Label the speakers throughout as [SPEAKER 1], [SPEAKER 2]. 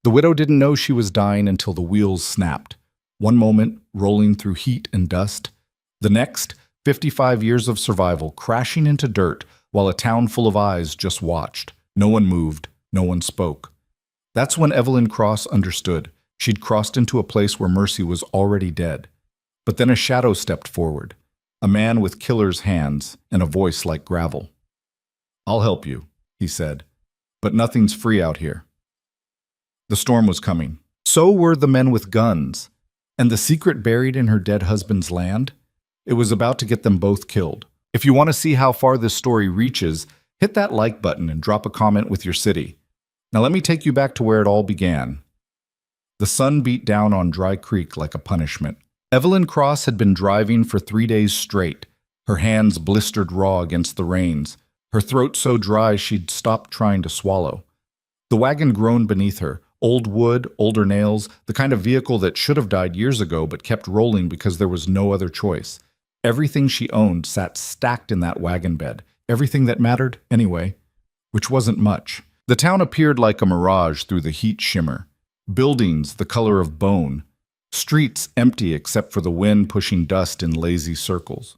[SPEAKER 1] The widow didn't know she was dying until the wheels snapped. One moment, rolling through heat and dust. The next, 55 years of survival crashing into dirt while a town full of eyes just watched. No one moved. No one spoke. That's when Evelyn Cross understood. She'd crossed into a place where Mercy was already dead. But then a shadow stepped forward. A man with killer's hands and a voice like gravel. "I'll help you," he said. "But nothing's free out here." The storm was coming. So were the men with guns. And the secret buried in her dead husband's land? It was about to get them both killed. If you want to see how far this story reaches, hit that like button and drop a comment with your city. Now let me take you back to where it all began. The sun beat down on Dry Creek like a punishment. Evelyn Cross had been driving for 3 days straight, her hands blistered raw against the reins, her throat so dry she'd stopped trying to swallow. The wagon groaned beneath her, old wood, older nails, the kind of vehicle that should have died years ago but kept rolling because there was no other choice. Everything she owned sat stacked in that wagon bed, everything that mattered, anyway, which wasn't much. The town appeared like a mirage through the heat shimmer. Buildings the color of bone. Streets empty except for the wind pushing dust in lazy circles.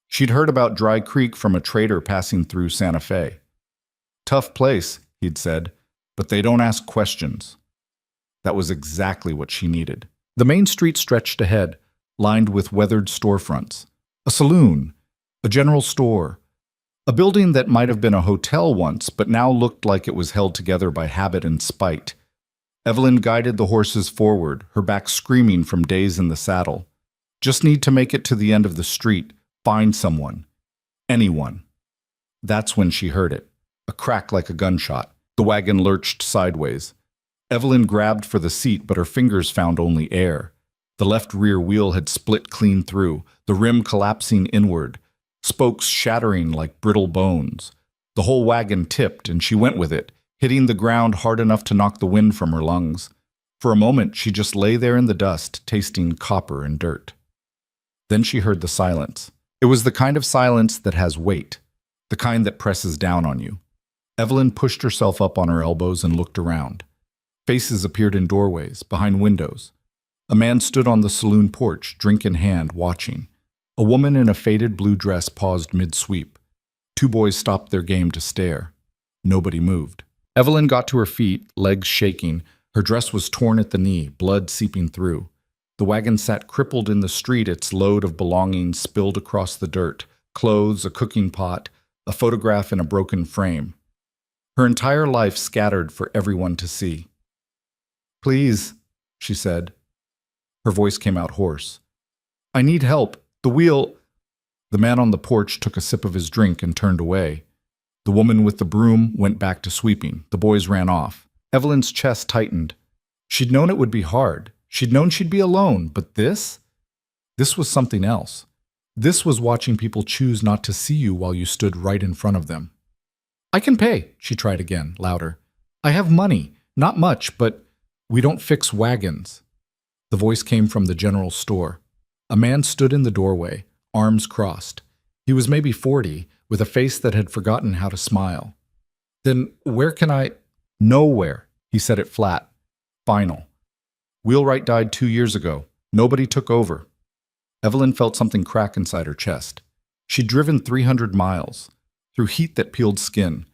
[SPEAKER 1] She'd heard about Dry Creek from a trader passing through Santa Fe. "Tough place," he'd said, "but they don't ask questions." That was exactly what she needed. The main street stretched ahead, lined with weathered storefronts. A saloon, a general store, a building that might have been a hotel once, but now looked like it was held together by habit and spite. Evelyn guided the horses forward, her back screaming from days in the saddle. Just need to make it to the end of the street, find someone. Anyone. That's when she heard it. A crack like a gunshot. The wagon lurched sideways. Evelyn grabbed for the seat, but her fingers found only air. The left rear wheel had split clean through, the rim collapsing inward, spokes shattering like brittle bones. The whole wagon tipped, and she went with it, hitting the ground hard enough to knock the wind from her lungs. For a moment, she just lay there in the dust, tasting copper and dirt. Then she heard the silence. It was the kind of silence that has weight, the kind that presses down on you. Evelyn pushed herself up on her elbows and looked around. Faces appeared in doorways, behind windows. A man stood on the saloon porch, drink in hand, watching. A woman in a faded blue dress paused mid-sweep. 2 boys stopped their game to stare. Nobody moved. Evelyn got to her feet, legs shaking. Her dress was torn at the knee, blood seeping through. The wagon sat crippled in the street, its load of belongings spilled across the dirt. Clothes, a cooking pot, a photograph in a broken frame. Her entire life scattered for everyone to see. "Please," she said. Her voice came out hoarse. "I need help. The wheel—" The man on the porch took a sip of his drink and turned away. The woman with the broom went back to sweeping. The boys ran off. Evelyn's chest tightened. She'd known it would be hard. She'd known she'd be alone, but this? This was something else. This was watching people choose not to see you while you stood right in front of them. "I can pay," she tried again, louder. "I have money. Not much, but we don't fix wagons." The voice came from the general store. A man stood in the doorway, arms crossed. He was maybe 40, with a face that had forgotten how to smile. "Then where can I—" "Nowhere," he said it flat. Final. Wheelwright died 2 years ago. Nobody took over. Evelyn felt something crack inside her chest. She'd driven 300 miles, through heat that peeled skin,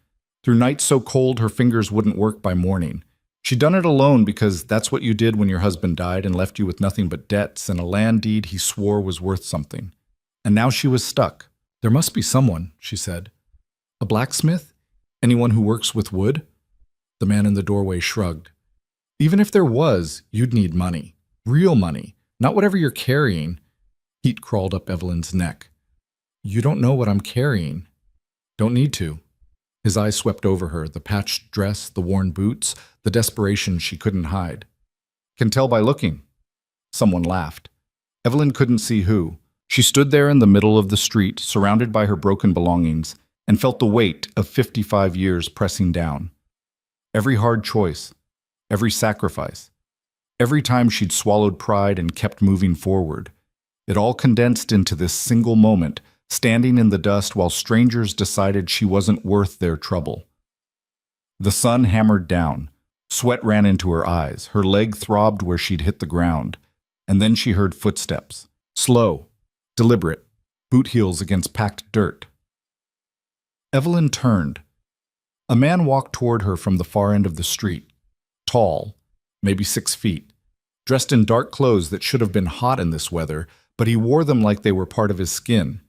[SPEAKER 1] through nights so cold her fingers wouldn't work by morning. She'd done it alone because that's what you did when your husband died and left you with nothing but debts and a land deed he swore was worth something. And now she was stuck. "There must be someone," she said. "A blacksmith? Anyone who works with wood?" The man in the doorway shrugged. "Even if there was, you'd need money. Real money. Not whatever you're carrying." Heat crawled up Evelyn's neck. "You don't know what I'm carrying." "Don't need to." His eyes swept over her, the patched dress, the worn boots, the desperation she couldn't hide. "Can tell by looking." Someone laughed. Evelyn couldn't see who. She stood there in the middle of the street, surrounded by her broken belongings, and felt the weight of 55 years pressing down. Every hard choice, every sacrifice, every time she'd swallowed pride and kept moving forward. It all condensed into this single moment, standing in the dust while strangers decided she wasn't worth their trouble. The sun hammered down, Sweat ran into her eyes. Her leg throbbed where she'd hit the ground. And then she heard footsteps. Slow, deliberate, boot heels against packed dirt. Evelyn turned. A man walked toward her from the far end of the street. Tall, maybe 6 feet, dressed in dark clothes that should have been hot in this weather, but he wore them like they were part of his skin.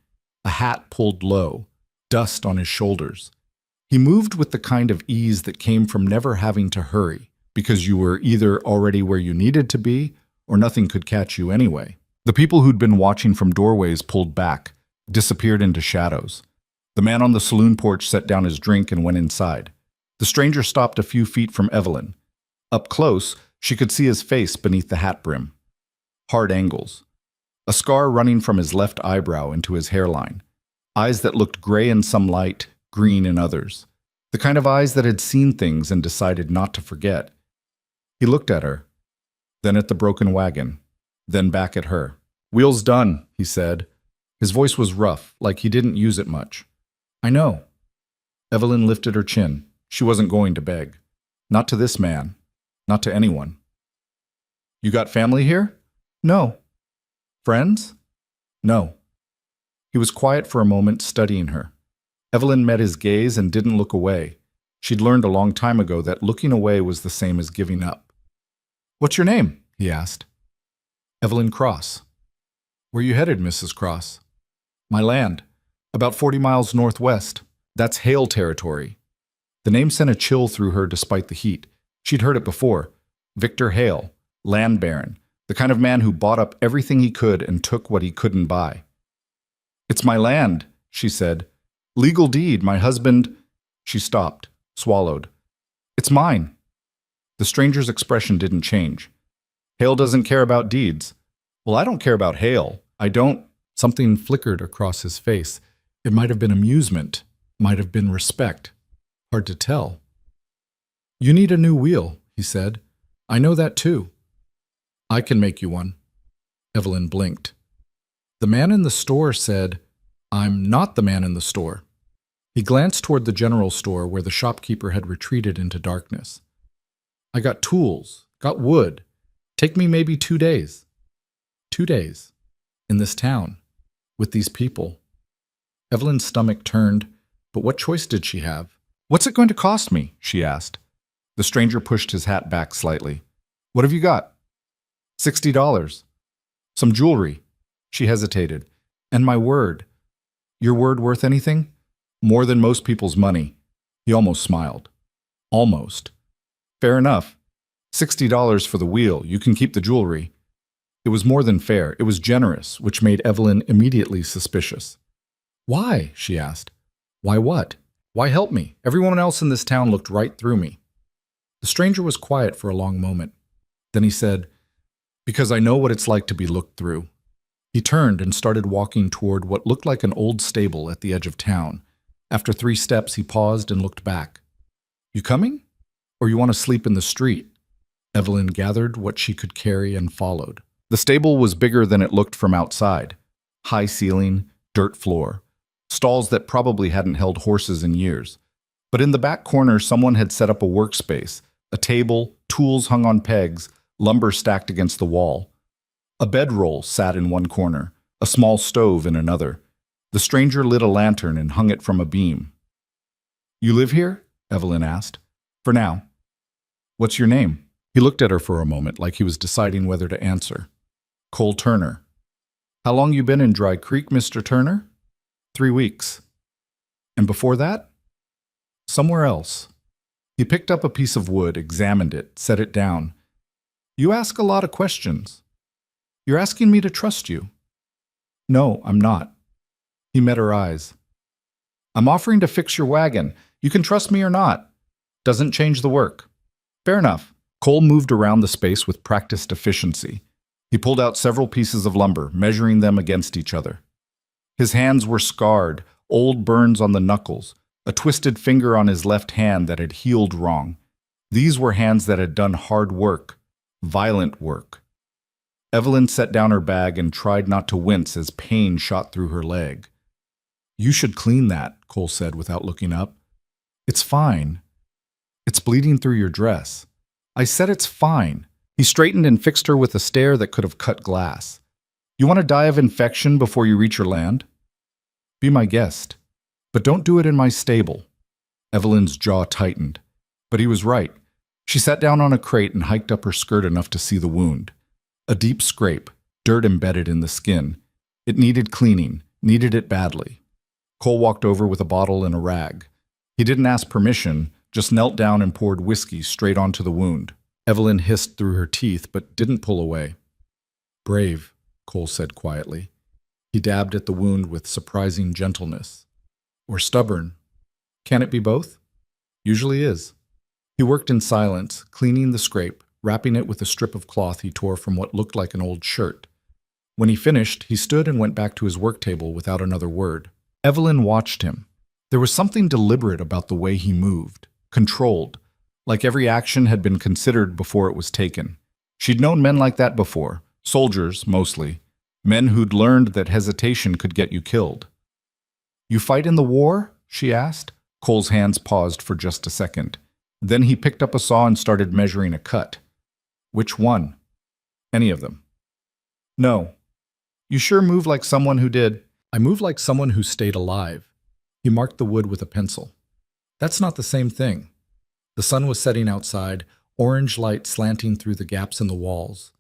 [SPEAKER 1] A hat pulled low, dust on his shoulders. He moved with the kind of ease that came from never having to hurry, because you were either already where you needed to be, or nothing could catch you anyway. The people who'd been watching from doorways pulled back, disappeared into shadows. The man on the saloon porch set down his drink and went inside. The stranger stopped a few feet from Evelyn. Up close, she could see his face beneath the hat brim. Hard angles. A scar running from his left eyebrow into his hairline. Eyes that looked gray in some light, green in others. The kind of eyes that had seen things and decided not to forget. He looked at her, then at the broken wagon, then back at her. "Wheel's done," he said. His voice was rough, like he didn't use it much. "I know." Evelyn lifted her chin. She wasn't going to beg. Not to this man. Not to anyone. "You got family here?" "No." "Friends?" "No." He was quiet for a moment, studying her. Evelyn met his gaze and didn't look away. She'd learned a long time ago that looking away was the same as giving up. "What's your name?" he asked. "Evelyn Cross." "Where you headed, Mrs. Cross?" "My land. About 40 miles northwest. That's Hale territory." The name sent a chill through her despite the heat. She'd heard it before. Victor Hale, land baron, the kind of man who bought up everything he could and took what he couldn't buy. "It's my land," she said. "Legal deed, my husband—" She stopped, swallowed. "It's mine." The stranger's expression didn't change. "Hale doesn't care about deeds." "Well, I don't care about Hale. I don't—" Something flickered across his face. It might have been amusement, might have been respect. Hard to tell. "You need a new wheel," he said. "I know that too." "I can make you one." Evelyn blinked. The man in the store said, "I'm not the man in the store." He glanced toward the general store where the shopkeeper had retreated into darkness. "I got tools, got wood. Take me maybe 2 days." 2 days. In this town. With these people. Evelyn's stomach turned, but what choice did she have? "What's it going to cost me?" she asked. The stranger pushed his hat back slightly. "What have you got?" $60. "Some jewelry." She hesitated. "And my word." "Your word worth anything?" "More than most people's money." He almost smiled. "Almost." "Fair enough. $60 for the wheel. You can keep the jewelry." It was more than fair. It was generous, which made Evelyn immediately suspicious. "Why?" she asked. "Why what? Why help me? Everyone else in this town looked right through me." The stranger was quiet for a long moment. Then he said, "Because I know what it's like to be looked through." He turned and started walking toward what looked like an old stable at the edge of town. After 3 steps, he paused and looked back. "You coming? Or you want to sleep in the street?" Evelyn gathered what she could carry and followed. The stable was bigger than it looked from outside. High ceiling, dirt floor. Stalls that probably hadn't held horses in years. But in the back corner, someone had set up a workspace. A table, tools hung on pegs, lumber stacked against the wall. A bedroll sat in one corner, a small stove in another. The stranger lit a lantern and hung it from a beam. "You live here?" Evelyn asked. "For now." "What's your name?" He looked at her for a moment like he was deciding whether to answer. "Cole Turner." "How long you been in Dry Creek, Mr. Turner?" 3 weeks. "And before that?" "Somewhere else." He picked up a piece of wood, examined it, set it down. "You ask a lot of questions. You're asking me to trust you." "No, I'm not." He met her eyes. "I'm offering to fix your wagon. You can trust me or not. Doesn't change the work." "Fair enough." Cole moved around the space with practiced efficiency. He pulled out several pieces of lumber, measuring them against each other. His hands were scarred, old burns on the knuckles, a twisted finger on his left hand that had healed wrong. These were hands that had done hard work, violent work. Evelyn set down her bag and tried not to wince as pain shot through her leg. "You should clean that," Cole said without looking up. "It's fine. It's bleeding through your dress." I said it's fine. He straightened and fixed her with a stare that could have cut glass. You want to die of infection before you reach your land? Be my guest. But don't do it in my stable. Evelyn's jaw tightened. But he was right. She sat down on a crate and hiked up her skirt enough to see the wound. A deep scrape, dirt embedded in the skin. It needed cleaning, needed it badly. Cole walked over with a bottle and a rag. He didn't ask permission, just knelt down and poured whiskey straight onto the wound. Evelyn hissed through her teeth but didn't pull away. Brave, Cole said quietly. He dabbed at the wound with surprising gentleness. Or stubborn. Can it be both? Usually is. He worked in silence, cleaning the scrape, wrapping it with a strip of cloth he tore from what looked like an old shirt. When he finished, he stood and went back to his work table without another word. Evelyn watched him. There was something deliberate about the way he moved, controlled, like every action had been considered before it was taken. She'd known men like that before, soldiers mostly, men who'd learned that hesitation could get you killed. You fight in the war? She asked. Cole's hands paused for just a second. Then he picked up a saw and started measuring a cut. Which one? Any of them. No. You sure move like someone who did. I move like someone who stayed alive. He marked the wood with a pencil. That's not the same thing. The sun was setting outside, orange light slanting through the gaps in the walls.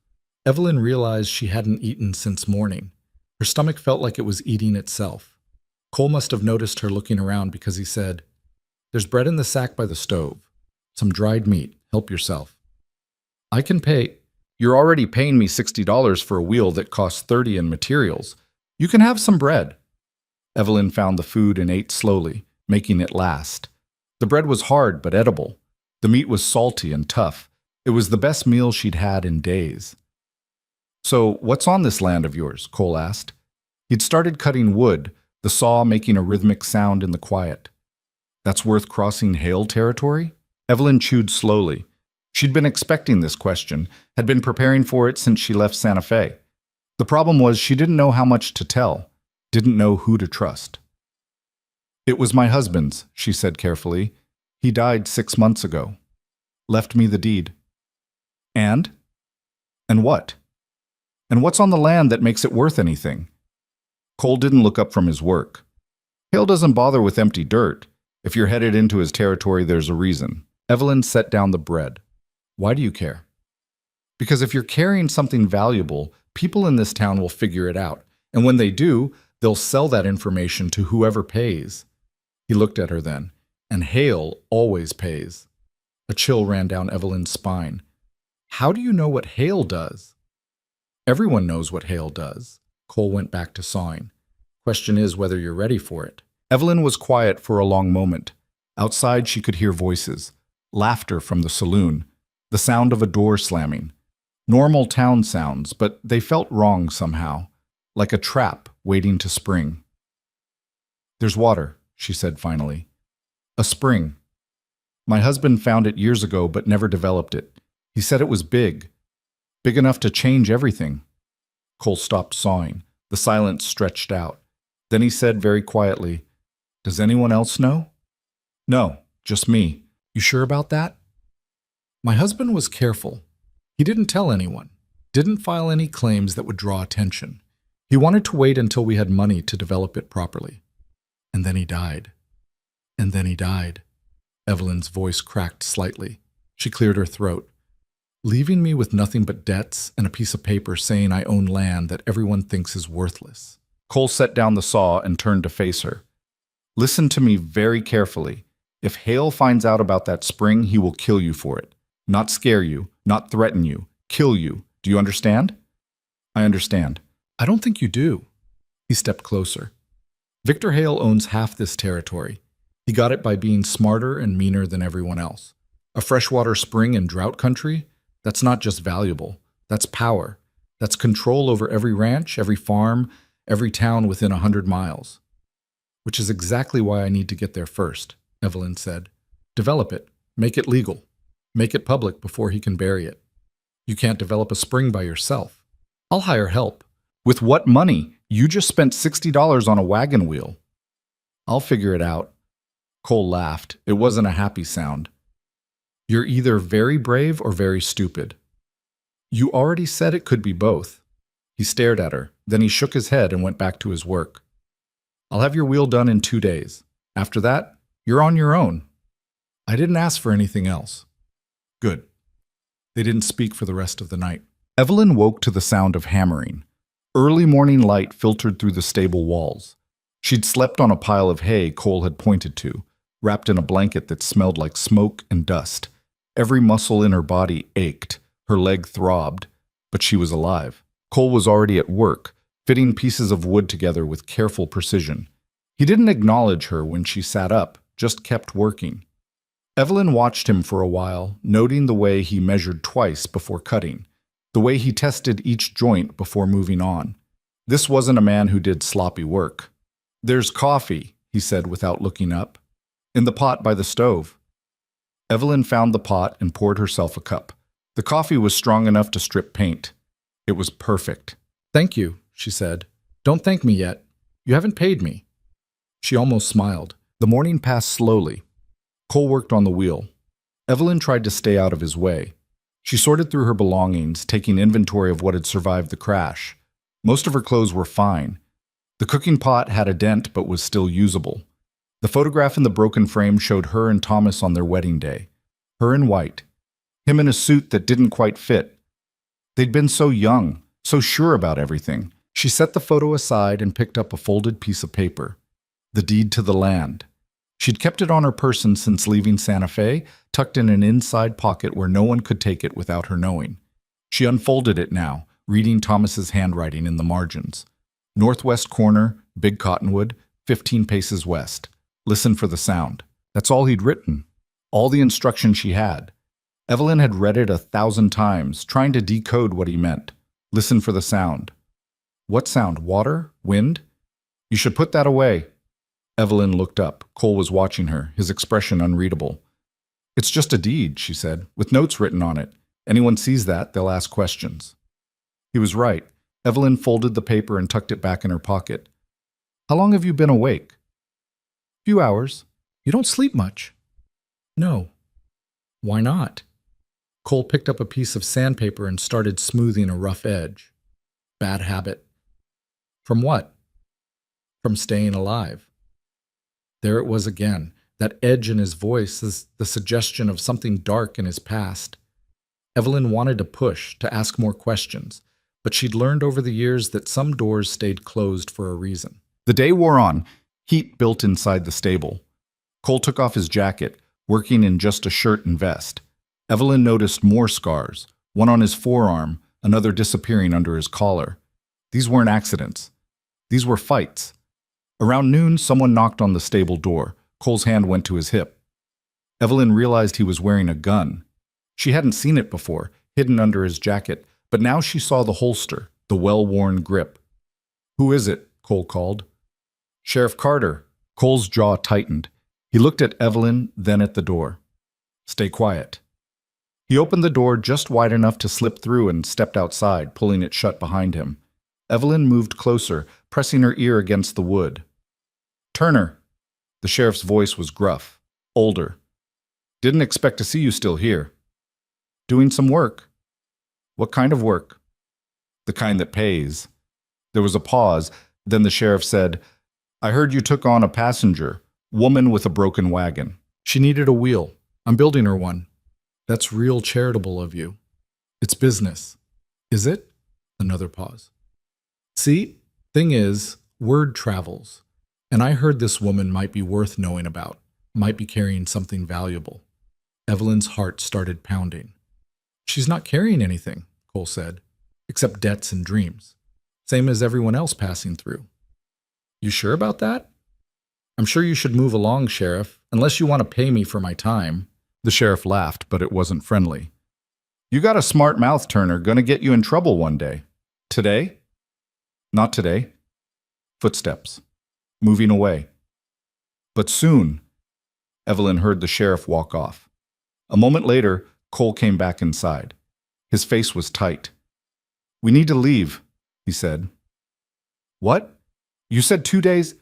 [SPEAKER 1] Evelyn realized she hadn't eaten since morning. Her stomach felt like it was eating itself. Cole must have noticed her looking around because he said, There's bread in the sack by the stove. Some dried meat. Help yourself. I can pay. You're already paying me $60 for a wheel that costs $30 in materials. You can have some bread. Evelyn found the food and ate slowly, making it last. The bread was hard but edible. The meat was salty and tough. It was the best meal she'd had in days. So, what's on this land of yours? Cole asked. He'd started cutting wood, the saw making a rhythmic sound in the quiet. That's worth crossing Hale territory? Evelyn chewed slowly. She'd been expecting this question, had been preparing for it since she left Santa Fe. The problem was she didn't know how much to tell, didn't know who to trust. It was my husband's, she said carefully. He died 6 months ago. Left me the deed. And? And what? And what's on the land that makes it worth anything? Cole didn't look up from his work. Hale doesn't bother with empty dirt. If you're headed into his territory, there's a reason. Evelyn set down the bread. Why do you care? Because if you're carrying something valuable, people in this town will figure it out. And when they do, they'll sell that information to whoever pays. He looked at her then. And Hale always pays. A chill ran down Evelyn's spine. How do you know what Hale does? Everyone knows what Hale does. Cole went back to sawing. Question is whether you're ready for it. Evelyn was quiet for a long moment. Outside she could hear voices. Laughter from the saloon. The sound of a door slamming. Normal town sounds, but they felt wrong somehow. Like a trap waiting to spring. There's water, she said finally. A spring. My husband found it years ago but never developed it. He said it was big. Big enough to change everything. Cole stopped sawing. The silence stretched out. Then he said very quietly, Does anyone else know? No, just me. You sure about that? My husband was careful. He didn't tell anyone. Didn't file any claims that would draw attention. He wanted to wait until we had money to develop it properly. And then he died. And then he died. Evelyn's voice cracked slightly. She cleared her throat. Leaving me with nothing but debts and a piece of paper saying I own land that everyone thinks is worthless. Cole set down the saw and turned to face her. Listen to me very carefully. If Hale finds out about that spring, he will kill you for it. Not scare you, not threaten you, kill you. Do you understand? I understand. I don't think you do. He stepped closer. Victor Hale owns half this territory. He got it by being smarter and meaner than everyone else. A freshwater spring in drought country? That's not just valuable. That's power. That's control over every ranch, every farm, every town within 100 miles. Which is exactly why I need to get there first, Evelyn said. Develop it. Make it legal. Make it public before he can bury it. You can't develop a spring by yourself. I'll hire help. With what money? You just spent $60 on a wagon wheel. I'll figure it out. Cole laughed. It wasn't a happy sound. You're either very brave or very stupid. You already said it could be both. He stared at her, then he shook his head and went back to his work. I'll have your wheel done in 2 days. After that, you're on your own. I didn't ask for anything else. Good. They didn't speak for the rest of the night. Evelyn woke to the sound of hammering. Early morning light filtered through the stable walls. She'd slept on a pile of hay Cole had pointed to, wrapped in a blanket that smelled like smoke and dust. Every muscle in her body ached, her leg throbbed, but she was alive. Cole was already at work, fitting pieces of wood together with careful precision. He didn't acknowledge her when she sat up, just kept working. Evelyn watched him for a while, noting the way he measured twice before cutting, the way he tested each joint before moving on. This wasn't a man who did sloppy work. There's coffee, he said without looking up. In the pot by the stove. Evelyn found the pot and poured herself a cup. The coffee was strong enough to strip paint. It was perfect. Thank you, she said. Don't thank me yet. You haven't paid me. She almost smiled. The morning passed slowly. Cole worked on the wheel. Evelyn tried to stay out of his way. She sorted through her belongings, taking inventory of what had survived the crash. Most of her clothes were fine. The cooking pot had a dent but was still usable. The photograph in the broken frame showed her and Thomas on their wedding day. Her in white. Him in a suit that didn't quite fit. They'd been so young, so sure about everything. She set the photo aside and picked up a folded piece of paper. The deed to the land. She'd kept it on her person since leaving Santa Fe, tucked in an inside pocket where no one could take it without her knowing. She unfolded it now, reading Thomas's handwriting in the margins. Northwest corner, Big Cottonwood, 15 paces west. Listen for the sound. That's all he'd written. All the instruction she had. Evelyn had read it 1,000 times, trying to decode what he meant. Listen for the sound. What sound? Water? Wind? You should put that away. Evelyn looked up. Cole was watching her, his expression unreadable. It's just a deed, she said, with notes written on it. Anyone sees that, they'll ask questions. He was right. Evelyn folded the paper and tucked it back in her pocket. How long have you been awake? Few hours. You don't sleep much. No. Why not? Cole picked up a piece of sandpaper and started smoothing a rough edge. Bad habit. From what? From staying alive. There it was again, that edge in his voice, the suggestion of something dark in his past. Evelyn wanted to push, to ask more questions, but she'd learned over the years that some doors stayed closed for a reason. The day wore on. Heat built inside the stable. Cole took off his jacket, working in just a shirt and vest. Evelyn noticed more scars, one on his forearm, another disappearing under his collar. These weren't accidents. These were fights. Around noon, someone knocked on the stable door. Cole's hand went to his hip. Evelyn realized he was wearing a gun. She hadn't seen it before, hidden under his jacket, but now she saw the holster, the well-worn grip. Who is it? Cole called. Sheriff Carter. Cole's jaw tightened. He looked at Evelyn, then at the door. Stay quiet. He opened the door just wide enough to slip through and stepped outside, pulling it shut behind him. Evelyn moved closer, pressing her ear against the wood. Turner. The sheriff's voice was gruff, older. Didn't expect to see you still here. Doing some work. What kind of work? The kind that pays. There was a pause, then the sheriff said, I heard you took on a passenger, woman with a broken wagon. She needed a wheel. I'm building her one. That's real charitable of you. It's business. Is it? Another pause. See, thing is, word travels. And I heard this woman might be worth knowing about, might be carrying something valuable. Evelyn's heart started pounding. She's not carrying anything, Cole said, except debts and dreams. Same as everyone else passing through. You sure about that? I'm sure you should move along, Sheriff, unless you want to pay me for my time. The sheriff laughed, but it wasn't friendly. You got a smart mouth, Turner, gonna get you in trouble one day. Today? Not today. Footsteps. Moving away. But soon. Evelyn heard the sheriff walk off. A moment later, Cole came back inside. His face was tight. We need to leave, he said. What? You said 2 days?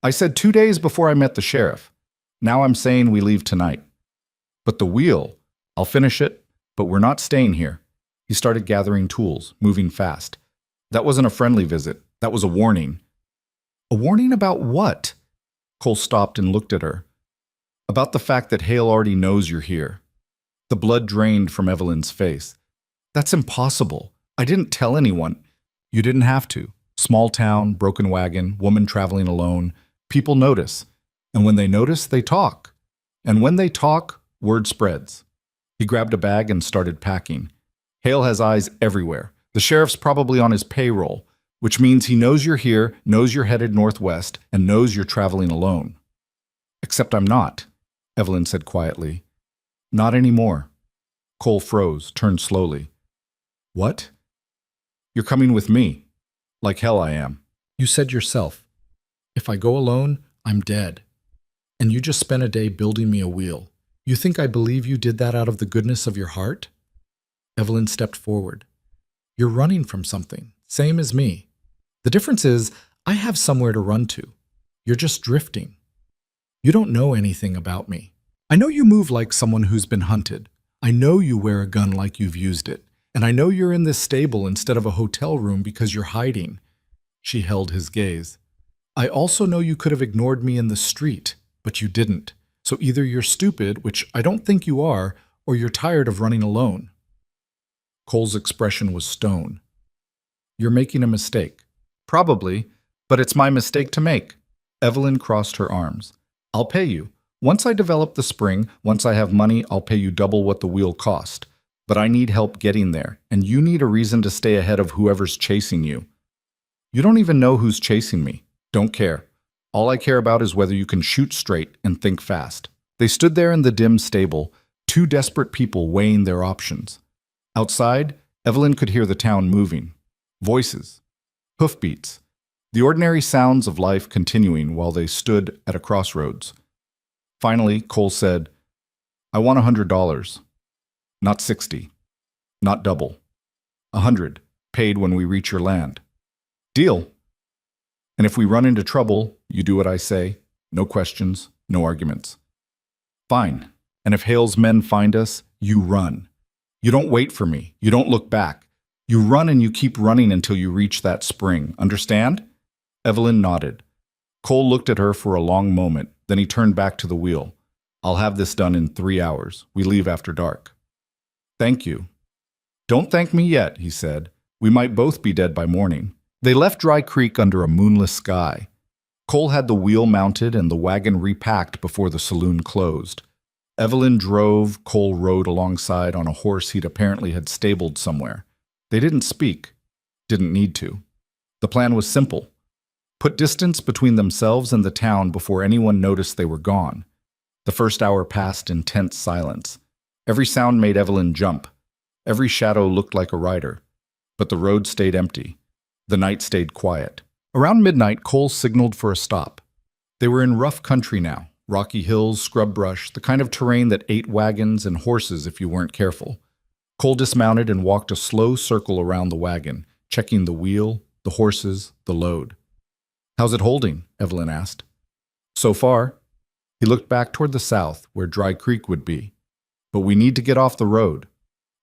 [SPEAKER 1] I said 2 days before I met the sheriff. Now I'm saying we leave tonight. But the wheel, I'll finish it, but we're not staying here. He started gathering tools, moving fast. That wasn't a friendly visit. That was a warning. A warning about what? Cole stopped and looked at her. About the fact that Hale already knows you're here. The blood drained from Evelyn's face. That's impossible. I didn't tell anyone. You didn't have to. Small town, broken wagon, woman traveling alone. People notice. And when they notice, they talk. And when they talk, word spreads. He grabbed a bag and started packing. Hale has eyes everywhere. The sheriff's probably on his payroll, which means he knows you're here, knows you're headed northwest, and knows you're traveling alone. Except I'm not, Evelyn said quietly. Not anymore. Cole froze, turned slowly. What? You're coming with me. Like hell I am. You said yourself, if I go alone, I'm dead. And you just spent a day building me a wheel. You think I believe you did that out of the goodness of your heart? Evelyn stepped forward. You're running from something, same as me. The difference is, I have somewhere to run to. You're just drifting. You don't know anything about me. I know you move like someone who's been hunted. I know you wear a gun like you've used it. And I know you're in this stable instead of a hotel room because you're hiding. She held his gaze. I also know you could have ignored me in the street, but you didn't. So either you're stupid, which I don't think you are, or you're tired of running alone. Cole's expression was stone. You're making a mistake. Probably, but it's my mistake to make. Evelyn crossed her arms. I'll pay you. Once I develop the spring, once I have money, I'll pay you double what the wheel cost. But I need help getting there, and you need a reason to stay ahead of whoever's chasing you. You don't even know who's chasing me. Don't care. All I care about is whether you can shoot straight and think fast. They stood there in the dim stable, two desperate people weighing their options. Outside, Evelyn could hear the town moving. Voices. Hoofbeats. The ordinary sounds of life continuing while they stood at a crossroads. Finally, Cole said, I want $100. Not 60. Not double. 100, paid when we reach your land. Deal. And if we run into trouble, you do what I say. No questions, no arguments. Fine. And if Hale's men find us, you run. You don't wait for me. You don't look back. You run and you keep running until you reach that spring. Understand? Evelyn nodded. Cole looked at her for a long moment. Then he turned back to the wheel. I'll have this done in 3 hours. We leave after dark. Thank you. Don't thank me yet, he said. We might both be dead by morning. They left Dry Creek under a moonless sky. Cole had the wheel mounted and the wagon repacked before the saloon closed. Evelyn drove, Cole rode alongside on a horse he'd apparently had stabled somewhere. They didn't speak. Didn't need to. The plan was simple. Put distance between themselves and the town before anyone noticed they were gone. The first hour passed in tense silence. Every sound made Evelyn jump. Every shadow looked like a rider. But the road stayed empty. The night stayed quiet. Around midnight, Cole signaled for a stop. They were in rough country now. Rocky hills, scrub brush, the kind of terrain that ate wagons and horses if you weren't careful. Cole dismounted and walked a slow circle around the wagon, checking the wheel, the horses, the load. How's it holding? Evelyn asked. So far. He looked back toward the south, where Dry Creek would be. But we need to get off the road.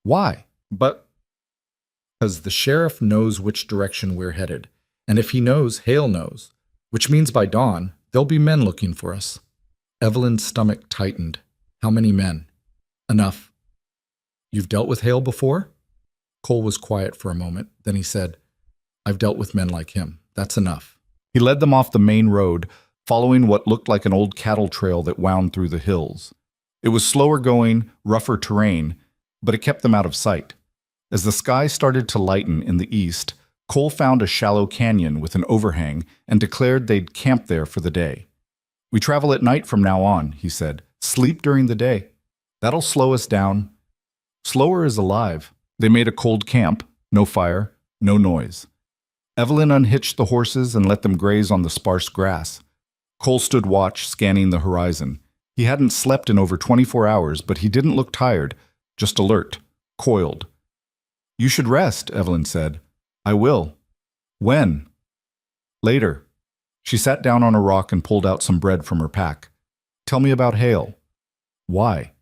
[SPEAKER 1] Why? Because the sheriff knows which direction we're headed. And if he knows, Hale knows. Which means by dawn, there'll be men looking for us. Evelyn's stomach tightened. How many men? Enough. You've dealt with Hale before? Cole was quiet for a moment. Then he said, I've dealt with men like him. That's enough. He led them off the main road, following what looked like an old cattle trail that wound through the hills. It was slower going, rougher terrain, but it kept them out of sight. As the sky started to lighten in the east, Cole found a shallow canyon with an overhang and declared they'd camp there for the day. We travel at night from now on, he said. Sleep during the day. That'll slow us down. Slower is alive. They made a cold camp, no fire, no noise. Evelyn unhitched the horses and let them graze on the sparse grass. Cole stood watch, scanning the horizon. He hadn't slept in over 24 hours, but he didn't look tired, just alert, coiled. You should rest, Evelyn said. I will. When? Later. She sat down on a rock and pulled out some bread from her pack. Tell me about Hale. Why?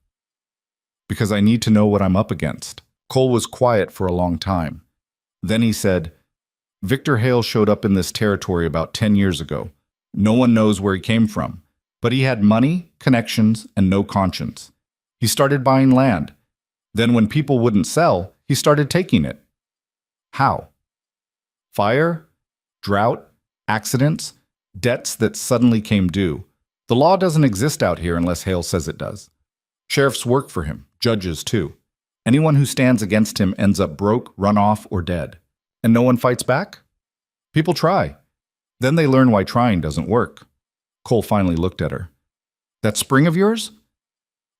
[SPEAKER 1] Because I need to know what I'm up against. Cole was quiet for a long time. Then he said, Victor Hale showed up in this territory about 10 years ago. No one knows where he came from, but he had money, connections, and no conscience. He started buying land. Then when people wouldn't sell, he started taking it. How? Fire, drought, accidents, debts that suddenly came due. The law doesn't exist out here unless Hale says it does. Sheriffs work for him, judges too. Anyone who stands against him ends up broke, run off, or dead. And no one fights back? People try. Then they learn why trying doesn't work. Cole finally looked at her. That spring of yours?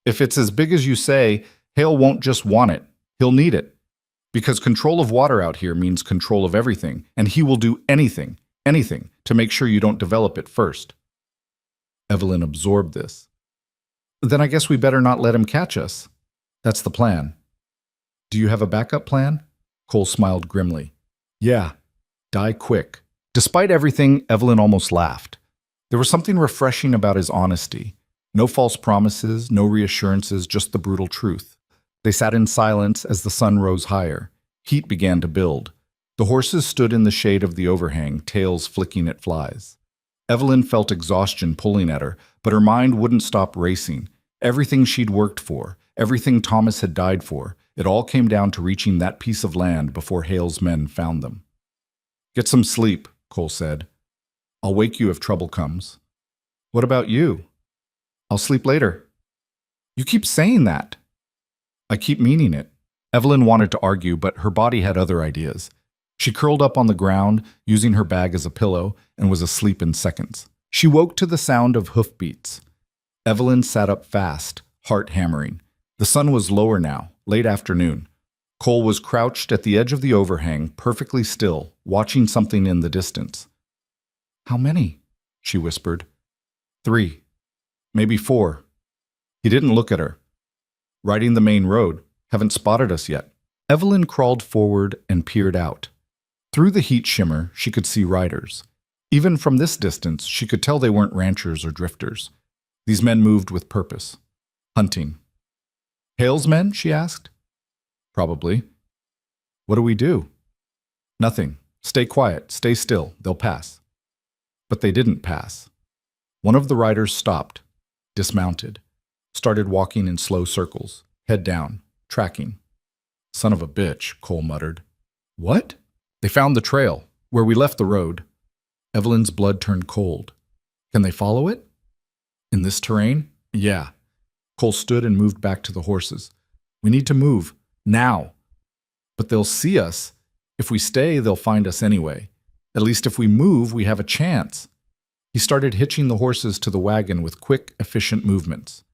[SPEAKER 1] If it's as big as you say, Hale won't just want it. He'll need it. Because control of water out here means control of everything, and he will do anything, to make sure you don't develop it first. Evelyn absorbed this. Then I guess we better not let him catch us. That's the plan. Do you have a backup plan? Cole smiled grimly. Yeah, die quick. Despite everything, Evelyn almost laughed. There was something refreshing about his honesty. No false promises, no reassurances, just the brutal truth. They sat in silence as the sun rose higher. Heat began to build. The horses stood in the shade of the overhang, tails flicking at flies. Evelyn felt exhaustion pulling at her, but her mind wouldn't stop racing. Everything she'd worked for, everything Thomas had died for, it all came down to reaching that piece of land before Hale's men found them. Get some sleep, Cole said. I'll wake you if trouble comes. What about you? I'll sleep later. You keep saying that. I keep meaning it. Evelyn wanted to argue, but her body had other ideas. She curled up on the ground, using her bag as a pillow, and was asleep in seconds. She woke to the sound of hoofbeats. Evelyn sat up fast, heart hammering. The sun was lower now, late afternoon. Cole was crouched at the edge of the overhang, perfectly still, watching something in the distance. How many? She whispered. 3. Maybe 4. He didn't look at her. Riding the main road. Haven't spotted us yet. Evelyn crawled forward and peered out. Through the heat shimmer, she could see riders. Even from this distance, she could tell they weren't ranchers or drifters. These men moved with purpose. Hunting. Hale's men? She asked. Probably. What do we do? Nothing. Stay quiet. Stay still. They'll pass. But they didn't pass. One of the riders stopped, dismounted, started walking in slow circles, head down, tracking. Son of a bitch, Cole muttered. What? They found the trail, where we left the road. Evelyn's blood turned cold. Can they follow it? In this terrain? Yeah. Cole stood and moved back to the horses. We need to move. Now. But they'll see us. If we stay, they'll find us anyway. At least if we move, we have a chance. He started hitching the horses to the wagon with quick, efficient movements.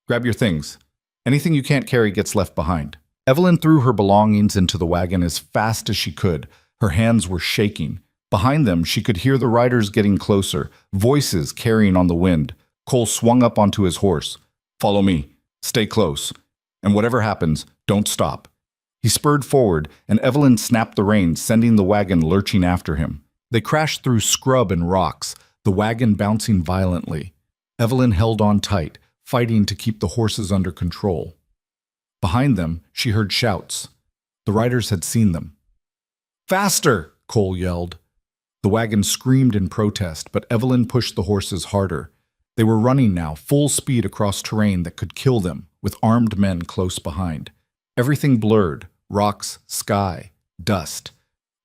[SPEAKER 1] Grab your things. Anything you can't carry gets left behind. Evelyn threw her belongings into the wagon as fast as she could. Her hands were shaking. Behind them, she could hear the riders getting closer, voices carrying on the wind. Cole swung up onto his horse. Follow me. Stay close. And whatever happens, don't stop. He spurred forward, and Evelyn snapped the reins, sending the wagon lurching after him. They crashed through scrub and rocks, the wagon bouncing violently. Evelyn held on tight, fighting to keep the horses under control. Behind them, she heard shouts. The riders had seen them. Faster! Cole yelled. The wagon screamed in protest, but Evelyn pushed the horses harder. They were running now, full speed across terrain that could kill them, with armed men close behind. Everything blurred, rocks, sky, dust.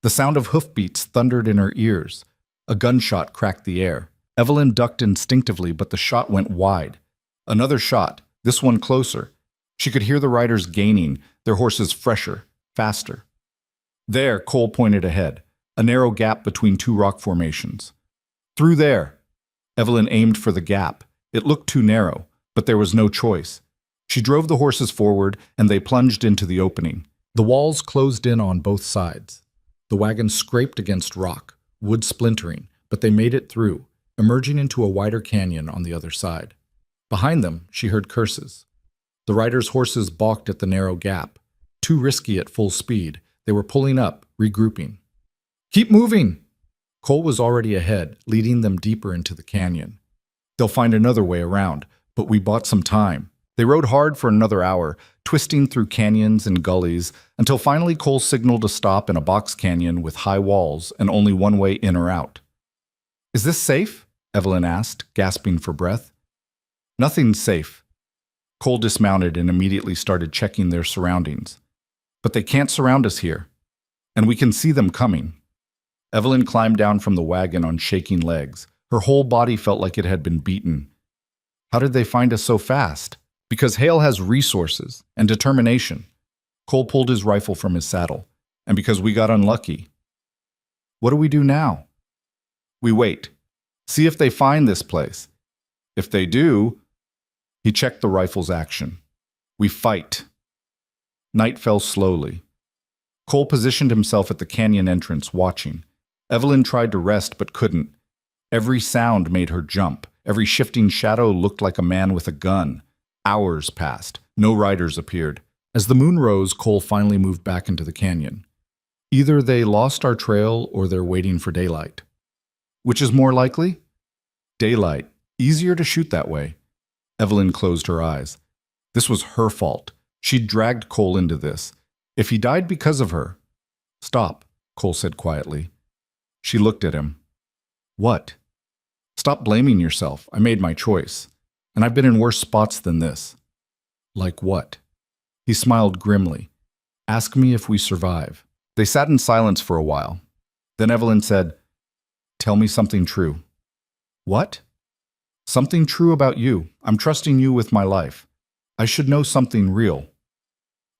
[SPEAKER 1] The sound of hoofbeats thundered in her ears. A gunshot cracked the air. Evelyn ducked instinctively, but the shot went wide. Another shot, this one closer. She could hear the riders gaining, their horses fresher, faster. There, Cole pointed ahead, a narrow gap between two rock formations. Through there. Evelyn aimed for the gap. It looked too narrow, but there was no choice. She drove the horses forward, and they plunged into the opening. The walls closed in on both sides. The wagon scraped against rock, wood splintering, but they made it through, emerging into a wider canyon on the other side. Behind them, she heard curses. The riders' horses balked at the narrow gap. Too risky at full speed, they were pulling up, regrouping. Keep moving! Cole was already ahead, leading them deeper into the canyon. They'll find another way around, but we bought some time. They rode hard for another hour, twisting through canyons and gullies, until finally Cole signaled a stop in a box canyon with high walls and only one way in or out. "Is this safe?" Evelyn asked, gasping for breath. "Nothing's safe." Cole dismounted and immediately started checking their surroundings. "But they can't surround us here, and we can see them coming." Evelyn climbed down from the wagon on shaking legs. Her whole body felt like it had been beaten. "How did they find us so fast?" "Because Hale has resources and determination." Cole pulled his rifle from his saddle. "And because we got unlucky." "What do we do now?" "We wait. See if they find this place. If they do—" He checked the rifle's action. "We fight." Night fell slowly. Cole positioned himself at the canyon entrance, watching. Evelyn tried to rest but couldn't. Every sound made her jump. Every shifting shadow looked like a man with a gun. Hours passed. No riders appeared. As the moon rose, Cole finally moved back into the canyon. "Either they lost our trail or they're waiting for daylight." "Which is more likely?" "Daylight. Easier to shoot that way." Evelyn closed her eyes. This was her fault. She'd dragged Cole into this. If he died because of her— "Stop," Cole said quietly. She looked at him. "What?" "Stop blaming yourself. I made my choice. And I've been in worse spots than this." "Like what?" He smiled grimly. "Ask me if we survive." They sat in silence for a while. Then Evelyn said, "Tell me something true." "What?" "Something true about you. I'm trusting you with my life. I should know something real."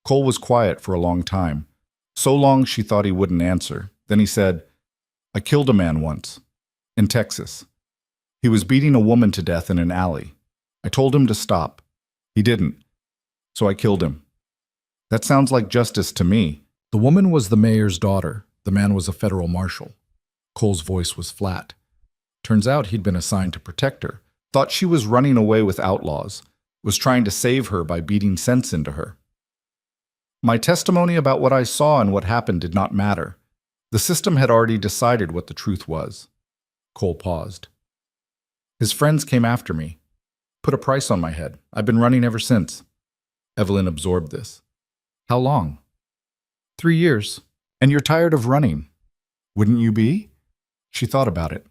[SPEAKER 1] Cole was quiet for a long time. So long she thought he wouldn't answer. Then he said, "I killed a man once. In Texas. He was beating a woman to death in an alley. I told him to stop. He didn't. So I killed him. That sounds like justice to me." The woman was the mayor's daughter. The man was a federal marshal. Cole's voice was flat. Turns out he'd been assigned to protect her. Thought she was running away with outlaws. Was trying to save her by beating sense into her. "My testimony about what I saw and what happened did not matter. The system had already decided what the truth was." Cole paused. "His friends came after me. Put a price on my head. I've been running ever since." Evelyn absorbed this. "How long?" 3 years. And you're tired of running. Wouldn't you be?" She thought about it.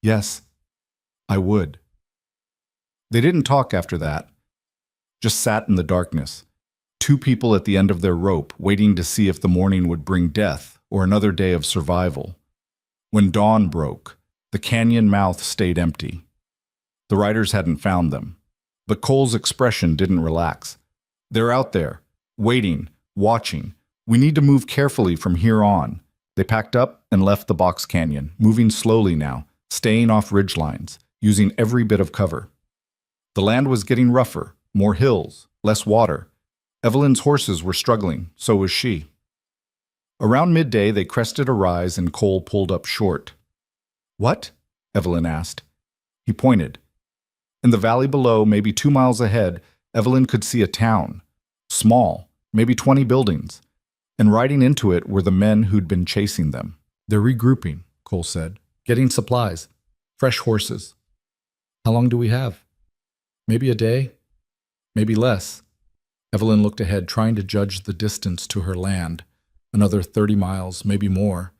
[SPEAKER 1] "Yes, I would." They didn't talk after that. Just sat in the darkness. Two people at the end of their rope, waiting to see if the morning would bring death or another day of survival. When dawn broke, the canyon mouth stayed empty. The riders hadn't found them. But Cole's expression didn't relax. "They're out there, waiting, watching. We need to move carefully from here on." They packed up and left the box canyon, moving slowly now, staying off ridgelines, using every bit of cover. The land was getting rougher, more hills, less water. Evelyn's horses were struggling, so was she. Around midday, they crested a rise and Cole pulled up short. "What?" Evelyn asked. He pointed. In the valley below, maybe 2 miles ahead, Evelyn could see a town. Small, maybe 20 buildings. And riding into it were the men who'd been chasing them. "They're regrouping," Cole said. "Getting supplies. Fresh horses." "How long do we have?" "Maybe a day. Maybe less." Evelyn looked ahead, trying to judge the distance to her land. Another 30 miles, maybe more.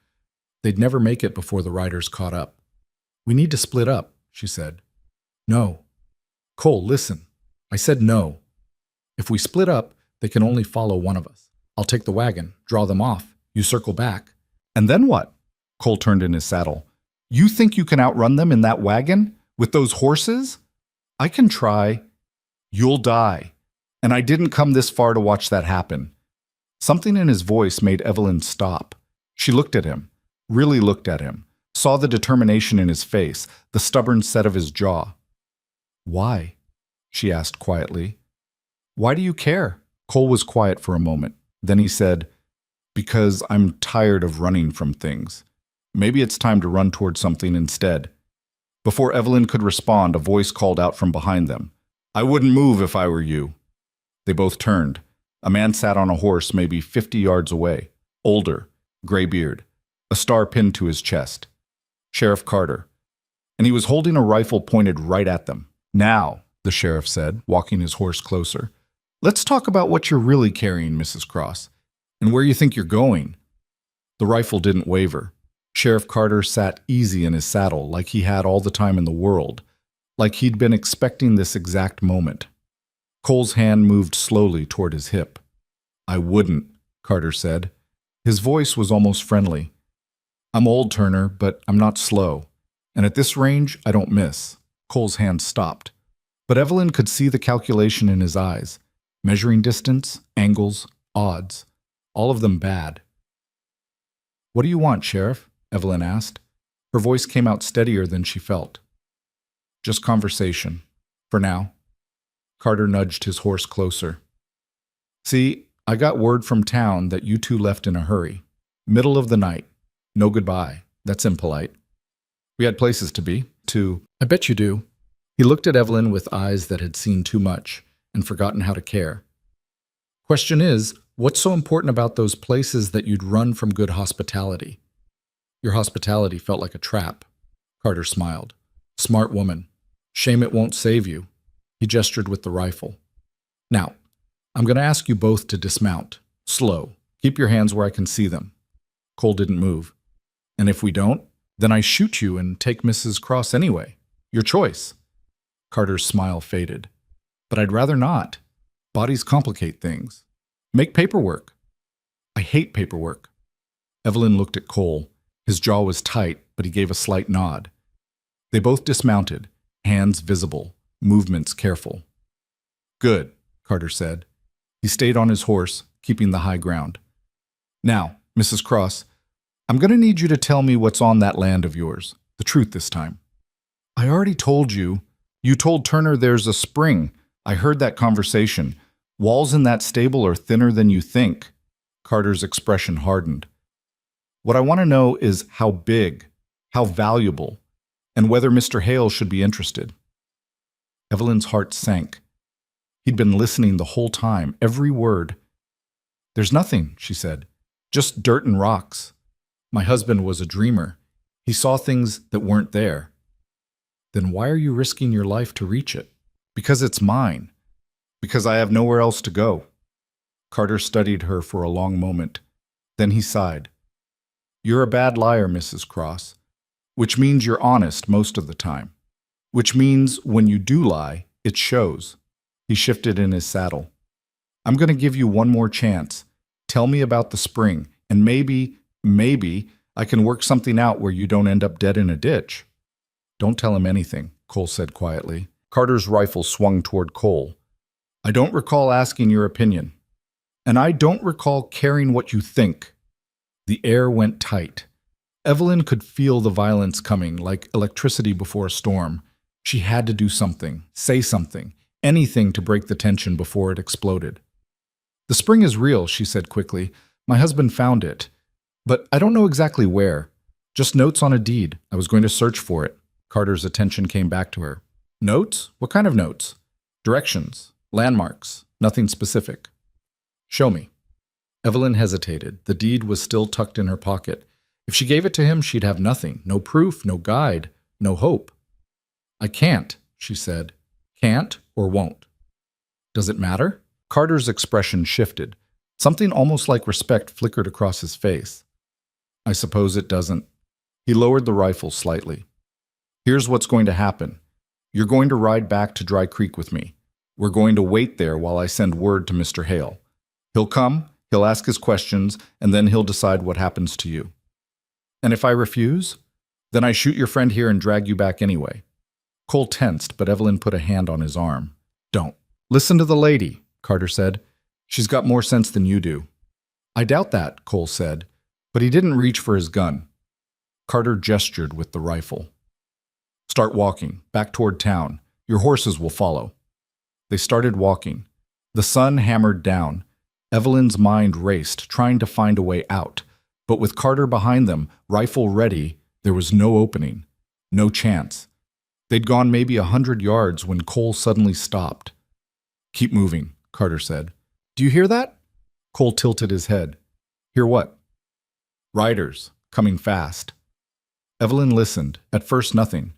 [SPEAKER 1] They'd never make it before the riders caught up. "We need to split up," she said. "No." "Cole, listen. I said no. If we split up, they can only follow one of us. I'll take the wagon, draw them off. You circle back." "And then what?" Cole turned in his saddle. "You think you can outrun them in that wagon? With those horses?" "I can try." "You'll die. And I didn't come this far to watch that happen." Something in his voice made Evelyn stop. She looked at him, really looked at him, saw the determination in his face, the stubborn set of his jaw. "Why?" she asked quietly. "Why do you care?" Cole was quiet for a moment. Then he said, "Because I'm tired of running from things. Maybe it's time to run toward something instead." Before Evelyn could respond, a voice called out from behind them. "I wouldn't move if I were you." They both turned. A man sat on a horse maybe 50 yards away, older, gray beard, a star pinned to his chest. Sheriff Carter. And he was holding a rifle pointed right at them. "Now," the sheriff said, walking his horse closer. Let's talk about what you're really carrying, Mrs. Cross, and where you think you're going. The rifle didn't waver. Sheriff Carter sat easy in his saddle like he had all the time in the world, like he'd been expecting this exact moment. Cole's hand moved slowly toward his hip. I wouldn't, Carter said. His voice was almost friendly. I'm old, Turner, but I'm not slow. And at this range, I don't miss. Cole's hand stopped. But Evelyn could see the calculation in his eyes. Measuring distance, angles, odds. All of them bad. What do you want, Sheriff? Evelyn asked. Her voice came out steadier than she felt. Just conversation. For now. Carter nudged his horse closer. See, I got word from town that you two left in a hurry. Middle of the night. No goodbye. That's impolite. We had places to be. I bet you do. He looked at Evelyn with eyes that had seen too much and forgotten how to care. Question is, what's so important about those places that you'd run from good hospitality? Your hospitality felt like a trap. Carter smiled. Smart woman. Shame it won't save you. He gestured with the rifle. Now, I'm going to ask you both to dismount. Slow. Keep your hands where I can see them. Cole didn't move. And if we don't, then I shoot you and take Mrs. Cross anyway. Your choice. Carter's smile faded. But I'd rather not. Bodies complicate things. Make paperwork. I hate paperwork. Evelyn looked at Cole. His jaw was tight, but he gave a slight nod. They both dismounted, hands visible, movements careful. Good, Carter said. He stayed on his horse, keeping the high ground. Now, Mrs. Cross, I'm going to need you to tell me what's on that land of yours. The truth this time. I already told you. You told Turner there's a spring. I heard that conversation. Walls in that stable are thinner than you think. Carter's expression hardened. What I want to know is how big, how valuable, and whether Mr. Hale should be interested. Evelyn's heart sank. He'd been listening the whole time, every word. There's nothing, she said. Just dirt and rocks. My husband was a dreamer. He saw things that weren't there. Then why are you risking your life to reach it? Because it's mine. Because I have nowhere else to go. Carter studied her for a long moment. Then he sighed. You're a bad liar, Mrs. Cross, which means you're honest most of the time, which means when you do lie, it shows. He shifted in his saddle. I'm going to give you one more chance. Tell me about the spring, and maybe I can work something out where you don't end up dead in a ditch. Don't tell him anything, Cole said quietly. Carter's rifle swung toward Cole. I don't recall asking your opinion, and I don't recall caring what you think. The air went tight. Evelyn could feel the violence coming, like electricity before a storm. She had to do something, say something, anything to break the tension before it exploded. The spring is real, she said quickly. My husband found it. But I don't know exactly where. Just notes on a deed. I was going to search for it. Carter's attention came back to her. Notes? What kind of notes? Directions. Landmarks. Nothing specific. Show me. Evelyn hesitated. The deed was still tucked in her pocket. If she gave it to him, she'd have nothing. No proof, no guide, no hope. I can't, she said. Can't or won't. Does it matter? Carter's expression shifted. Something almost like respect flickered across his face. I suppose it doesn't. He lowered the rifle slightly. Here's what's going to happen. You're going to ride back to Dry Creek with me. We're going to wait there while I send word to Mr. Hale. He'll come, he'll ask his questions, and then he'll decide what happens to you. And if I refuse, then I shoot your friend here and drag you back anyway. Cole tensed, but Evelyn put a hand on his arm. Don't. Listen to the lady, Carter said. She's got more sense than you do. I doubt that, Cole said, but he didn't reach for his gun. Carter gestured with the rifle. Start walking, back toward town. Your horses will follow. They started walking. The sun hammered down. Evelyn's mind raced, trying to find a way out. But with Carter behind them, rifle ready, there was no opening, no chance. They'd gone maybe 100 yards when Cole suddenly stopped. Keep moving, Carter said. Do you hear that? Cole tilted his head. Hear what? Riders, coming fast. Evelyn listened. At first, nothing.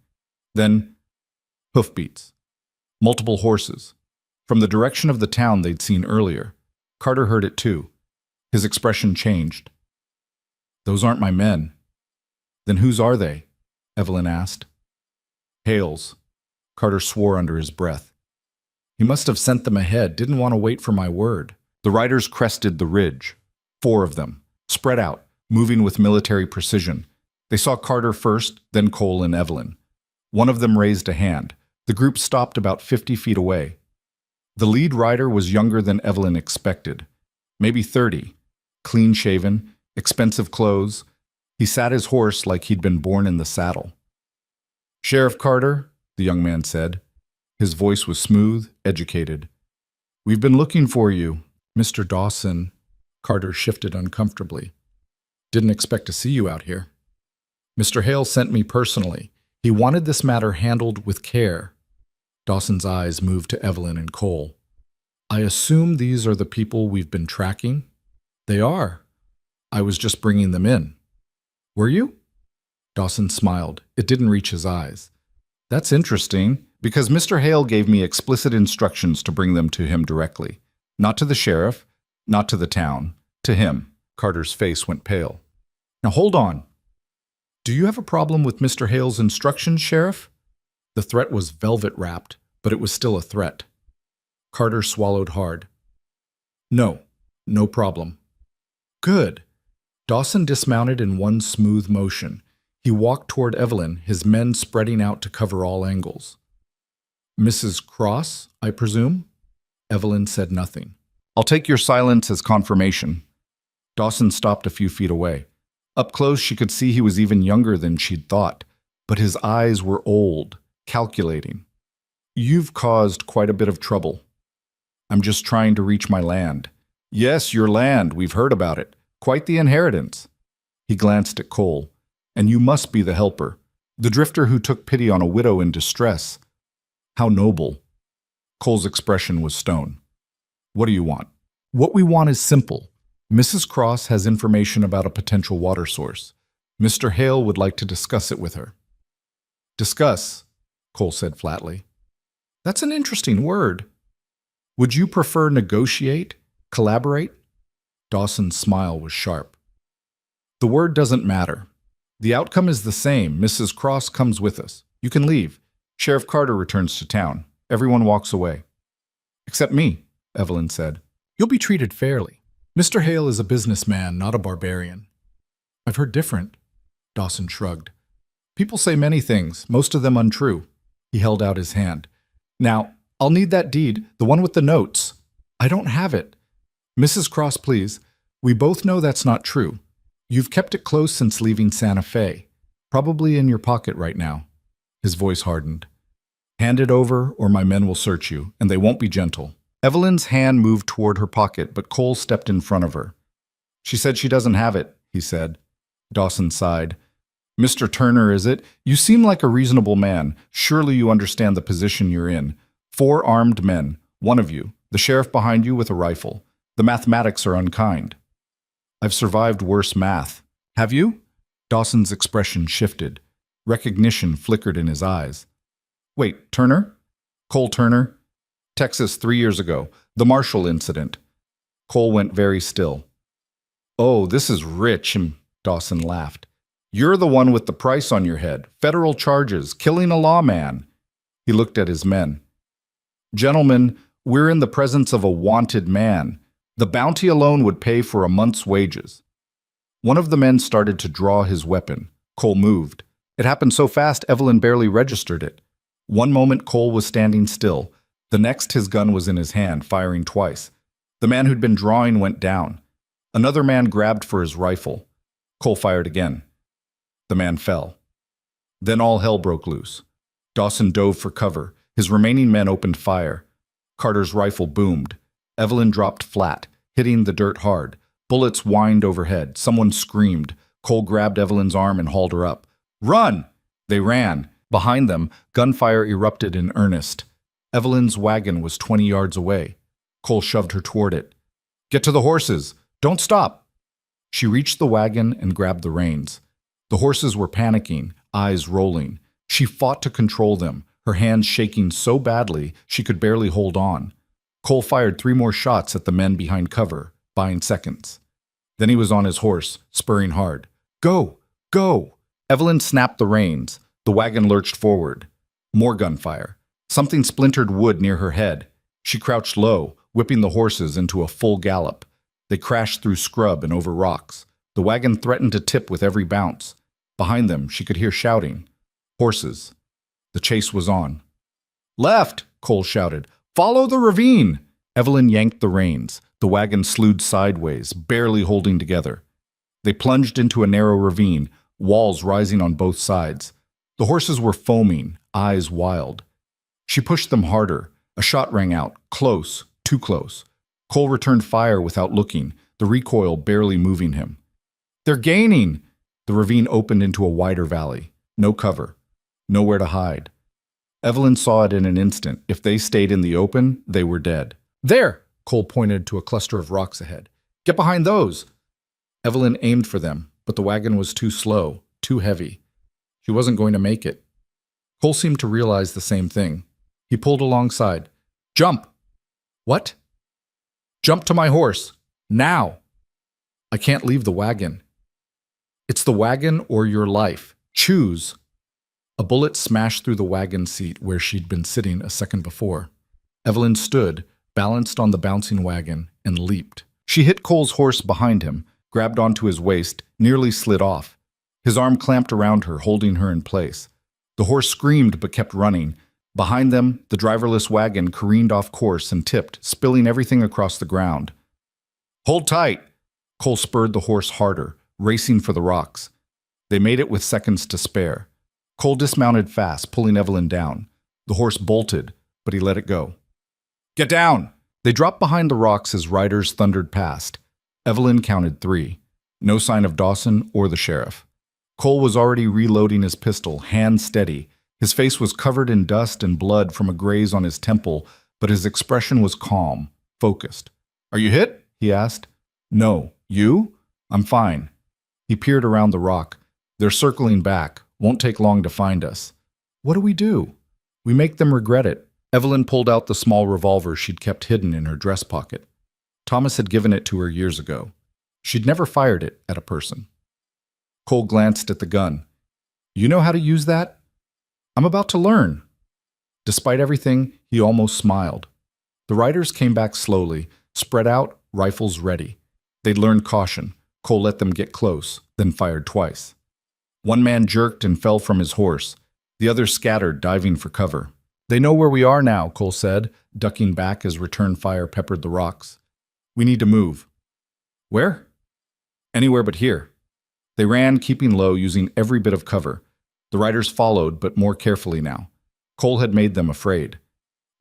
[SPEAKER 1] Then, hoofbeats. multiple horses. From the direction of the town they'd seen earlier. Carter heard it too. His expression changed. "Those aren't my men." "Then whose are they?" Evelyn asked. "Hale's." Carter swore under his breath. "He must have sent them ahead, didn't want to wait for my word." The riders crested the ridge. 4 of them, spread out, moving with military precision. They saw Carter first, then Cole and Evelyn. One of them raised a hand. The group stopped about 50 feet away. The lead rider was younger than Evelyn expected. Maybe 30. Clean-shaven, expensive clothes. He sat his horse like he'd been born in the saddle. "Sheriff Carter," the young man said. His voice was smooth, educated. "We've been looking for you." "Mr. Dawson," Carter shifted uncomfortably. "Didn't expect to see you out here." "Mr. Hale sent me personally. He wanted this matter handled with care." Dawson's eyes moved to Evelyn and Cole. "I assume these are the people we've been tracking?" "They are. I was just bringing them in." "Were you?" Dawson smiled. It didn't reach his eyes. "That's interesting, because Mr. Hale gave me explicit instructions to bring them to him directly. Not to the sheriff, not to the town, to him." Carter's face went pale. "Now hold on. Do you have a problem with Mr. Hale's instructions, Sheriff?" The threat was velvet-wrapped, but it was still a threat. Carter swallowed hard. "No, no problem." "Good." Dawson dismounted in one smooth motion. He walked toward Evelyn, his men spreading out to cover all angles. "Mrs. Cross, I presume?" Evelyn said nothing. "I'll take your silence as confirmation." Dawson stopped a few feet away. Up close, she could see he was even younger than she'd thought, but his eyes were old, calculating. "You've caused quite a bit of trouble." "I'm just trying to reach my land." "Yes, your land. We've heard about it. Quite the inheritance." He glanced at Cole. "And you must be the helper, the drifter who took pity on a widow in distress. How noble." Cole's expression was stone. "What do you want?" "What we want is simple. Mrs. Cross has information about a potential water source. Mr. Hale would like to discuss it with her." "Discuss," Cole said flatly. "That's an interesting word. Would you prefer negotiate, collaborate?" Dawson's smile was sharp. "The word doesn't matter. The outcome is the same. Mrs. Cross comes with us. You can leave. Sheriff Carter returns to town. Everyone walks away." "Except me," Evelyn said. "You'll be treated fairly. Mr. Hale is a businessman, not a barbarian." "I've heard different." Dawson shrugged. "People say many things, most of them untrue." He held out his hand. "Now, I'll need that deed, the one with the notes." "I don't have it." "Mrs. Cross, please. We both know that's not true. You've kept it close since leaving Santa Fe. Probably in your pocket right now." His voice hardened. "Hand it over, or my men will search you, and they won't be gentle." Evelyn's hand moved toward her pocket, but Cole stepped in front of her. "She said she doesn't have it," he said. Dawson sighed. "Mr. Turner, is it? You seem like a reasonable man. Surely you understand the position you're in. 4 armed men, one of you, the sheriff behind you with a rifle. The mathematics are unkind." "I've survived worse math." "Have you?" Dawson's expression shifted. Recognition flickered in his eyes. "Wait, Turner? Cole Turner? Texas 3 years ago. The Marshall incident." Cole went very still. "Oh, this is rich," Dawson laughed. "You're the one with the price on your head. Federal charges, killing a lawman." He looked at his men. "Gentlemen, we're in the presence of a wanted man. The bounty alone would pay for a month's wages." One of the men started to draw his weapon. Cole moved. It happened so fast Evelyn barely registered it. One moment Cole was standing still. The next his gun was in his hand, firing twice. The man who'd been drawing went down. Another man grabbed for his rifle. Cole fired again. The man fell. Then all hell broke loose. Dawson dove for cover. His remaining men opened fire. Carter's rifle boomed. Evelyn dropped flat, hitting the dirt hard. Bullets whined overhead. Someone screamed. Cole grabbed Evelyn's arm and hauled her up. "Run!" They ran. Behind them, gunfire erupted in earnest. Evelyn's wagon was 20 yards away. Cole shoved her toward it. "Get to the horses! Don't stop!" She reached the wagon and grabbed the reins. The horses were panicking, eyes rolling. She fought to control them, her hands shaking so badly she could barely hold on. Cole fired 3 more shots at the men behind cover, buying seconds. Then he was on his horse, spurring hard. Go! Go! Evelyn snapped the reins. The wagon lurched forward. More gunfire. Something splintered wood near her head. She crouched low, whipping the horses into a full gallop. They crashed through scrub and over rocks. The wagon threatened to tip with every bounce. Behind them, she could hear shouting. Horses. The chase was on. Left! Cole shouted. Follow the ravine! Evelyn yanked the reins. The wagon slewed sideways, barely holding together. They plunged into a narrow ravine, walls rising on both sides. The horses were foaming, eyes wild. She pushed them harder. A shot rang out, close, too close. Cole returned fire without looking, the recoil barely moving him. They're gaining! The ravine opened into a wider valley. No cover. Nowhere to hide. Evelyn saw it in an instant. If they stayed in the open, they were dead. There! Cole pointed to a cluster of rocks ahead. Get behind those! Evelyn aimed for them, but the wagon was too slow, too heavy. She wasn't going to make it. Cole seemed to realize the same thing. He pulled alongside. Jump! What? Jump to my horse. Now! I can't leave the wagon. It's the wagon or your life. Choose. A bullet smashed through the wagon seat where she'd been sitting a second before. Evelyn stood, balanced on the bouncing wagon, and leaped. She hit Cole's horse behind him, grabbed onto his waist, nearly slid off. His arm clamped around her, holding her in place. The horse screamed but kept running. Behind them, the driverless wagon careened off course and tipped, spilling everything across the ground. Hold tight! Cole spurred the horse harder, racing for the rocks. They made it with seconds to spare. Cole dismounted fast, pulling Evelyn down. The horse bolted, but he let it go. Get down! They dropped behind the rocks as riders thundered past. Evelyn counted 3. No sign of Dawson or the sheriff. Cole was already reloading his pistol, hand steady. His face was covered in dust and blood from a graze on his temple, but his expression was calm, focused. Are you hit? He asked. No. You? I'm fine. He peered around the rock. They're circling back. Won't take long to find us. What do we do? We make them regret it. Evelyn pulled out the small revolver she'd kept hidden in her dress pocket. Thomas had given it to her years ago. She'd never fired it at a person. Cole glanced at the gun. You know how to use that? I'm about to learn. Despite everything, he almost smiled. The riders came back slowly, spread out, rifles ready. They'd learned caution. Cole let them get close, then fired twice. One man jerked and fell from his horse. The others scattered, diving for cover. They know where we are now, Cole said, ducking back as return fire peppered the rocks. We need to move. Where? Anywhere but here. They ran, keeping low, using every bit of cover. The riders followed, but more carefully now. Cole had made them afraid.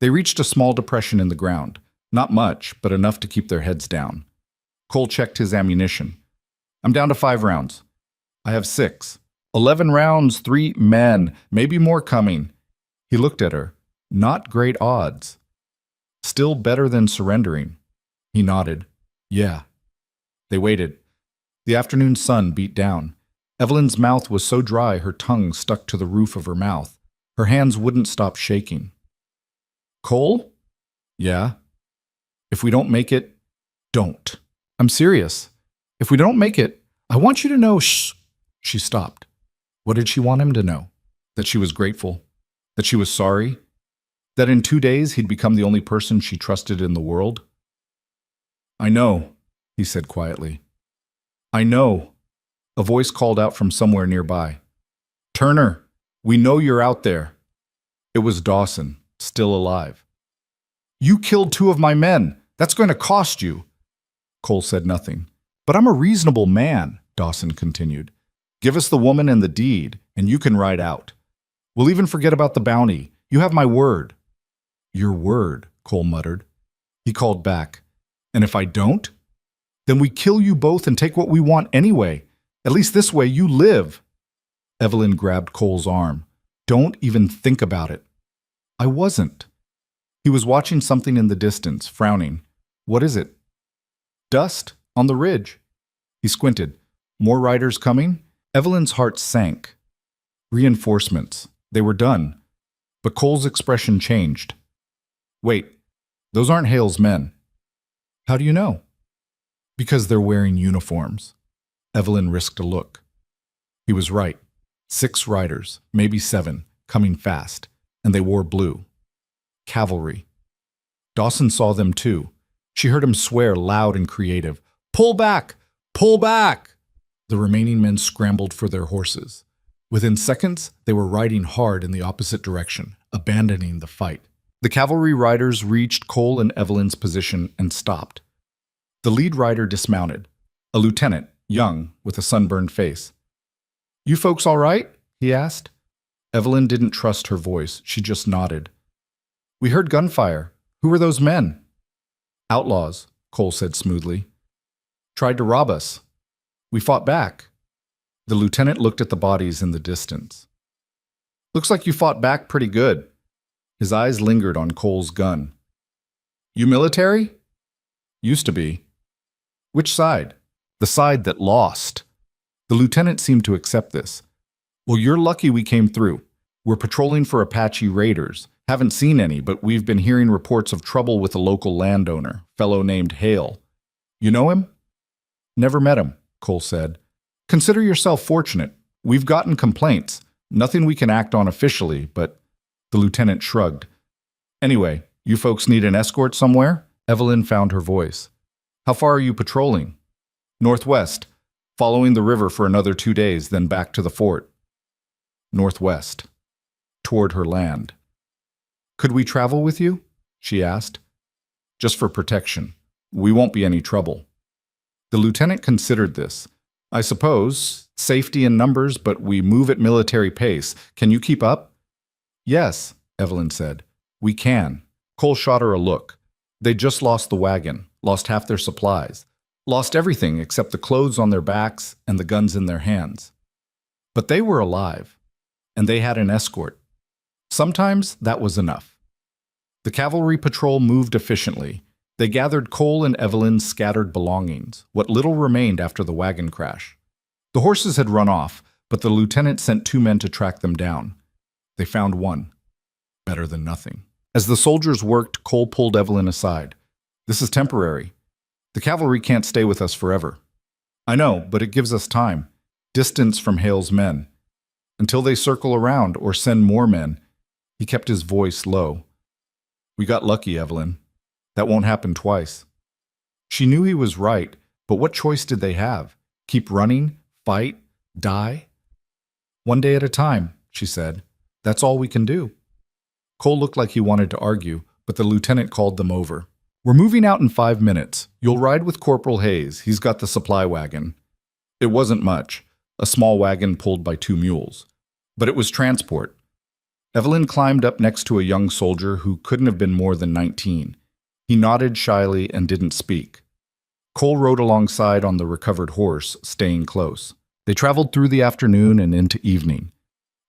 [SPEAKER 1] They reached a small depression in the ground. Not much, but enough to keep their heads down. Cole checked his ammunition. I'm down to 5 rounds. I have 6. 11 rounds, 3 men, maybe more coming. He looked at her. Not great odds. Still better than surrendering. He nodded. Yeah. They waited. The afternoon sun beat down. Evelyn's mouth was so dry her tongue stuck to the roof of her mouth. Her hands wouldn't stop shaking. Cole? Yeah. If we don't make it, don't. I'm serious. If we don't make it, I want you to know, shh. She stopped. What did she want him to know? That she was grateful? That she was sorry? That in 2 days he'd become the only person she trusted in the world? I know, he said quietly. I know. A voice called out from somewhere nearby. Turner, we know you're out there. It was Dawson, still alive. You killed 2 of my men. That's going to cost you. Cole said nothing. But I'm a reasonable man, Dawson continued. Give us the woman and the deed, and you can ride out. We'll even forget about the bounty. You have my word. Your word, Cole muttered. He called back. And if I don't? Then we kill you both and take what we want anyway. At least this way you live. Evelyn grabbed Cole's arm. Don't even think about it. I wasn't. He was watching something in the distance, frowning. What is it? Dust on the ridge. He squinted. More riders coming? Evelyn's heart sank. Reinforcements. They were done. But Cole's expression changed. Wait, those aren't Hale's men. How do you know? Because they're wearing uniforms. Evelyn risked a look. He was right. 6 riders, maybe 7, coming fast, and they wore blue. Cavalry. Dawson saw them too. She heard him swear loud and creative. Pull back! Pull back! The remaining men scrambled for their horses. Within seconds, they were riding hard in the opposite direction, abandoning the fight. The cavalry riders reached Cole and Evelyn's position and stopped. The lead rider dismounted, a lieutenant, young, with a sunburned face. You folks all right? He asked. Evelyn didn't trust her voice. She just nodded. We heard gunfire. Who were those men? Outlaws, Cole said smoothly. Tried to rob us. We fought back. The lieutenant looked at the bodies in the distance. Looks like you fought back pretty good. His eyes lingered on Cole's gun. You military? Used to be. Which side? The side that lost. The lieutenant seemed to accept this. Well, you're lucky we came through. We're patrolling for Apache raiders. Haven't seen any, but we've been hearing reports of trouble with a local landowner, fellow named Hale. You know him? Never met him, Cole said. Consider yourself fortunate. We've gotten complaints. Nothing we can act on officially, but... The lieutenant shrugged. Anyway, you folks need an escort somewhere? Evelyn found her voice. How far are you patrolling? Northwest, following the river for another 2 days, then back to the fort. Northwest, toward her land. Could we travel with you? She asked. Just for protection. We won't be any trouble. The lieutenant considered this. I suppose, safety in numbers, but we move at military pace. Can you keep up? Yes, Evelyn said. We can. Cole shot her a look. They just lost the wagon, lost half their supplies, lost everything except the clothes on their backs and the guns in their hands. But they were alive, and they had an escort. Sometimes that was enough. The cavalry patrol moved efficiently. They gathered Cole and Evelyn's scattered belongings, what little remained after the wagon crash. The horses had run off, but the lieutenant sent 2 men to track them down. They found one. Better than nothing. As the soldiers worked, Cole pulled Evelyn aside. This is temporary. The cavalry can't stay with us forever. I know, but it gives us time. Distance from Hale's men. Until they circle around or send more men. He kept his voice low. We got lucky, Evelyn. That won't happen twice. She knew he was right, but what choice did they have? Keep running? Fight? Die? One day at a time, she said. That's all we can do. Cole looked like he wanted to argue, but the lieutenant called them over. We're moving out in 5 minutes. You'll ride with Corporal Hayes. He's got the supply wagon. It wasn't much, a small wagon pulled by 2 mules. But it was transport. Evelyn climbed up next to a young soldier who couldn't have been more than 19. He nodded shyly and didn't speak. Cole rode alongside on the recovered horse, staying close. They traveled through the afternoon and into evening.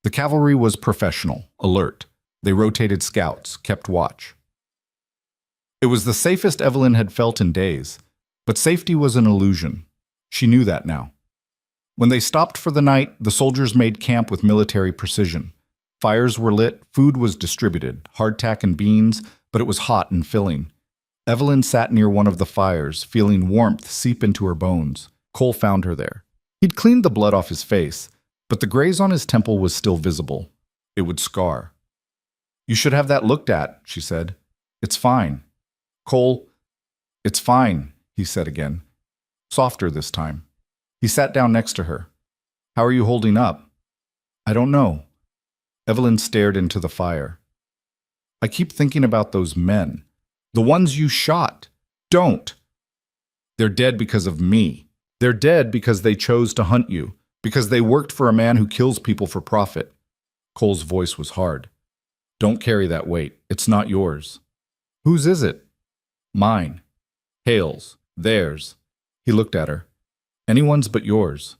[SPEAKER 1] The cavalry was professional, alert. They rotated scouts, kept watch. It was the safest Evelyn had felt in days, but safety was an illusion. She knew that now. When they stopped for the night, the soldiers made camp with military precision. Fires were lit, food was distributed, hardtack and beans, but it was hot and filling. Evelyn sat near one of the fires, feeling warmth seep into her bones. Cole found her there. He'd cleaned the blood off his face, but the graze on his temple was still visible. It would scar. You should have that looked at, she said. It's fine. Cole, it's fine, he said again. Softer this time. He sat down next to her. How are you holding up? I don't know. Evelyn stared into the fire. I keep thinking about those men. The ones you shot. Don't. They're dead because of me. They're dead because they chose to hunt you, because they worked for a man who kills people for profit. Cole's voice was hard. Don't carry that weight. It's not yours. Whose is it? Mine. Hale's. Theirs. He looked at her. Anyone's but yours.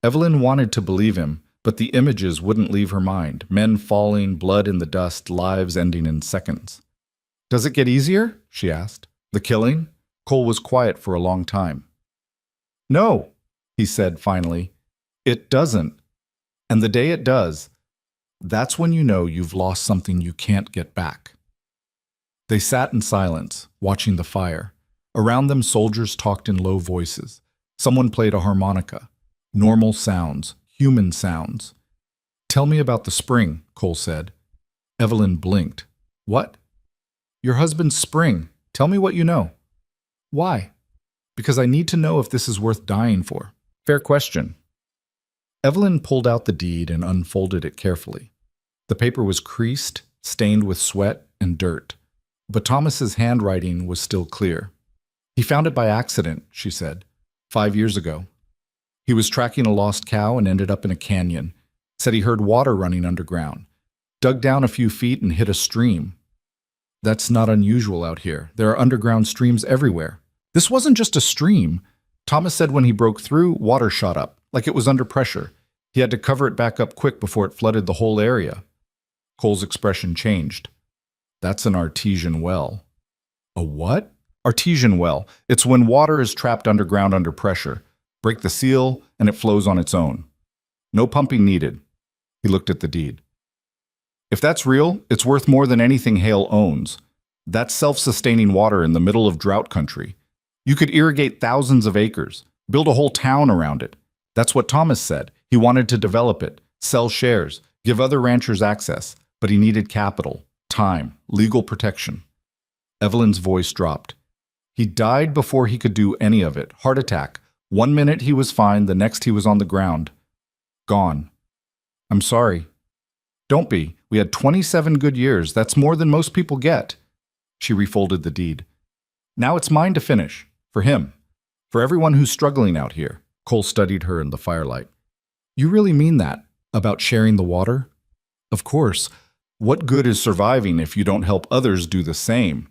[SPEAKER 1] Evelyn wanted to believe him, but the images wouldn't leave her mind. Men falling, blood in the dust, lives ending in seconds. Does it get easier? She asked. The killing? Cole was quiet for a long time. No, he said finally. It doesn't. And the day it does, That's when you know you've lost something you can't get back. They sat in silence, watching the fire. Around them, soldiers talked in low voices. Someone played a harmonica. Normal sounds, human sounds. "Tell me about the spring," Cole said. Evelyn blinked. "What?" "Your husband's spring. Tell me what you know." "Why?" "Because I need to know if this is worth dying for." "Fair question." Evelyn pulled out the deed and unfolded it carefully. The paper was creased, stained with sweat and dirt, but Thomas's handwriting was still clear. "He found it by accident," she said, 5 years ago. He was tracking a lost cow and ended up in a canyon. Said he heard water running underground. Dug down a few feet and hit a stream. That's not unusual out here. There are underground streams everywhere. This wasn't just a stream. Thomas said when he broke through, water shot up, like it was under pressure. He had to cover it back up quick before it flooded the whole area. Cole's expression changed. "That's an artesian well." "A what?" "Artesian well. It's when water is trapped underground under pressure. Break the seal, and it flows on its own. No pumping needed." He looked at the deed. "If that's real, it's worth more than anything Hale owns. That's self-sustaining water in the middle of drought country. You could irrigate thousands of acres, build a whole town around it. That's what Thomas said. He wanted to develop it, sell shares, give other ranchers access, but he needed capital, time, legal protection." Evelyn's voice dropped. "He died before he could do any of it. Heart attack. 1 minute he was fine, the next he was on the ground. Gone." "I'm sorry." "Don't be. We had 27 good years. That's more than most people get." She refolded the deed. "Now it's mine to finish. For him. For everyone who's struggling out here." Cole studied her in the firelight. "You really mean that? About sharing the water?" "Of course. What good is surviving if you don't help others do the same?"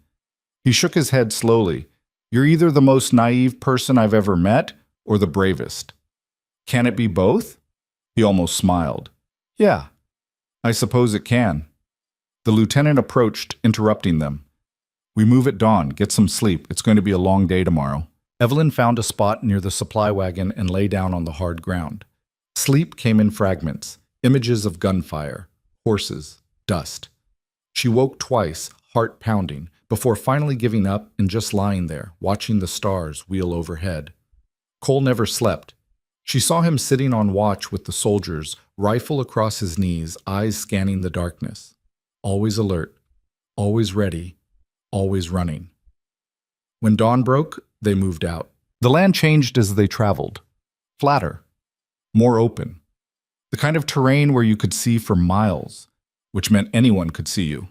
[SPEAKER 1] He shook his head slowly. "You're either the most naive person I've ever met or the bravest." "Can it be both?" He almost smiled. "Yeah, I suppose it can." The lieutenant approached, interrupting them. "We move at dawn. Get some sleep. It's going to be a long day tomorrow." Evelyn found a spot near the supply wagon and lay down on the hard ground. Sleep came in fragments, images of gunfire, horses, dust. She woke twice, heart pounding, before finally giving up and just lying there, watching the stars wheel overhead. Cole never slept. She saw him sitting on watch with the soldiers, rifle across his knees, eyes scanning the darkness. Always alert, always ready, always running. When dawn broke, they moved out. The land changed as they traveled. Flatter, more open. The kind of terrain where you could see for miles, which meant anyone could see you.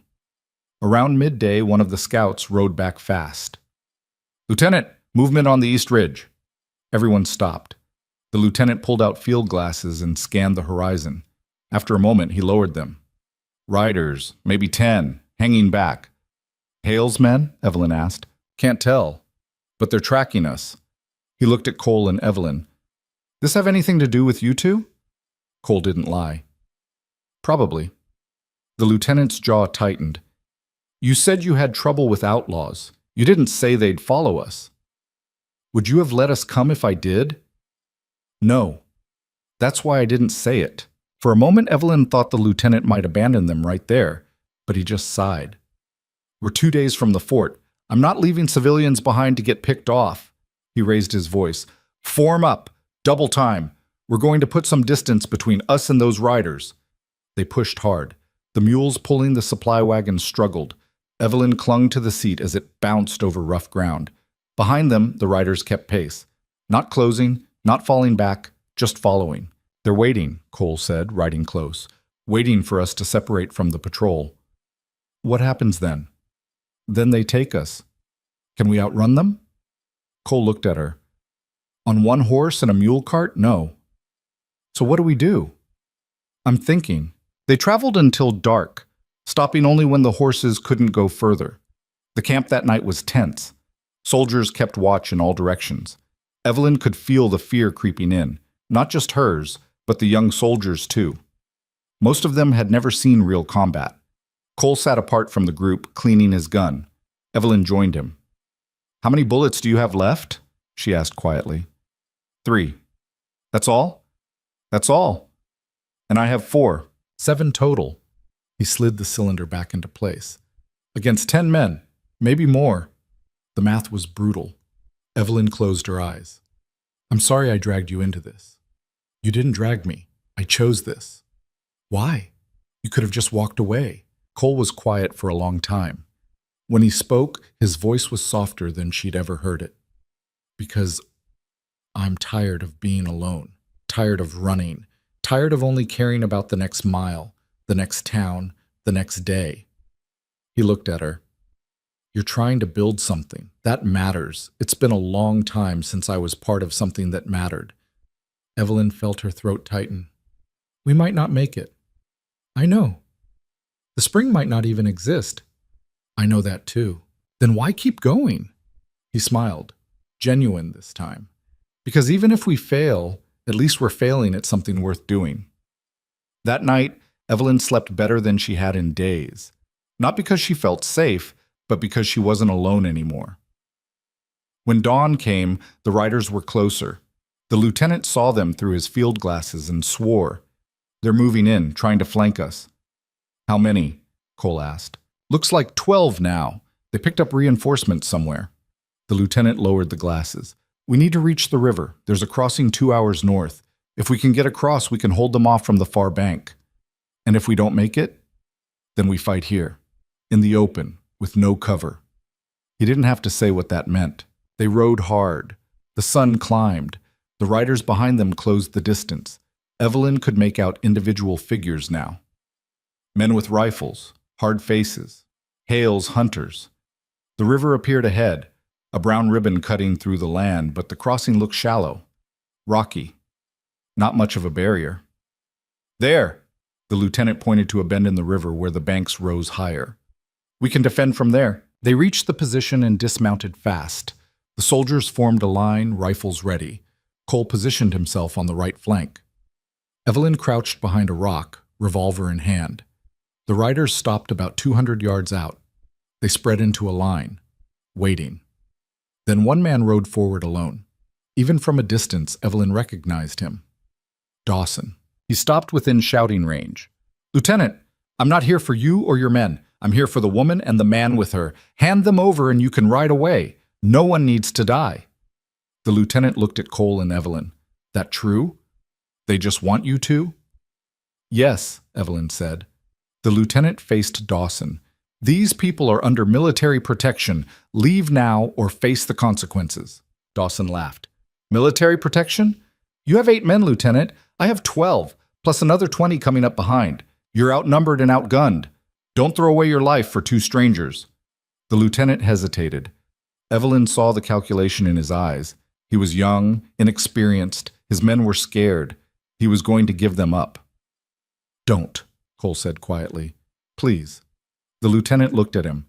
[SPEAKER 1] Around midday, one of the scouts rode back fast. "Lieutenant, movement on the East Ridge." Everyone stopped. The lieutenant pulled out field glasses and scanned the horizon. After a moment, he lowered them. "Riders, maybe 10, hanging back." "Hale's men?" Evelyn asked. "Can't tell. But they're tracking us." He looked at Cole and Evelyn. "This have anything to do with you two?" Cole didn't lie. "Probably." The lieutenant's jaw tightened. "You said you had trouble with outlaws. You didn't say they'd follow us." "Would you have let us come if I did?" "No. That's why I didn't say it." For a moment, Evelyn thought the lieutenant might abandon them right there, but he just sighed. "We're 2 days from the fort. I'm not leaving civilians behind to get picked off." He raised his voice. "Form up. Double time. We're going to put some distance between us and those riders." They pushed hard. The mules pulling the supply wagon struggled. Evelyn clung to the seat as it bounced over rough ground. Behind them, the riders kept pace. Not closing, not falling back, just following. "They're waiting," Cole said, riding close. "Waiting for us to separate from the patrol." "What happens then?" "Then they take us." "Can we outrun them?" Cole looked at her. "On one horse and a mule cart? No." "So what do we do?" "I'm thinking." They traveled until dark, stopping only when the horses couldn't go further. The camp that night was tense. Soldiers kept watch in all directions. Evelyn could feel the fear creeping in, not just hers, but the young soldiers too. Most of them had never seen real combat. Cole sat apart from the group, cleaning his gun. Evelyn joined him. "How many bullets do you have left?" she asked quietly. 3. "That's all?" "That's all. And I have 4. 7 total. He slid the cylinder back into place. Against 10 men, maybe more. The math was brutal. Evelyn closed her eyes. I'm sorry I dragged you into this. You didn't drag me. I chose this. Why? You could have just walked away. Cole was quiet for a long time. When he spoke, his voice was softer than she'd ever heard it. Because I'm tired of being alone, tired of running, tired of only caring about the next mile, the next town, the next day. He looked at her. You're trying to build something. That matters. It's been a long time since I was part of something that mattered. Evelyn felt her throat tighten. We might not make it. I know. The spring might not even exist. I know that too. Then why keep going? He smiled, genuine this time. Because even if we fail, at least we're failing at something worth doing. That night, Evelyn slept better than she had in days. Not because she felt safe, but because she wasn't alone anymore. When dawn came, the riders were closer. The lieutenant saw them through his field glasses and swore. They're moving in, trying to flank us. How many? Cole asked. Looks like 12 now. They picked up reinforcements somewhere. The lieutenant lowered the glasses. We need to reach the river. There's a crossing 2 hours north. If we can get across, we can hold them off from the far bank. And if we don't make it, then we fight here, in the open, with no cover. He didn't have to say what that meant. They rode hard. The sun climbed. The riders behind them closed the distance. Evelyn could make out individual figures now. Men with rifles, hard faces, Hale's hunters. The river appeared ahead, a brown ribbon cutting through the land, but the crossing looked shallow, rocky. Not much of a barrier. There! The lieutenant pointed to a bend in the river where the banks rose higher. We can defend from there. They reached the position and dismounted fast. The soldiers formed a line, rifles ready. Cole positioned himself on the right flank. Evelyn crouched behind a rock, revolver in hand. The riders stopped about 200 yards out. They spread into a line, waiting. Then one man rode forward alone. Even from a distance, Evelyn recognized him. Dawson. He stopped within shouting range. Lieutenant, I'm not here for you or your men. I'm here for the woman and the man with her. Hand them over and you can ride away. No one needs to die. The lieutenant looked at Cole and Evelyn. That true? They just want you to? Yes, Evelyn said. The lieutenant faced Dawson. These people are under military protection. Leave now or face the consequences. Dawson laughed. Military protection? You have 8 men, Lieutenant. I have 12, plus another 20 coming up behind. You're outnumbered and outgunned. Don't throw away your life for 2 strangers. The lieutenant hesitated. Evelyn saw the calculation in his eyes. He was young, inexperienced. His men were scared. He was going to give them up. Don't, Cole said quietly. Please. The lieutenant looked at him.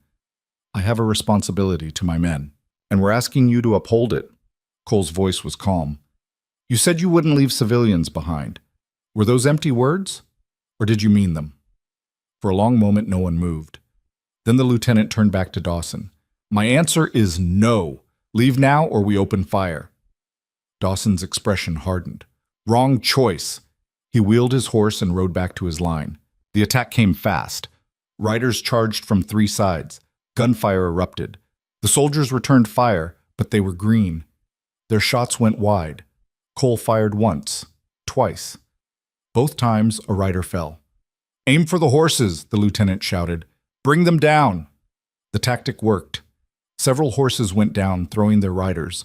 [SPEAKER 1] I have a responsibility to my men, and we're asking you to uphold it. Cole's voice was calm. You said you wouldn't leave civilians behind. Were those empty words, or did you mean them? For a long moment, no one moved. Then the lieutenant turned back to Dawson. My answer is no. Leave now or we open fire. Dawson's expression hardened. Wrong choice. He wheeled his horse and rode back to his line. The attack came fast. Riders charged from 3 sides. Gunfire erupted. The soldiers returned fire, but they were green. Their shots went wide. Cole fired once, twice. Both times, a rider fell. Aim for the horses, the lieutenant shouted. Bring them down. The tactic worked. Several horses went down, throwing their riders,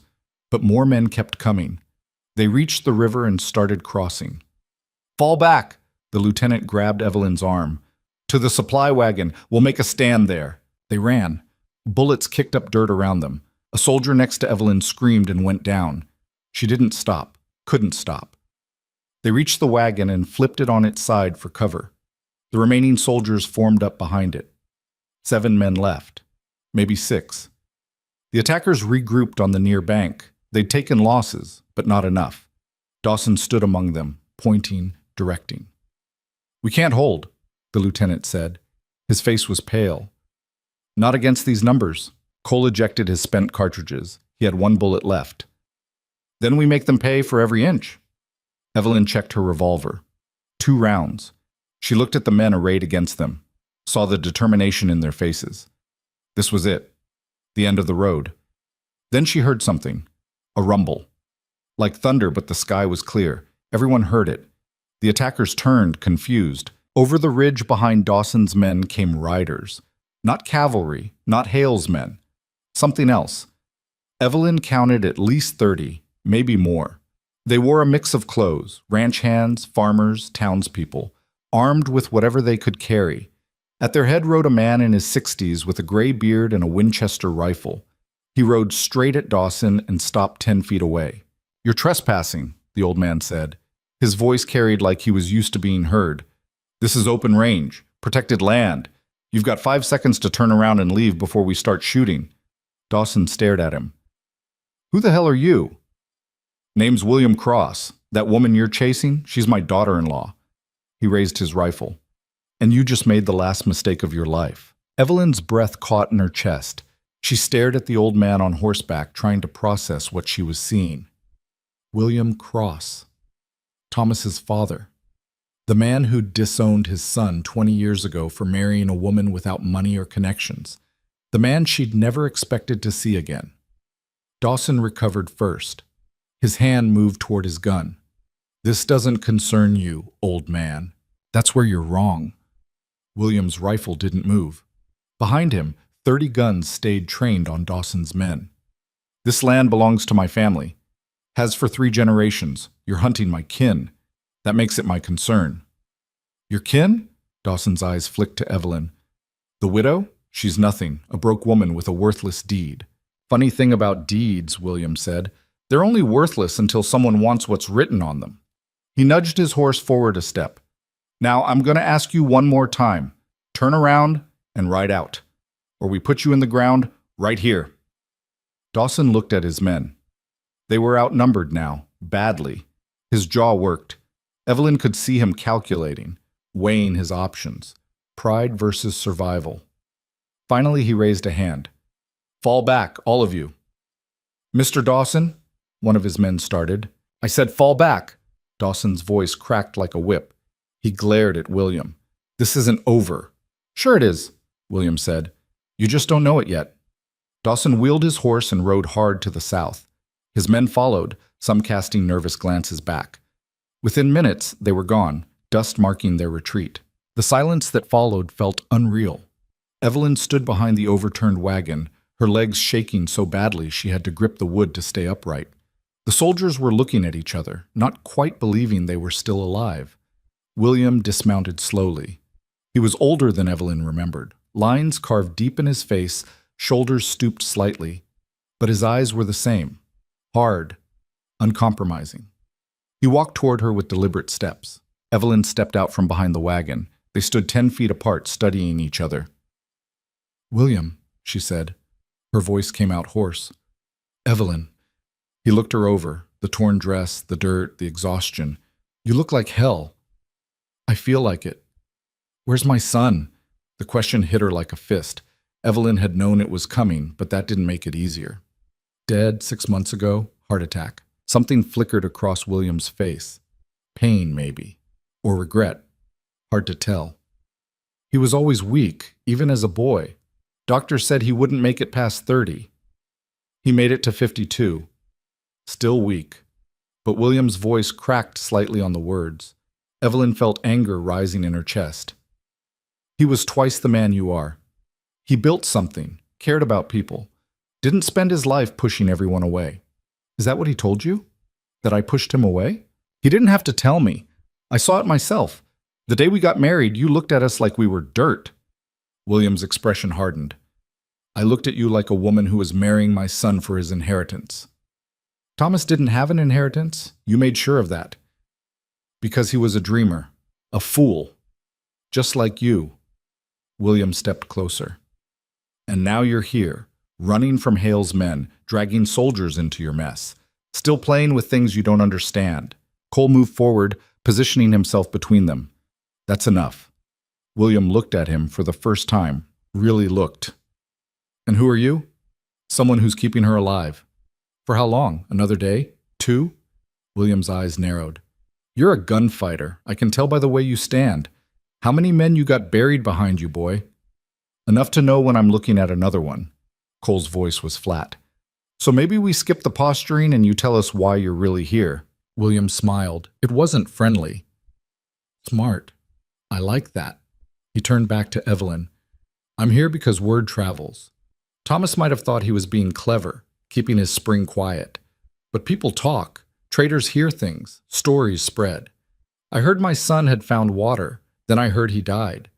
[SPEAKER 1] but more men kept coming. They reached the river and started crossing. Fall back, the lieutenant grabbed Evelyn's arm. To the supply wagon, we'll make a stand there. They ran. Bullets kicked up dirt around them. A soldier next to Evelyn screamed and went down. She didn't stop, couldn't stop. They reached the wagon and flipped it on its side for cover. The remaining soldiers formed up behind it. 7 men left, maybe 6. The attackers regrouped on the near bank. They'd taken losses, but not enough. Dawson stood among them, pointing, directing. We can't hold, the lieutenant said. His face was pale. Not against these numbers. Cole ejected his spent cartridges. He had 1 bullet left. Then we make them pay for every inch. Evelyn checked her revolver. 2 rounds. She looked at the men arrayed against them, saw the determination in their faces. This was it, the end of the road. Then she heard something, a rumble. Like thunder, but the sky was clear. Everyone heard it. The attackers turned, confused. Over the ridge behind Dawson's men came riders. Not cavalry, not Hale's men. Something else. Evelyn counted at least 30, maybe more. They wore a mix of clothes, ranch hands, farmers, townspeople, armed with whatever they could carry. At their head rode a man in his 60s with a gray beard and a Winchester rifle. He rode straight at Dawson and stopped 10 feet away. "You're trespassing," the old man said. His voice carried like he was used to being heard. "This is open range, protected land. You've got 5 seconds to turn around and leave before we start shooting." Dawson stared at him. "Who the hell are you?" "Name's William Cross. That woman you're chasing, she's my daughter-in-law." He raised his rifle. "And you just made the last mistake of your life." Evelyn's breath caught in her chest. She stared at the old man on horseback, trying to process what she was seeing. William Cross. Thomas's father. The man who'd disowned his son 20 years ago for marrying a woman without money or connections. The man she'd never expected to see again. Dawson recovered first. His hand moved toward his gun. "This doesn't concern you, old man. That's where you're wrong." William's rifle didn't move. Behind him, 30 guns stayed trained on Dawson's men. "This land belongs to my family. Has for 3 generations. You're hunting my kin. That makes it my concern." "Your kin?" Dawson's eyes flicked to Evelyn. "The widow? She's nothing, a broke woman with a worthless deed." "Funny thing about deeds," William said. "They're only worthless until someone wants what's written on them." He nudged his horse forward a step. "Now I'm going to ask you one more time. Turn around and ride out, or we put you in the ground right here." Dawson looked at his men. They were outnumbered now, badly. His jaw worked. Evelyn could see him calculating, weighing his options. Pride versus survival. Finally, he raised a hand. "Fall back, all of you." "Mr. Dawson," one of his men started. "I said fall back." Dawson's voice cracked like a whip. He glared at William. "This isn't over." "Sure it is," William said. "You just don't know it yet." Dawson wheeled his horse and rode hard to the south. His men followed, some casting nervous glances back. Within minutes, they were gone, dust marking their retreat. The silence that followed felt unreal. Evelyn stood behind the overturned wagon, her legs shaking so badly she had to grip the wood to stay upright. The soldiers were looking at each other, not quite believing they were still alive. William dismounted slowly. He was older than Evelyn remembered, lines carved deep in his face, shoulders stooped slightly. But his eyes were the same. Hard, uncompromising. He walked toward her with deliberate steps. Evelyn stepped out from behind the wagon. They stood 10 feet apart, studying each other. "William," she said. Her voice came out hoarse. "Evelyn." He looked her over, the torn dress, the dirt, the exhaustion. "You look like hell." "I feel like it." "Where's my son?" The question hit her like a fist. Evelyn had known it was coming, but that didn't make it easier. "Dead 6 months ago, heart attack." Something flickered across William's face. Pain, maybe. Or regret. Hard to tell. "He was always weak, even as a boy. Doctors said he wouldn't make it past 30. He made it to 52. Still weak." But William's voice cracked slightly on the words. Evelyn felt anger rising in her chest. "He was twice the man you are. He built something, cared about people. Didn't spend his life pushing everyone away." "Is that what he told you? That I pushed him away?" "He didn't have to tell me. I saw it myself. The day we got married, you looked at us like we were dirt." William's expression hardened. "I looked at you like a woman who was marrying my son for his inheritance." "Thomas didn't have an inheritance. You made sure of that." "Because he was a dreamer. A fool. Just like you." William stepped closer. "And now you're here, running from Hale's men, dragging soldiers into your mess, still playing with things you don't understand." Cole moved forward, positioning himself between them. "That's enough." William looked at him for the first time, really looked. "And who are you?" "Someone who's keeping her alive." "For how long? Another day? 2? William's eyes narrowed. "You're a gunfighter. I can tell by the way you stand. How many men you got buried behind you, boy? Enough to know when I'm looking at another one. Cole's voice was flat. So maybe we skip the posturing and you tell us why you're really here. William smiled. It wasn't friendly. Smart. I like that. He turned back to Evelyn. I'm here because word travels. Thomas might have thought he was being clever, keeping his spring quiet. But people talk. Traders hear things. Stories spread. I heard my son had found water. Then I heard he died.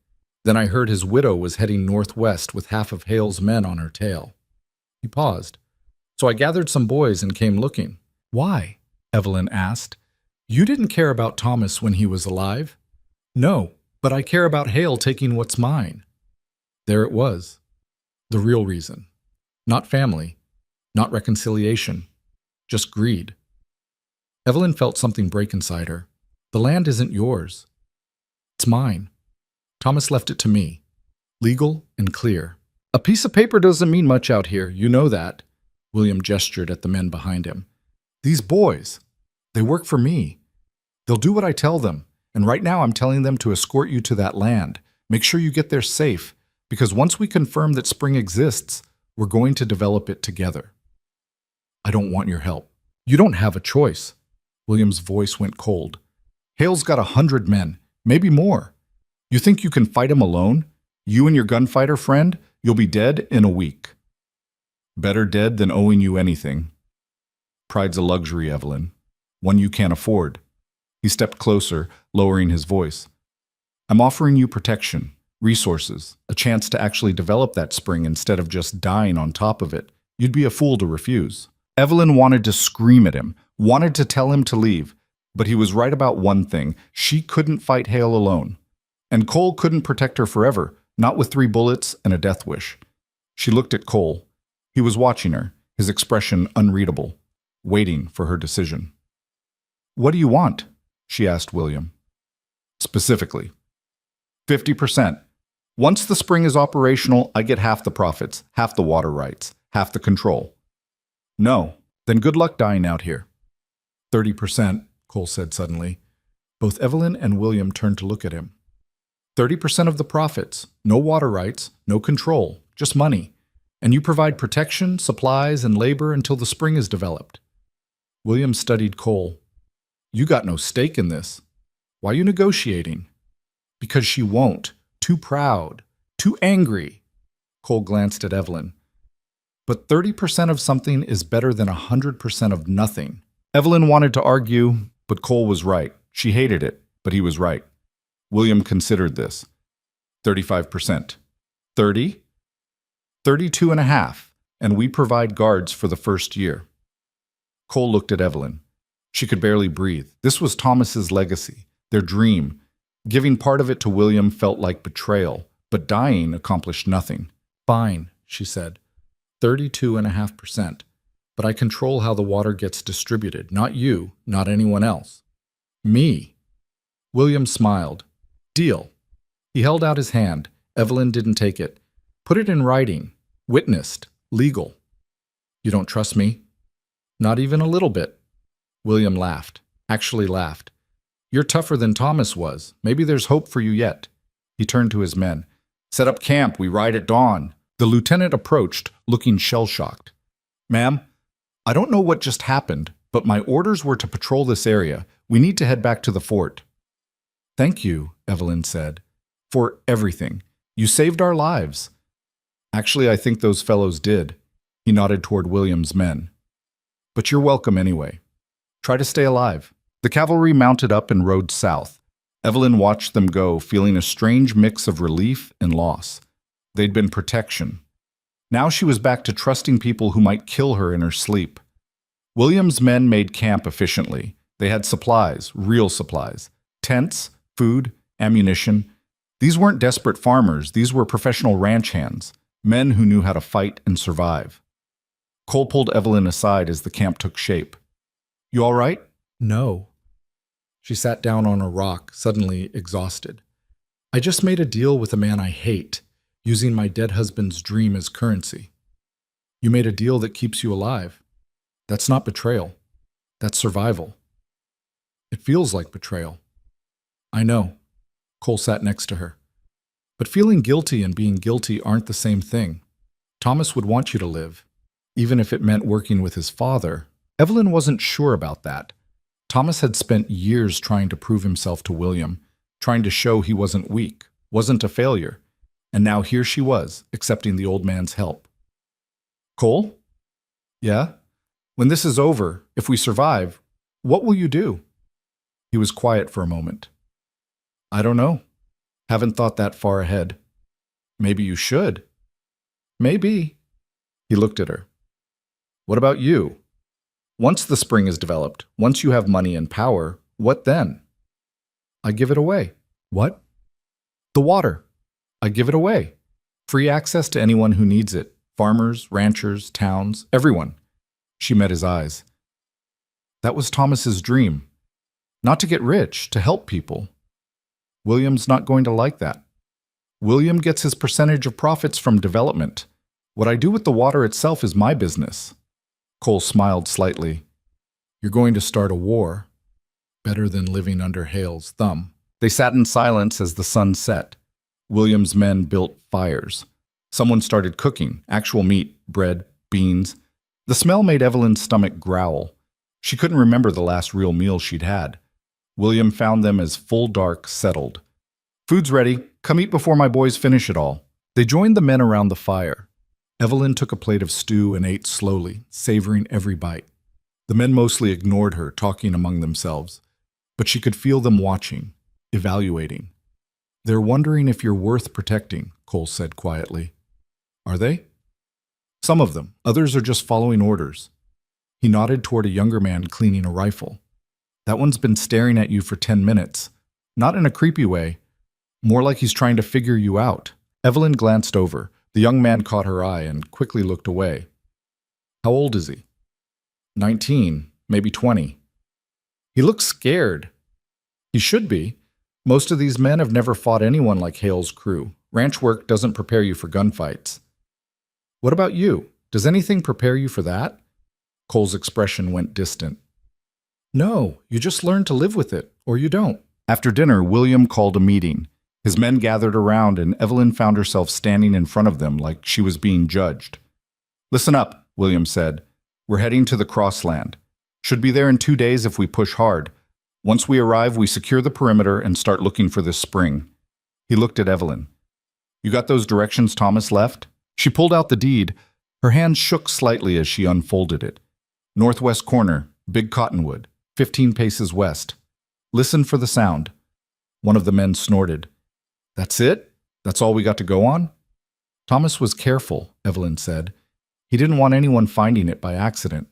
[SPEAKER 1] Then I heard his widow was heading northwest with half of Hale's men on her tail. He paused. So I gathered some boys and came looking. Why? Evelyn asked. You didn't care about Thomas when he was alive? No, but I care about Hale taking what's mine. There it was. The real reason. Not family. Not reconciliation. Just greed. Evelyn felt something break inside her. The land isn't yours. It's mine. Thomas left it to me. Legal and clear. A piece of paper doesn't mean much out here, you know that. William gestured at the men behind him. These boys, they work for me. They'll do what I tell them, and right now I'm telling them to escort you to that land. Make sure you get there safe, because once we confirm that spring exists, we're going to develop it together. I don't want your help. You don't have a choice. William's voice went cold. Hale's got 100 men, maybe more. You think you can fight him alone? You and your gunfighter friend? You'll be dead in a week. Better dead than owing you anything. Pride's a luxury, Evelyn. One you can't afford. He stepped closer, lowering his voice. I'm offering you protection, resources, a chance to actually develop that spring instead of just dying on top of it. You'd be a fool to refuse. Evelyn wanted to scream at him, wanted to tell him to leave, but he was right about one thing. She couldn't fight Hale alone. And Cole couldn't protect her forever, not with 3 bullets and a death wish. She looked at Cole. He was watching her, his expression unreadable, waiting for her decision. What do you want? She asked William. Specifically. 50%. Once the spring is operational, I get half the profits, half the water rights, half the control. No, then good luck dying out here. 30%, Cole said suddenly. Both Evelyn and William turned to look at him. 30% of the profits, no water rights, no control, just money. And you provide protection, supplies, and labor until the spring is developed. William studied Cole. You got no stake in this. Why are you negotiating? Because she won't. Too proud. Too angry. Cole glanced at Evelyn. But 30% of something is better than 100% of nothing. Evelyn wanted to argue, but Cole was right. She hated it, but he was right. William considered this. 35%. 30? 32.5, and we provide guards for the first year. Cole looked at Evelyn. She could barely breathe. This was Thomas's legacy, their dream. Giving part of it to William felt like betrayal, but dying accomplished nothing. Fine, she said. 32.5%. But I control how the water gets distributed, not you, not anyone else. Me. William smiled. Deal. He held out his hand. Evelyn didn't take it. Put it in writing. Witnessed. Legal. You don't trust me? Not even a little bit. William laughed. Actually laughed. You're tougher than Thomas was. Maybe there's hope for you yet. He turned to his men. Set up camp. We ride at dawn. The lieutenant approached, looking shell-shocked. Ma'am, I don't know what just happened, but my orders were to patrol this area. We need to head back to the fort. Thank you, Evelyn said, for everything. You saved our lives. Actually, I think those fellows did. He nodded toward William's men. But you're welcome anyway. Try to stay alive. The cavalry mounted up and rode south. Evelyn watched them go, feeling a strange mix of relief and loss. They'd been protection. Now she was back to trusting people who might kill her in her sleep. William's men made camp efficiently. They had supplies, real supplies. Tents, food, ammunition. These weren't desperate farmers. These were professional ranch hands. Men who knew how to fight and survive. Cole pulled Evelyn aside as the camp took shape. You all right? No. She sat down on a rock, suddenly exhausted. I just made a deal with a man I hate, using my dead husband's dream as currency. You made a deal that keeps you alive. That's not betrayal. That's survival. It feels like betrayal. I know. Cole sat next to her. But feeling guilty and being guilty aren't the same thing. Thomas would want you to live, even if it meant working with his father. Evelyn wasn't sure about that. Thomas had spent years trying to prove himself to William, trying to show he wasn't weak, wasn't a failure. And now here she was, accepting the old man's help. Cole? Yeah? When this is over, if we survive, what will you do? He was quiet for a moment. I don't know. Haven't thought that far ahead. Maybe you should. Maybe. He looked at her. What about you? Once the spring is developed, once you have money and power, what then? I give it away. What? The water. I give it away. Free access to anyone who needs it. Farmers, ranchers, towns, everyone. She met his eyes. That was Thomas's dream. Not to get rich, to help people. William's not going to like that. William gets his percentage of profits from development. What I do with the water itself is my business. Cole smiled slightly. You're going to start a war. Better than living under Hale's thumb. They sat in silence as the sun set. William's men built fires. Someone started cooking, actual meat, bread, beans. The smell made Evelyn's stomach growl. She couldn't remember the last real meal she'd had. William found them as full dark, settled. Food's ready. Come eat before my boys finish it all. They joined the men around the fire. Evelyn took a plate of stew and ate slowly, savoring every bite. The men mostly ignored her, talking among themselves. But she could feel them watching, evaluating. They're wondering if you're worth protecting, Cole said quietly. Are they? Some of them. Others are just following orders. He nodded toward a younger man cleaning a rifle. That one's been staring at you for 10 minutes. Not in a creepy way. More like he's trying to figure you out. Evelyn glanced over. The young man caught her eye and quickly looked away. How old is he? 19, maybe 20. He looks scared. He should be. Most of these men have never fought anyone like Hale's crew. Ranch work doesn't prepare you for gunfights. What about you? Does anything prepare you for that? Cole's expression went distant. No, you just learn to live with it, or you don't. After dinner, William called a meeting. His men gathered around, and Evelyn found herself standing in front of them like she was being judged. Listen up, William said. We're heading to the Crossland. Should be there in 2 days if we push hard. Once we arrive, we secure the perimeter and start looking for this spring. He looked at Evelyn. You got those directions Thomas left? She pulled out the deed. Her hand shook slightly as she unfolded it. Northwest corner, big cottonwood, 15 paces west. Listen for the sound. One of the men snorted. That's it? That's all we got to go on? Thomas was careful, Evelyn said. He didn't want anyone finding it by accident.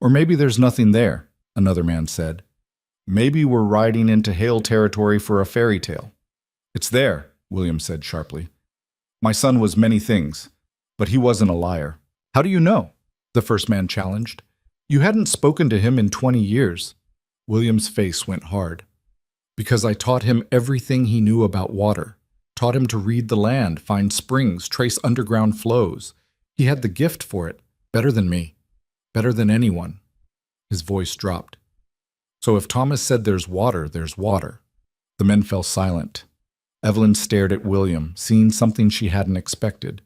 [SPEAKER 1] Or maybe there's nothing there, another man said. Maybe we're riding into Hale territory for a fairy tale. It's there, William said sharply. My son was many things, but he wasn't a liar. How do you know? The first man challenged. You hadn't spoken to him in 20 years. William's face went hard. Because I taught him everything he knew about water. Taught him to read the land, find springs, trace underground flows. He had the gift for it, better than me, better than anyone. His voice dropped. So if Thomas said there's water, there's water. The men fell silent. Evelyn stared at William, seeing something she hadn't expected.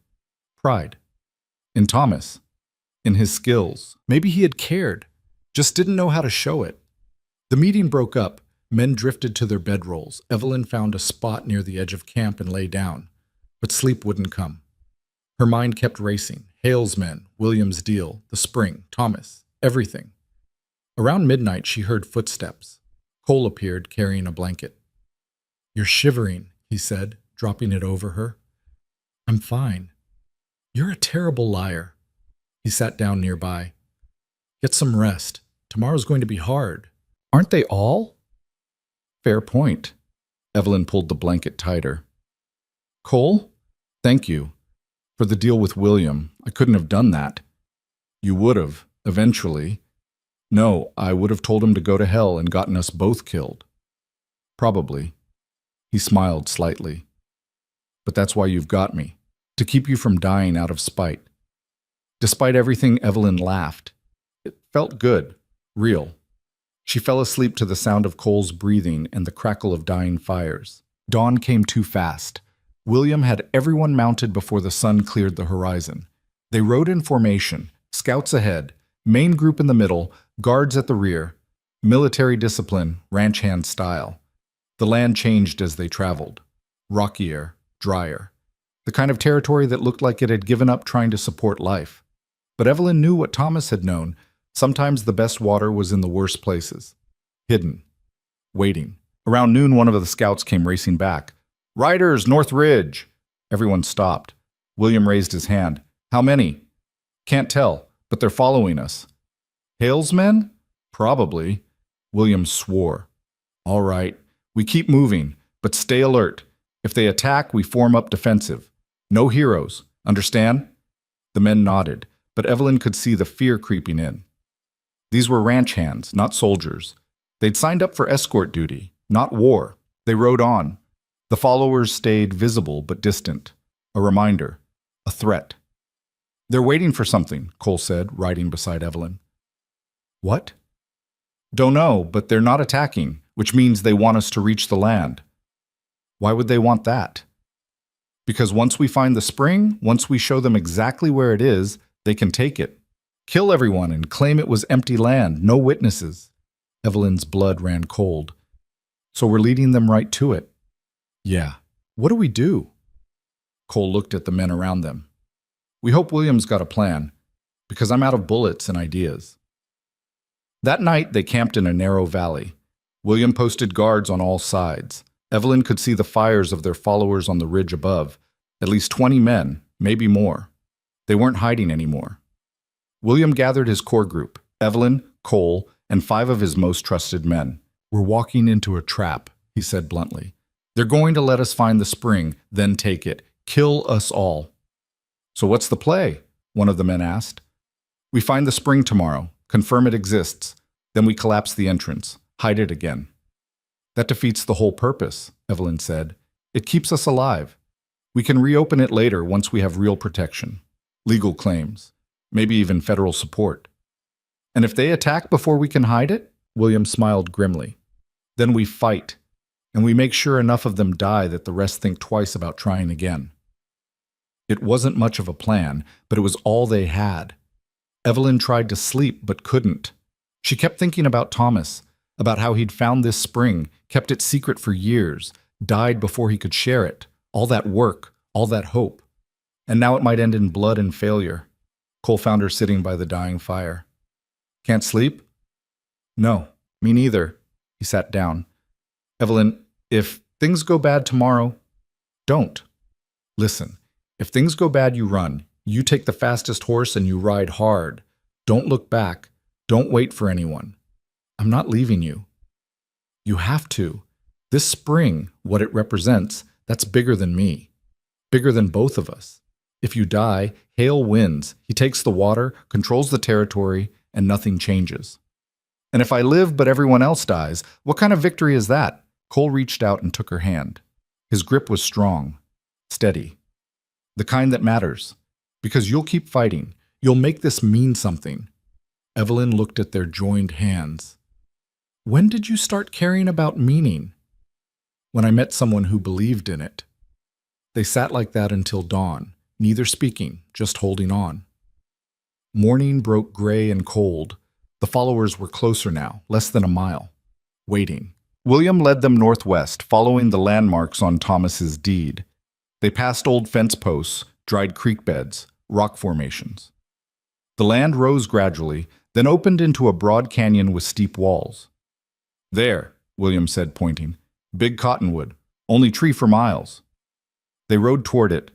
[SPEAKER 1] Pride. In Thomas. In his skills. Maybe he had cared, just didn't know how to show it. The meeting broke up. Men drifted to their bedrolls. Evelyn found a spot near the edge of camp and lay down. But sleep wouldn't come. Her mind kept racing. Hale's men, William's deal, the spring, Thomas, everything. Around midnight, she heard footsteps. Cole appeared, carrying a blanket. You're shivering, he said, dropping it over her. I'm fine. You're a terrible liar. He sat down nearby. Get some rest. Tomorrow's going to be hard. Aren't they all? Fair point. Evelyn pulled the blanket tighter. Cole, thank you. For the deal with William, I couldn't have done that. You would have, eventually. No, I would have told him to go to hell and gotten us both killed. Probably. He smiled slightly. But that's why you've got me, to keep you from dying out of spite. Despite everything, Evelyn laughed. It felt good, real. She fell asleep to the sound of Cole's breathing and the crackle of dying fires. Dawn came too fast. William had everyone mounted before the sun cleared the horizon. They rode in formation, scouts ahead, main group in the middle, guards at the rear, military discipline, ranch hand style. The land changed as they traveled. Rockier, drier. The kind of territory that looked like it had given up trying to support life. But Evelyn knew what Thomas had known. Sometimes the best water was in the worst places. Hidden. Waiting. Around noon, one of the scouts came racing back. "Riders, North Ridge!" Everyone stopped. William raised his hand. "How many?" "Can't tell, but they're following us." "Hale's men?" "Probably." William swore. "All right, we keep moving, but stay alert. If they attack, we form up defensive. No heroes. Understand?" The men nodded, but Evelyn could see the fear creeping in. These were ranch hands, not soldiers. They'd signed up for escort duty, not war. They rode on. The followers stayed visible but distant. A reminder. A threat. "They're waiting for something," Cole said, riding beside Evelyn. "What?" "Don't know, but they're not attacking, which means they want us to reach the land." "Why would they want that?" "Because once we find the spring, once we show them exactly where it is, they can take it. Kill everyone and claim it was empty land, no witnesses." Evelyn's blood ran cold. "So we're leading them right to it." "Yeah. What do we do?" Cole looked at the men around them. "We hope William's got a plan, because I'm out of bullets and ideas." That night, they camped in a narrow valley. William posted guards on all sides. Evelyn could see the fires of their followers on the ridge above. At least 20 men, maybe more. They weren't hiding anymore. William gathered his core group, Evelyn, Cole, and 5 of his most trusted men. "We're walking into a trap," he said bluntly. "They're going to let us find the spring, then take it. Kill us all." "So what's the play?" one of the men asked. "We find the spring tomorrow, confirm it exists, then we collapse the entrance, hide it again." "That defeats the whole purpose," Evelyn said. "It keeps us alive. We can reopen it later once we have real protection, legal claims, maybe even federal support." "And if they attack before we can hide it?" William smiled grimly. "Then we fight, and we make sure enough of them die that the rest think twice about trying again." It wasn't much of a plan, but it was all they had. Evelyn tried to sleep but couldn't. She kept thinking about Thomas, about how he'd found this spring, kept it secret for years, died before he could share it, all that work, all that hope. And now it might end in blood and failure. Cole found her sitting by the dying fire. "Can't sleep?" "No, me neither." He sat down. "Evelyn, if things go bad tomorrow, don't. Listen, if things go bad, you run. You take the fastest horse and you ride hard. Don't look back. Don't wait for anyone. I'm not leaving you. You have to. This spring, what it represents, that's bigger than me. Bigger than both of us. If you die, Hale wins. He takes the water, controls the territory, and nothing changes. And if I live but everyone else dies, what kind of victory is that?" Cole reached out and took her hand. His grip was strong, steady. "The kind that matters. Because you'll keep fighting. You'll make this mean something." Evelyn looked at their joined hands. "When did you start caring about meaning?" "When I met someone who believed in it." They sat like that until dawn, neither speaking, just holding on. Morning broke gray and cold. The followers were closer now, less than a mile, waiting. William led them northwest, following the landmarks on Thomas's deed. They passed old fence posts, dried creek beds, rock formations. The land rose gradually, then opened into a broad canyon with steep walls. "There," William said, pointing. "Big cottonwood. Only tree for miles." They rode toward it.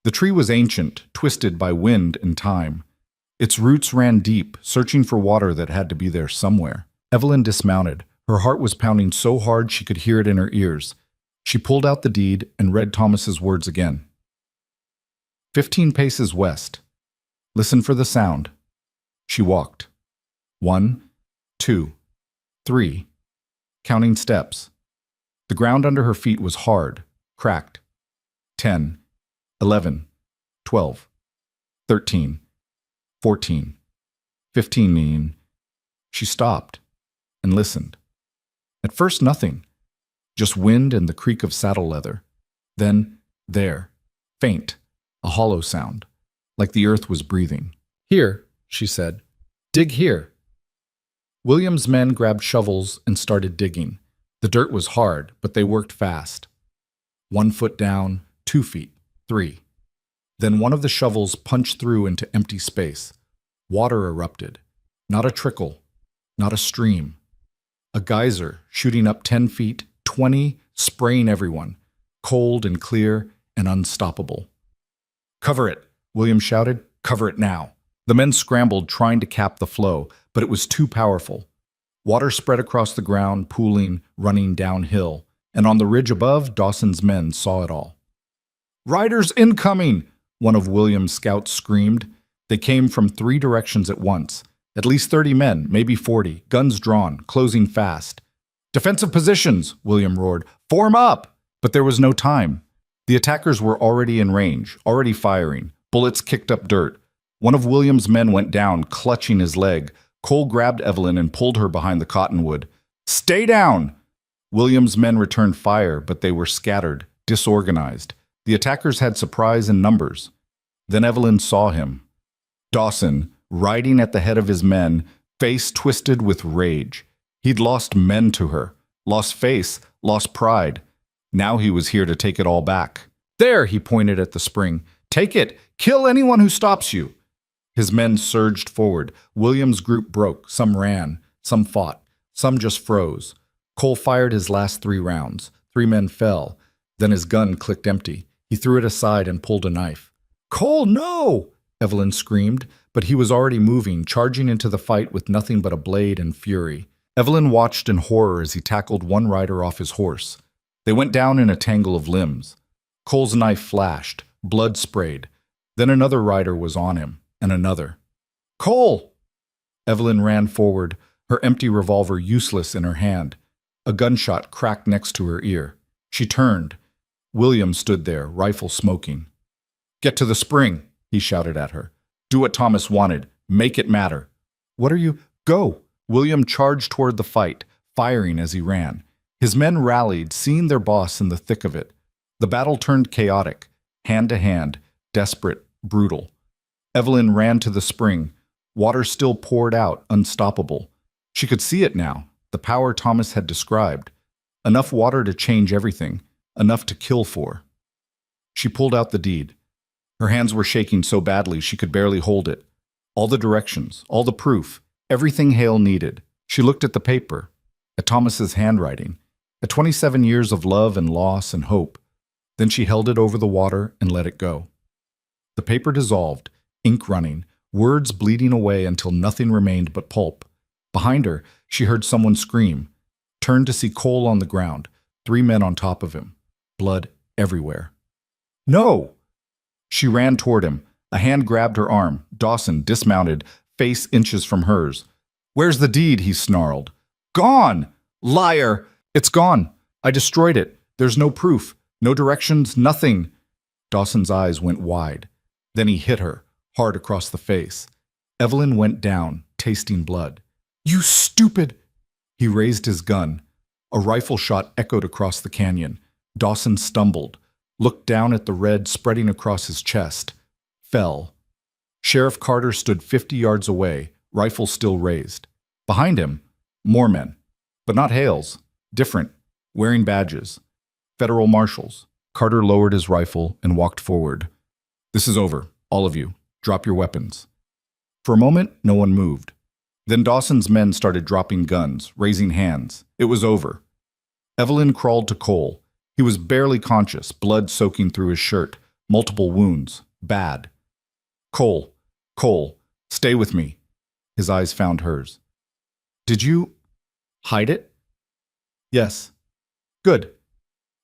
[SPEAKER 1] The tree was ancient, twisted by wind and time. Its roots ran deep, searching for water that had to be there somewhere. Evelyn dismounted. Her heart was pounding so hard she could hear it in her ears. She pulled out the deed and read Thomas's words again. 15 paces west. Listen for the sound." She walked. 1, 2, 3, counting steps. The ground under her feet was hard, cracked. 10, 11, 12, 13, 14, 15. She stopped and listened. At first, nothing. just wind and the creak of saddle leather. Then, there, faint, a hollow sound, like the earth was breathing. "Here," she said. "Dig here." William's men grabbed shovels and started digging. The dirt was hard, but they worked fast. 1 foot down, 2 feet, 3. Then one of the shovels punched through into empty space. Water erupted. Not a trickle, not a stream. A geyser shooting up 10 feet, 20, spraying everyone, cold and clear and unstoppable. "Cover it," William shouted. "Cover it now." The men scrambled, trying to cap the flow, but it was too powerful. Water spread across the ground, pooling, running downhill, and on the ridge above, Dawson's men saw it all. "Riders incoming!" one of William's scouts screamed. They came from 3 directions at once. At least 30 men, maybe 40, guns drawn, closing fast. "Defensive positions!" William roared. "Form up!" But there was no time. The attackers were already in range, already firing. Bullets kicked up dirt. One of William's men went down, clutching his leg. Cole grabbed Evelyn and pulled her behind the cottonwood. "Stay down!" William's men returned fire, but they were scattered, disorganized. The attackers had surprise in numbers. Then Evelyn saw him. Dawson, riding at the head of his men, face twisted with rage. He'd lost men to her, lost face, lost pride. Now he was here to take it all back. "There," he pointed at the spring. "Take it! Kill anyone who stops you!" His men surged forward. William's group broke. Some ran, some fought, some just froze. Cole fired his last 3 rounds. 3 men fell. Then his gun clicked empty. He threw it aside and pulled a knife. "Cole, no!" Evelyn screamed, but he was already moving, charging into the fight with nothing but a blade and fury. Evelyn watched in horror as he tackled one rider off his horse. They went down in a tangle of limbs. Cole's knife flashed, blood sprayed. Then another rider was on him, and another. "Cole!" Evelyn ran forward, her empty revolver useless in her hand. A gunshot cracked next to her ear. She turned. William stood there, rifle smoking. "Get to the spring," he shouted at her. "Do what Thomas wanted. Make it matter." "What are you—" "Go!" William charged toward the fight, firing as he ran. His men rallied, seeing their boss in the thick of it. The battle turned chaotic, hand to hand, desperate, brutal. Evelyn ran to the spring. Water still poured out, unstoppable. She could see it now, the power Thomas had described. Enough water to change everything, enough to kill for. She pulled out the deed. Her hands were shaking so badly she could barely hold it. All the directions, all the proof, everything Hale needed. She looked at the paper, at Thomas's handwriting, at 27 years of love and loss and hope. Then she held it over the water and let it go. The paper dissolved, ink running, words bleeding away until nothing remained but pulp. Behind her, she heard someone scream, turned to see Cole on the ground, 3 men on top of him, blood everywhere. "No!" She ran toward him. A hand grabbed her arm. Dawson, dismounted, face inches from hers. "Where's the deed?" he snarled. "Gone! Liar! It's gone! I destroyed it. There's no proof, no directions, nothing." Dawson's eyes went wide. Then he hit her, hard across the face. Evelyn went down, tasting blood. "You stupid!" He raised his gun. A rifle shot echoed across the canyon. Dawson stumbled, looked down at the red spreading across his chest, fell. Sheriff Carter stood 50 yards away, rifle still raised. Behind him, more men, but not Hale's, different, wearing badges. Federal marshals. Carter lowered his rifle and walked forward. "This is over, all of you. Drop your weapons." For a moment, no one moved. Then Dawson's men started dropping guns, raising hands. It was over. Evelyn crawled to Cole. He was barely conscious, blood soaking through his shirt, multiple wounds, bad. "Cole, stay with me." His eyes found hers. "Did you hide it?" "Yes." "Good."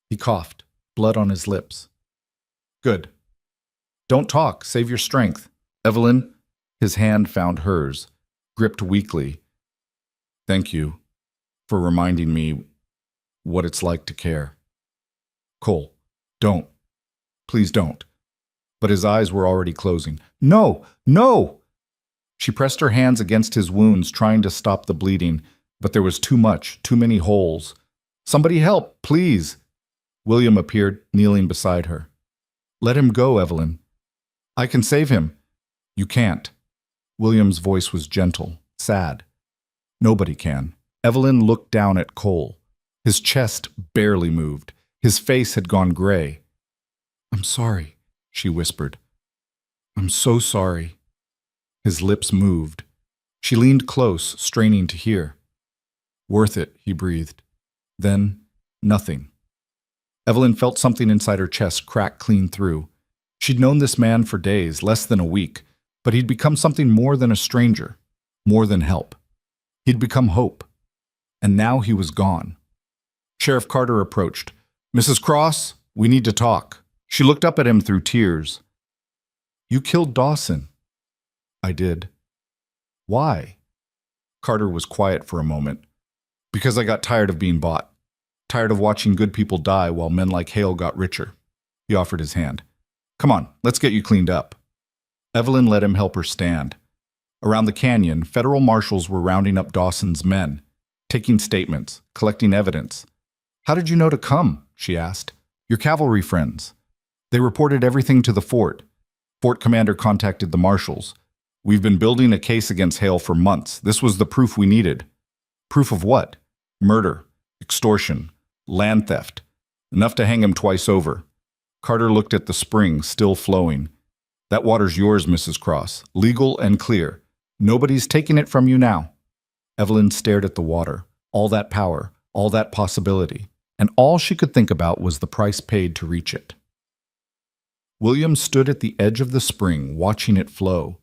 [SPEAKER 1] He coughed, blood on his lips. "Good. Don't talk, save your strength." Evelyn, his hand found hers, gripped weakly. "Thank you for reminding me what it's like to care." "Cole, don't. Please don't." But his eyes were already closing. "No, no!" She pressed her hands against his wounds, trying to stop the bleeding, but there was too much, too many holes. Somebody help, please. William appeared, kneeling beside her. Let him go, Evelyn. I can save him. You can't. William's voice was gentle, sad. Nobody can. Evelyn looked down at Cole. His chest barely moved. His face had gone gray. I'm sorry, she whispered. I'm so sorry. His lips moved. She leaned close, straining to hear. Worth it, he breathed. Then, nothing. Evelyn felt something inside her chest crack clean through. She'd known this man for days, less than a week, but he'd become something more than a stranger, more than help. He'd become hope. And now he was gone. Sheriff Carter approached. Mrs. Cross, we need to talk. She looked up at him through tears. You killed Dawson. I did. Why? Carter was quiet for a moment. Because I got tired of being bought. Tired of watching good people die while men like Hale got richer. He offered his hand. Come on, let's get you cleaned up. Evelyn let him help her stand. Around the canyon, federal marshals were rounding up Dawson's men, taking statements, collecting evidence. How did you know to come? She asked. Your cavalry friends. They reported everything to the fort. Fort commander contacted the marshals. We've been building a case against Hale for months. This was the proof we needed. Proof of what? Murder, extortion, land theft. Enough to hang him twice over. Carter looked at the spring, still flowing. That water's yours, Mrs. Cross. Legal and clear. Nobody's taking it from you now. Evelyn stared at the water. All that power, all that possibility. And all she could think about was the price paid to reach it. William stood at the edge of the spring, watching it flow.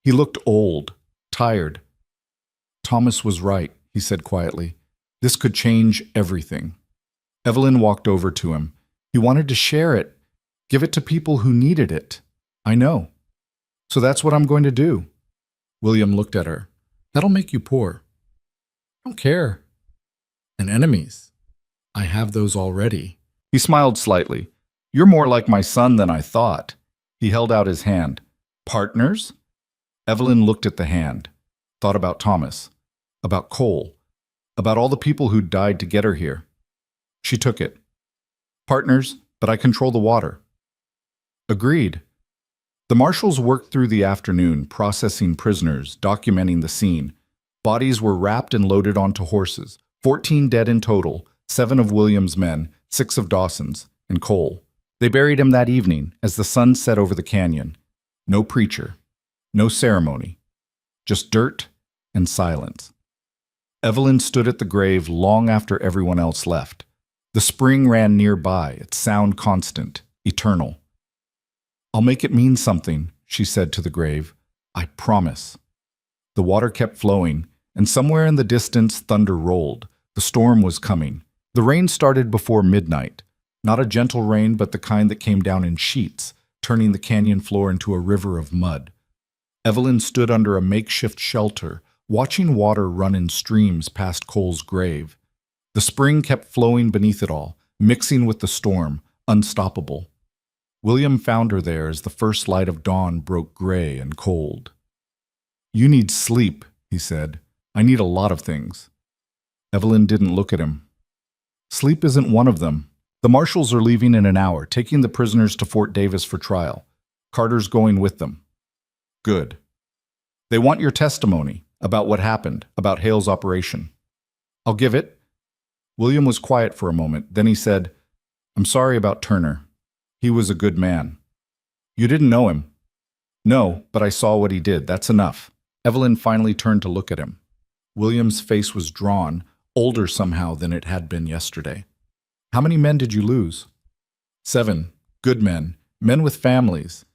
[SPEAKER 1] He looked old, tired. Thomas was right, he said quietly. This could change everything. Evelyn walked over to him. He wanted to share it, give it to people who needed it. I know. So that's what I'm going to do. William looked at her. That'll make you poor. I don't care. And enemies. I have those already. He smiled slightly. You're more like my son than I thought. He held out his hand. Partners? Evelyn looked at the hand, thought about Thomas, about Cole, about all the people who'd died to get her here. She took it. Partners, but I control the water. Agreed. The marshals worked through the afternoon, processing prisoners, documenting the scene. Bodies were wrapped and loaded onto horses. 14 dead in total, 7 of William's men, 6 of Dawson's, and Cole. They buried him that evening as the sun set over the canyon. No preacher, no ceremony, just dirt and silence. Evelyn stood at the grave long after everyone else left. The spring ran nearby, its sound constant, eternal. I'll make it mean something, she said to the grave. I promise. The water kept flowing, and somewhere in the distance thunder rolled. The storm was coming. The rain started before midnight. Not a gentle rain, but the kind that came down in sheets, turning the canyon floor into a river of mud. Evelyn stood under a makeshift shelter, watching water run in streams past Cole's grave. The spring kept flowing beneath it all, mixing with the storm, unstoppable. William found her there as the first light of dawn broke gray and cold. You need sleep, he said. I need a lot of things. Evelyn didn't look at him. Sleep isn't one of them. The marshals are leaving in an hour, taking the prisoners to Fort Davis for trial. Carter's going with them. Good. They want your testimony about what happened, about Hale's operation. I'll give it. William was quiet for a moment. Then he said, I'm sorry about Turner. He was a good man. You didn't know him. No, but I saw what he did. That's enough. Evelyn finally turned to look at him. William's face was drawn, older somehow than it had been yesterday. How many men did you lose? 7. Good men. Men with families.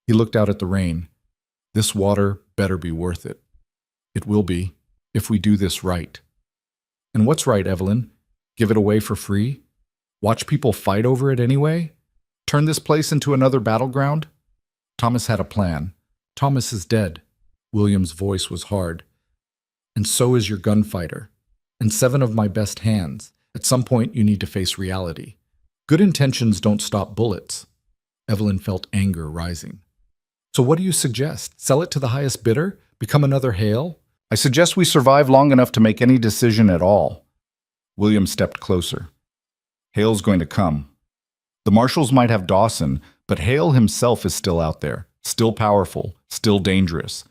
[SPEAKER 1] He looked out at the rain. This water better be worth it. It will be, if we do this right. And what's right, Evelyn? Give it away for free? Watch people fight over it anyway? Turn this place into another battleground? Thomas had a plan. Thomas is dead. William's voice was hard. And so is your gunfighter. And 7 of my best hands. At some point, you need to face reality. Good intentions don't stop bullets. Evelyn felt anger rising. So what do you suggest? Sell it to the highest bidder? Become another Hale? I suggest we survive long enough to make any decision at all. William stepped closer. Hale's going to come. The marshals might have Dawson, but Hale himself is still out there, still powerful, still dangerous.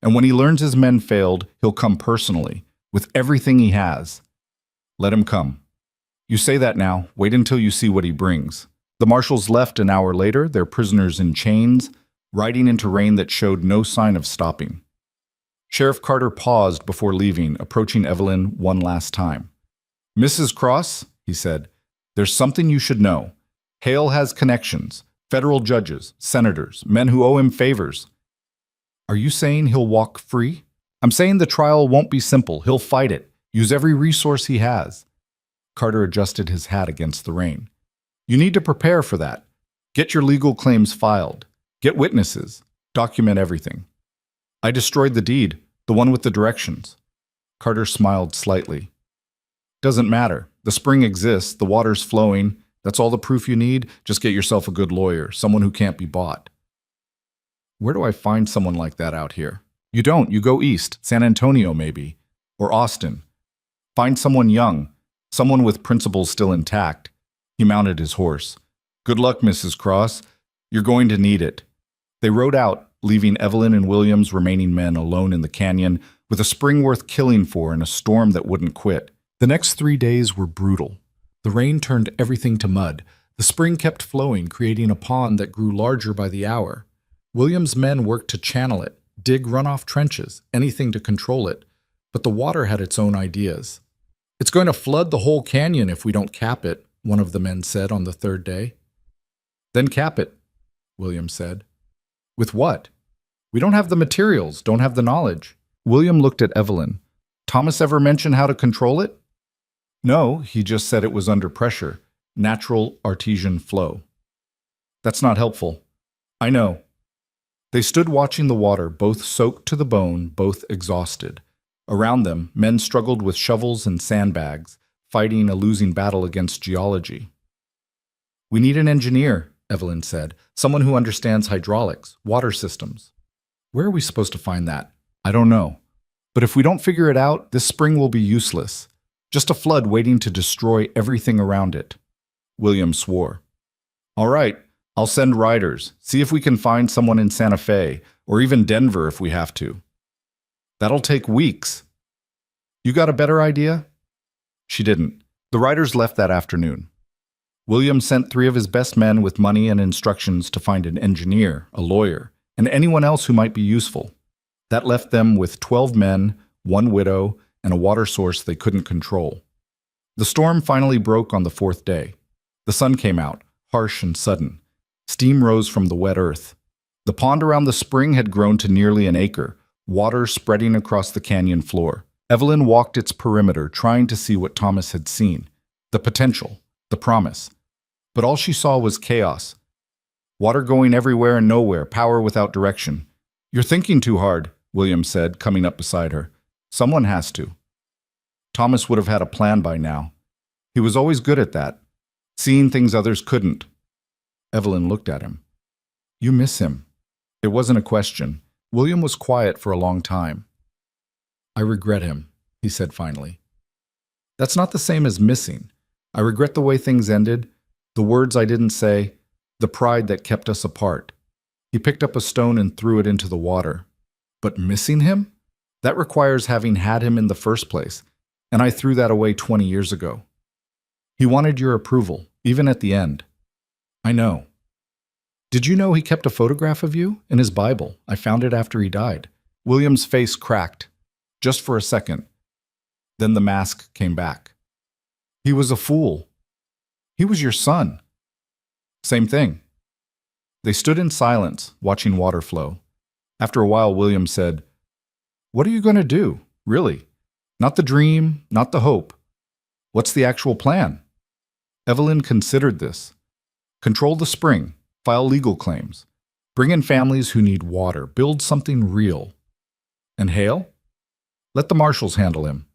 [SPEAKER 1] And when he learns his men failed, he'll come personally, with everything he has. Let him come. You say that now, wait until you see what he brings. The marshals left an hour later, their prisoners in chains, riding into rain that showed no sign of stopping. Sheriff Carter paused before leaving, approaching Evelyn one last time. "Mrs. Cross," he said, "there's something you should know. Hale has connections, federal judges, senators, men who owe him favors." "Are you saying he'll walk free?" "I'm saying the trial won't be simple. He'll fight it, use every resource he has." Carter adjusted his hat against the rain. "You need to prepare for that. Get your legal claims filed. Get witnesses. Document everything." "I destroyed the deed, the one with the directions." Carter smiled slightly. "Doesn't matter. The spring exists, the water's flowing. That's all the proof you need. Just get yourself a good lawyer, someone who can't be bought." "Where do I find someone like that out here?" "You don't. You go east, San Antonio maybe, or Austin. Find someone young, someone with principles still intact." He mounted his horse. "Good luck, Mrs. Cross. You're going to need it." They rode out, leaving Evelyn and William's remaining men alone in the canyon with a spring worth killing for and a storm that wouldn't quit. The next 3 days were brutal. The rain turned everything to mud. The spring kept flowing, creating a pond that grew larger by the hour. William's men worked to channel it, dig runoff trenches, anything to control it. But the water had its own ideas. "It's going to flood the whole canyon if we don't cap it," one of the men said on the third day. "Then cap it," William said. "With what? We don't have the materials, don't have the knowledge." William looked at Evelyn. "Thomas ever mention how to control it?" "No, he just said it was under pressure. Natural artesian flow." "That's not helpful." "I know." They stood watching the water, both soaked to the bone, both exhausted. Around them, men struggled with shovels and sandbags, fighting a losing battle against geology. "We need an engineer," Evelyn said. "Someone who understands hydraulics, water systems." "Where are we supposed to find that?" "I don't know. But if we don't figure it out, this spring will be useless. Just a flood waiting to destroy everything around it." William swore. "All right, I'll send riders. See if we can find someone in Santa Fe, or even Denver if we have to." "That'll take weeks." "You got a better idea?" She didn't. The riders left that afternoon. William sent 3 of his best men with money and instructions to find an engineer, a lawyer, and anyone else who might be useful. That left them with 12 men, 1 widow, and a water source they couldn't control. The storm finally broke on the 4th day. The sun came out, harsh and sudden. Steam rose from the wet earth. The pond around the spring had grown to nearly an acre, water spreading across the canyon floor. Evelyn walked its perimeter, trying to see what Thomas had seen. The potential, the promise. But all she saw was chaos. Water going everywhere and nowhere, power without direction. "You're thinking too hard," William said, coming up beside her. "Someone has to." Thomas would have had a plan by now. He was always good at that, seeing things others couldn't. Evelyn looked at him. "You miss him." It wasn't a question. William was quiet for a long time. "I regret him," he said finally. "That's not the same as missing. I regret the way things ended, the words I didn't say, the pride that kept us apart." He picked up a stone and threw it into the water. "But missing him? That requires having had him in the first place, and I threw that away 20 years ago. He wanted your approval, even at the end." "I know." "Did you know he kept a photograph of you? In his Bible. I found it after he died." William's face cracked, just for a second. Then the mask came back. "He was a fool. He was your son." "Same thing." They stood in silence, watching water flow. After a while, William said, "What are you going to do, really? Not the dream, not the hope. What's the actual plan?" Evelyn considered this. "Control the spring, file legal claims, bring in families who need water, build something real. And Hale? Let the marshals handle him.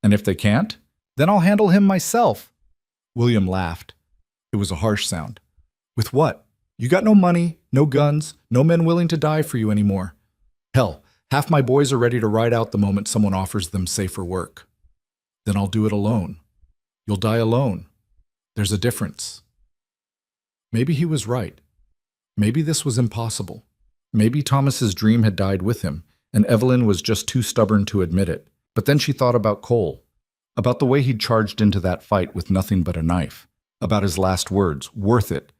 [SPEAKER 1] And if they can't, then I'll handle him myself." William laughed. It was a harsh sound. "With what? You got no money, no guns, no men willing to die for you anymore. Hell, half my boys are ready to ride out the moment someone offers them safer work. Then I'll do it alone. You'll die alone." There's a difference. Maybe he was right. Maybe this was impossible. Maybe Thomas's dream had died with him, and Evelyn was just too stubborn to admit it. But then she thought about Cole, about the way he'd charged into that fight with nothing but a knife, about his last words, worth it.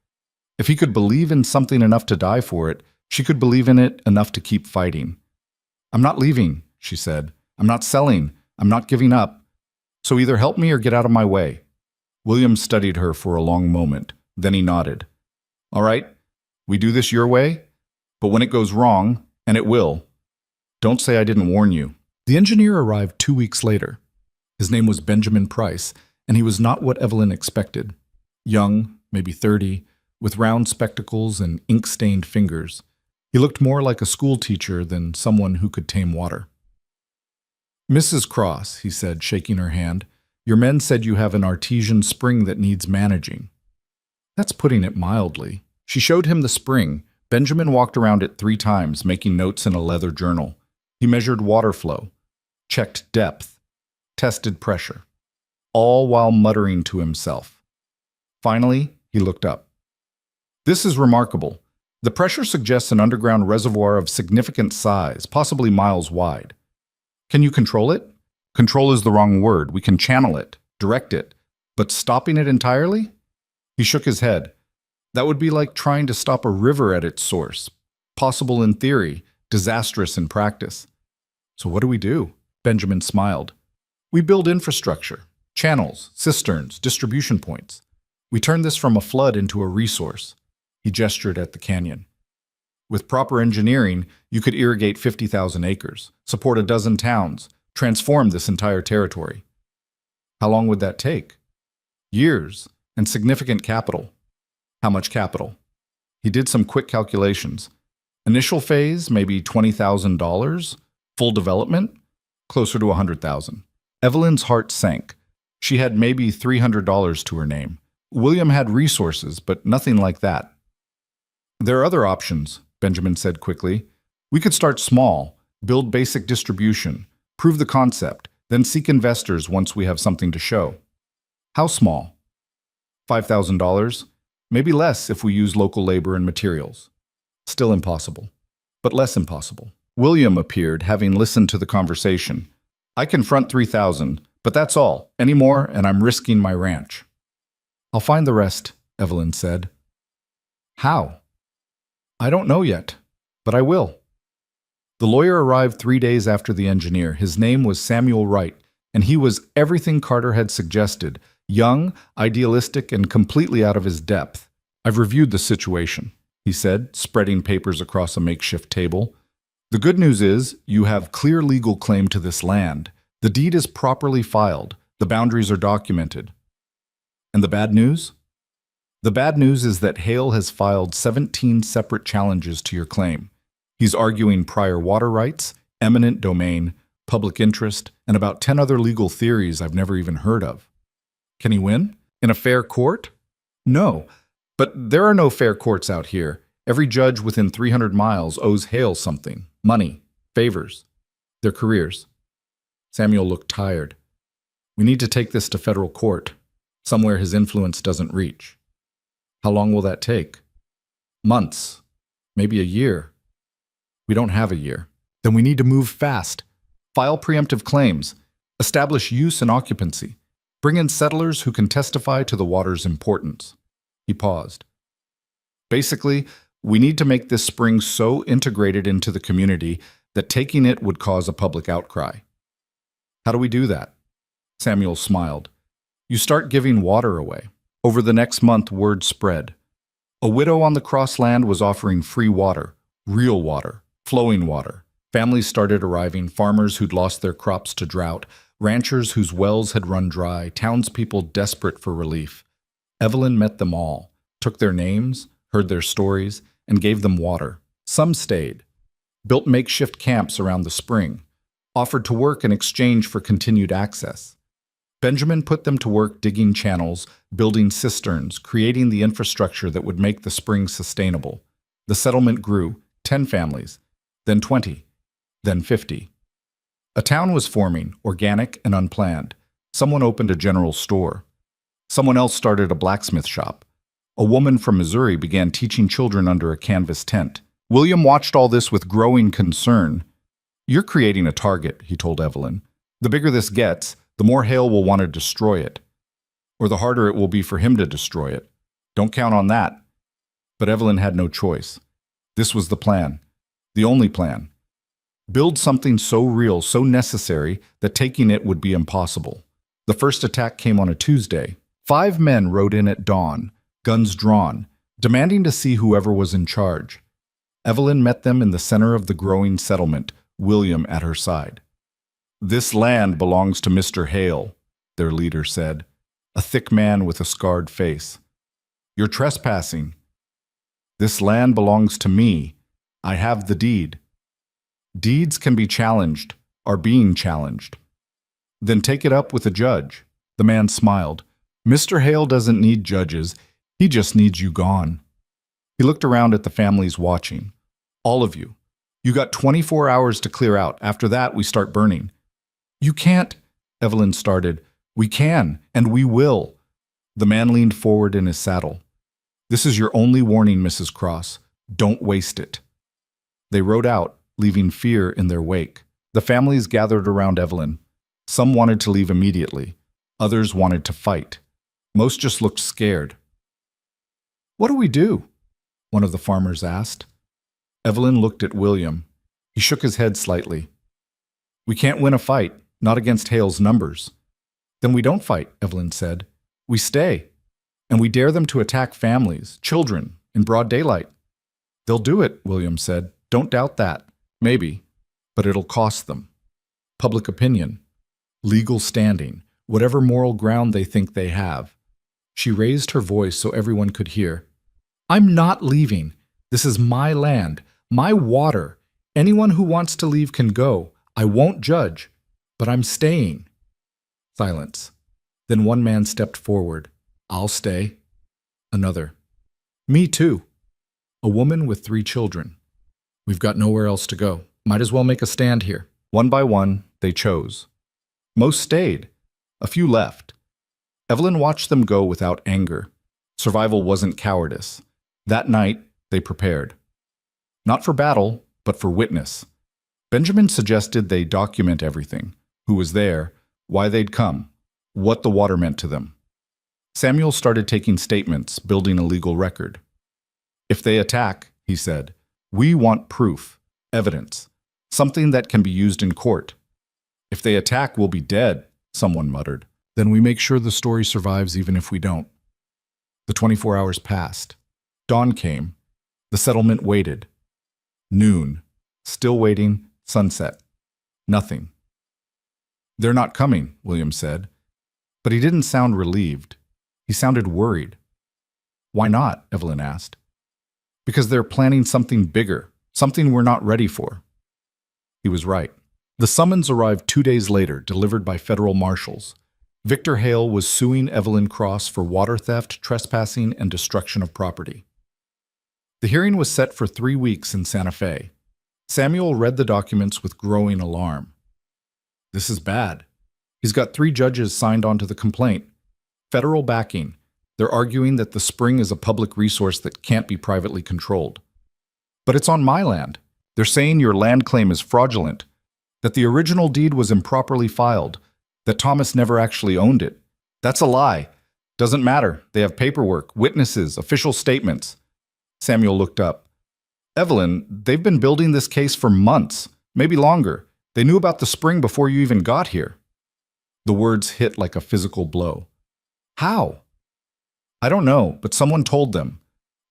[SPEAKER 1] If he could believe in something enough to die for it, she could believe in it enough to keep fighting. "I'm not leaving," she said. "I'm not selling. I'm not giving up. So either help me or get out of my way." William studied her for a long moment. Then he nodded. "All right, we do this your way, but when it goes wrong, and it will, don't say I didn't warn you." The engineer arrived 2 weeks later. His name was Benjamin Price, and he was not what Evelyn expected. Young, maybe 30, with round spectacles and ink-stained fingers. He looked more like a school teacher than someone who could tame water. "Mrs. Cross," he said, shaking her hand, "your men said you have an artesian spring that needs managing." "That's putting it mildly." She showed him the spring. Benjamin walked around it 3 times, making notes in a leather journal. He measured water flow, checked depth, tested pressure, all while muttering to himself. Finally, he looked up. "This is remarkable. The pressure suggests an underground reservoir of significant size, possibly miles wide. Can you control it?" "Control is the wrong word. We can channel it, direct it. But stopping it entirely?" He shook his head. "That would be like trying to stop a river at its source. Possible in theory, disastrous in practice." "So what do we do?" Benjamin smiled. "We build infrastructure, channels, cisterns, distribution points. We turn this from a flood into a resource." He gestured at the canyon. "With proper engineering, you could irrigate 50,000 acres, support a dozen towns, transform this entire territory." "How long would that take?" "Years, and significant capital." "How much capital?" He did some quick calculations. "Initial phase, maybe $20,000. Full development, closer to $100,000. Evelyn's heart sank. She had maybe $300 to her name. William had resources, but nothing like that. "There are other options," Benjamin said quickly. "We could start small, build basic distribution, prove the concept, then seek investors once we have something to show." "How small?" $5,000. Maybe less if we use local labor and materials." Still impossible, but less impossible. William appeared, having listened to the conversation. "I can front 3,000, but that's all. Any more, and I'm risking my ranch." "I'll find the rest," Evelyn said. "How?" "I don't know yet, but I will." The lawyer arrived 3 days after the engineer. His name was Samuel Wright, and he was everything Carter had suggested: young, idealistic, and completely out of his depth. "I've reviewed the situation," he said, spreading papers across a makeshift table. "The good news is you have clear legal claim to this land. The deed is properly filed. The boundaries are documented. And the bad news? The bad news is that Hale has filed 17 separate challenges to your claim. He's arguing prior water rights, eminent domain, public interest, and about 10 other legal theories I've never even heard of." "Can he win? In a fair court?" "No, but there are no fair courts out here. Every judge within 300 miles owes Hale something: money, favors, their careers." Samuel looked tired. "We need to take this to federal court, somewhere his influence doesn't reach." "How long will that take?" "Months, maybe a year." "We don't have a year." "Then we need to move fast. File preemptive claims, establish use and occupancy, bring in settlers who can testify to the water's importance." He paused. "Basically, we need to make this spring so integrated into the community that taking it would cause a public outcry." "How do we do that?" Samuel smiled. "You start giving water away." Over the next month, word spread. A widow on the Crossland was offering free water, real water, flowing water. Families started arriving, farmers who'd lost their crops to drought, ranchers whose wells had run dry, townspeople desperate for relief. Evelyn met them all, took their names, heard their stories, and gave them water. Some stayed, built makeshift camps around the spring, offered to work in exchange for continued access. Benjamin put them to work digging channels, building cisterns, creating the infrastructure that would make the spring sustainable. The settlement grew, 10 families, then 20, then 50. A town was forming, organic and unplanned. Someone opened a general store. Someone else started a blacksmith shop. A woman from Missouri began teaching children under a canvas tent. William watched all this with growing concern. "You're creating a target," he told Evelyn. "The bigger this gets, the more Hale will want to destroy it. Or the harder it will be for him to destroy it. Don't count on that." But Evelyn had no choice. This was the plan. The only plan. Build something so real, so necessary, that taking it would be impossible. The first attack came on a Tuesday. 5 men rode in at dawn, guns drawn, demanding to see whoever was in charge. Evelyn met them in the center of the growing settlement, William at her side. "This land belongs to Mr. Hale," their leader said, a thick man with a scarred face. "You're trespassing." "This land belongs to me. I have the deed." "Deeds can be challenged, are being challenged." "Then take it up with a judge." The man smiled. "Mr. Hale doesn't need judges. He just needs you gone." He looked around at the families watching. "All of you. You got 24 hours to clear out. After that, we start burning." "You can't," Evelyn started. "We can, and we will." The man leaned forward in his saddle. "This is your only warning, Mrs. Cross. Don't waste it." They rode out, leaving fear in their wake. The families gathered around Evelyn. Some wanted to leave immediately. Others wanted to fight. Most just looked scared. "What do we do?" one of the farmers asked. Evelyn looked at William. He shook his head slightly. "We can't win a fight, not against Hale's numbers." "Then we don't fight," Evelyn said. "We stay. And we dare them to attack families, children, in broad daylight." "They'll do it," William said. "Don't doubt that. Maybe. But it'll cost them. Public opinion. Legal standing. Whatever moral ground they think they have." She raised her voice so everyone could hear. "I'm not leaving. This is my land, my water. Anyone who wants to leave can go. I won't judge. But I'm staying." Silence. Then one man stepped forward. "I'll stay." Another. "Me too." A woman with 3 children. "We've got nowhere else to go. Might as well make a stand here." One by one, they chose. Most stayed. A few left. Evelyn watched them go without anger. Survival wasn't cowardice. That night, they prepared. Not for battle, but for witness. Benjamin suggested they document everything: who was there, why they'd come, what the water meant to them. Samuel started taking statements, building a legal record. "If they attack," he said, "we want proof, evidence, something that can be used in court." "If they attack, we'll be dead," someone muttered. "Then we make sure the story survives even if we don't." The 24 hours passed. Dawn came. The settlement waited. Noon. Still waiting. Sunset. Nothing. "They're not coming," William said. But he didn't sound relieved. He sounded worried. "Why not?" Evelyn asked. "Because they're planning something bigger, something we're not ready for." He was right. The summons arrived 2 days later, delivered by federal marshals. Victor Hale was suing Evelyn Cross for water theft, trespassing, and destruction of property. The hearing was set for 3 weeks in Santa Fe. Samuel read the documents with growing alarm. This is bad. He's got 3 judges signed on to the complaint. Federal backing. They're arguing that the spring is a public resource that can't be privately controlled. "But it's on my land. They're saying your land claim is fraudulent, that the original deed was improperly filed, that Thomas never actually owned it. That's a lie. Doesn't matter. They have paperwork, witnesses, official statements." Samuel looked up. "Evelyn, they've been building this case for months, maybe longer. They knew about the spring before you even got here." The words hit like a physical blow. "How?" "I don't know, but someone told them.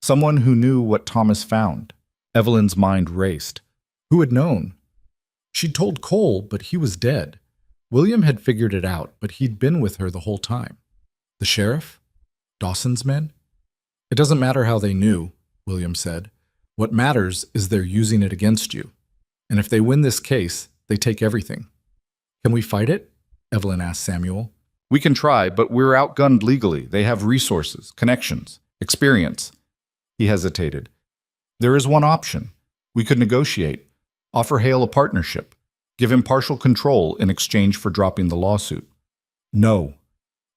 [SPEAKER 1] Someone who knew what Thomas found." Evelyn's mind raced. Who had known? She'd told Cole, but he was dead. William had figured it out, but he'd been with her the whole time. The sheriff? Dawson's men? "It doesn't matter how they knew," William said. "What matters is they're using it against you. And if they win this case, they take everything." "Can we fight it?" Evelyn asked Samuel. "We can try, but we're outgunned legally. They have resources, connections, experience." He hesitated. "There is one option. We could negotiate, offer Hale a partnership, give him partial control in exchange for dropping the lawsuit." "No."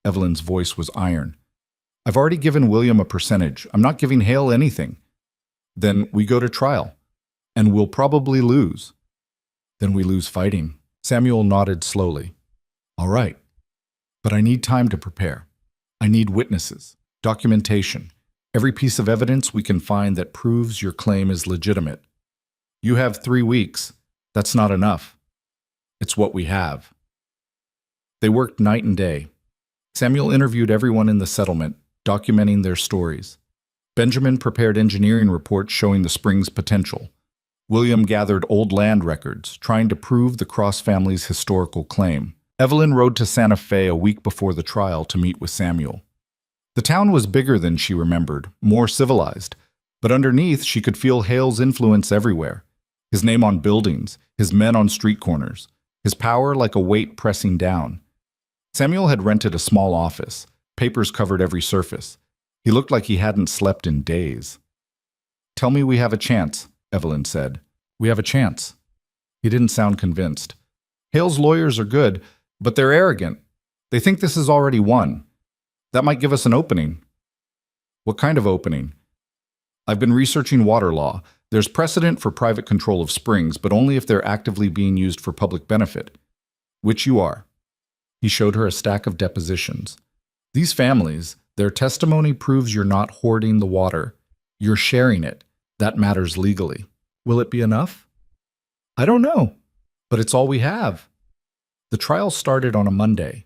[SPEAKER 1] Evelyn's voice was iron. I've already given William a percentage. I'm not giving Hale anything. Then we go to trial, and we'll probably lose. Then we lose fighting. Samuel nodded slowly. All right, but I need time to prepare. I need witnesses, documentation, every piece of evidence we can find that proves your claim is legitimate. You have 3 weeks. That's not enough. It's what we have. They worked night and day. Samuel interviewed everyone in the settlement, documenting their stories. Benjamin prepared engineering reports showing the spring's potential. William gathered old land records, trying to prove the Cross family's historical claim. Evelyn rode to Santa Fe a week before the trial to meet with Samuel. The town was bigger than she remembered, more civilized, but underneath she could feel Hale's influence everywhere. His name on buildings, his men on street corners, his power like a weight pressing down. Samuel had rented a small office. Papers covered every surface. He looked like he hadn't slept in days. Tell me we have a chance, Evelyn said. We have a chance. He didn't sound convinced. Hale's lawyers are good, but they're arrogant. They think this is already won. That might give us an opening. What kind of opening? I've been researching water law. There's precedent for private control of springs, but only if they're actively being used for public benefit. Which you are. He showed her a stack of depositions. These families, their testimony proves you're not hoarding the water. You're sharing it. That matters legally. Will it be enough? I don't know, but it's all we have. The trial started on a Monday.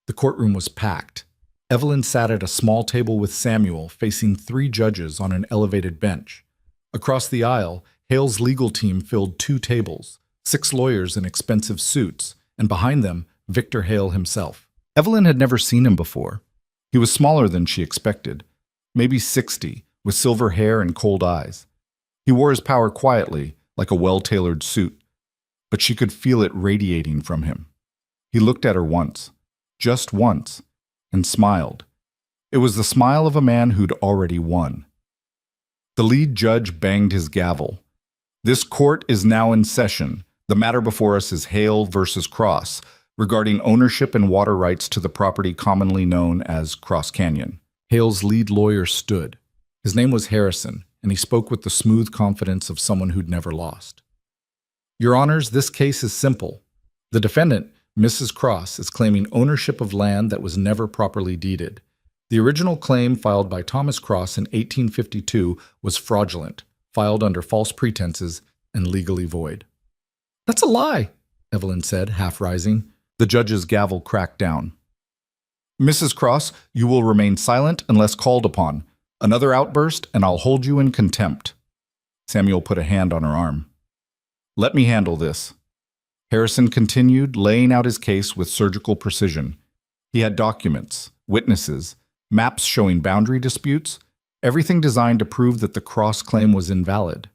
[SPEAKER 1] The courtroom was packed. Evelyn sat at a small table with Samuel, facing 3 judges on an elevated bench. Across the aisle, Hale's legal team filled 2 tables, 6 lawyers in expensive suits, and behind them, Victor Hale himself. Evelyn had never seen him before. He was smaller than she expected, maybe 60, with silver hair and cold eyes. He wore his power quietly, like a well-tailored suit, but she could feel it radiating from him. He looked at her once, just once, and smiled. It was the smile of a man who'd already won. The lead judge banged his gavel. This court is now in session. The matter before us is Hale versus Cross, regarding ownership and water rights to the property commonly known as Cross Canyon. Hale's lead lawyer stood. His name was Harrison, and he spoke with the smooth confidence of someone who'd never lost. Your Honors, this case is simple. The defendant, Mrs. Cross, is claiming ownership of land that was never properly deeded. The original claim filed by Thomas Cross in 1852 was fraudulent, filed under false pretenses, and legally void. That's a lie, Evelyn said, half rising. The judge's gavel cracked down. Mrs. Cross, you will remain silent unless called upon. Another outburst, and I'll hold you in contempt. Samuel put a hand on her arm. Let me handle this. Harrison continued, laying out his case with surgical precision. He had documents, witnesses, maps showing boundary disputes, everything designed to prove that the Cross claim was invalid.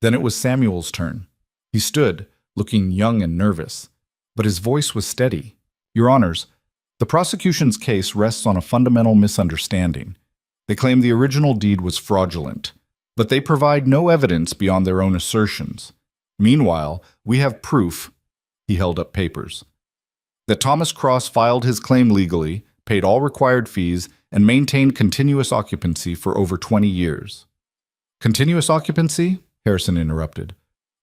[SPEAKER 1] Then it was Samuel's turn. He stood, looking young and nervous, but his voice was steady. Your Honors, the prosecution's case rests on a fundamental misunderstanding. They claim the original deed was fraudulent, but they provide no evidence beyond their own assertions. Meanwhile, we have proof, he held up papers, that Thomas Cross filed his claim legally, paid all required fees, and maintained continuous occupancy for over 20 years. Continuous occupancy? Harrison interrupted.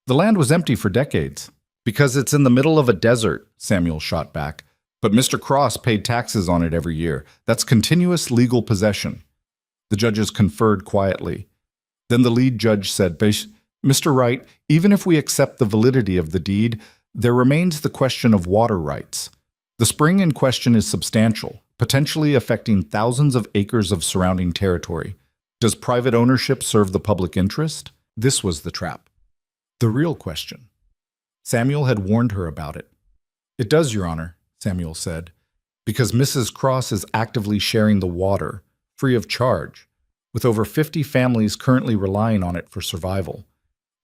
[SPEAKER 1] The land was empty for decades. Because it's in the middle of a desert, Samuel shot back. But Mr. Cross paid taxes on it every year. That's continuous legal possession. The judges conferred quietly. Then the lead judge said, Mr. Wright, even if we accept the validity of the deed, there remains the question of water rights. The spring in question is substantial, potentially affecting thousands of acres of surrounding territory. Does private ownership serve the public interest? This was the trap. The real question. Samuel had warned her about it. It does, Your Honor, Samuel said, because Mrs. Cross is actively sharing the water, free of charge, with over 50 families currently relying on it for survival.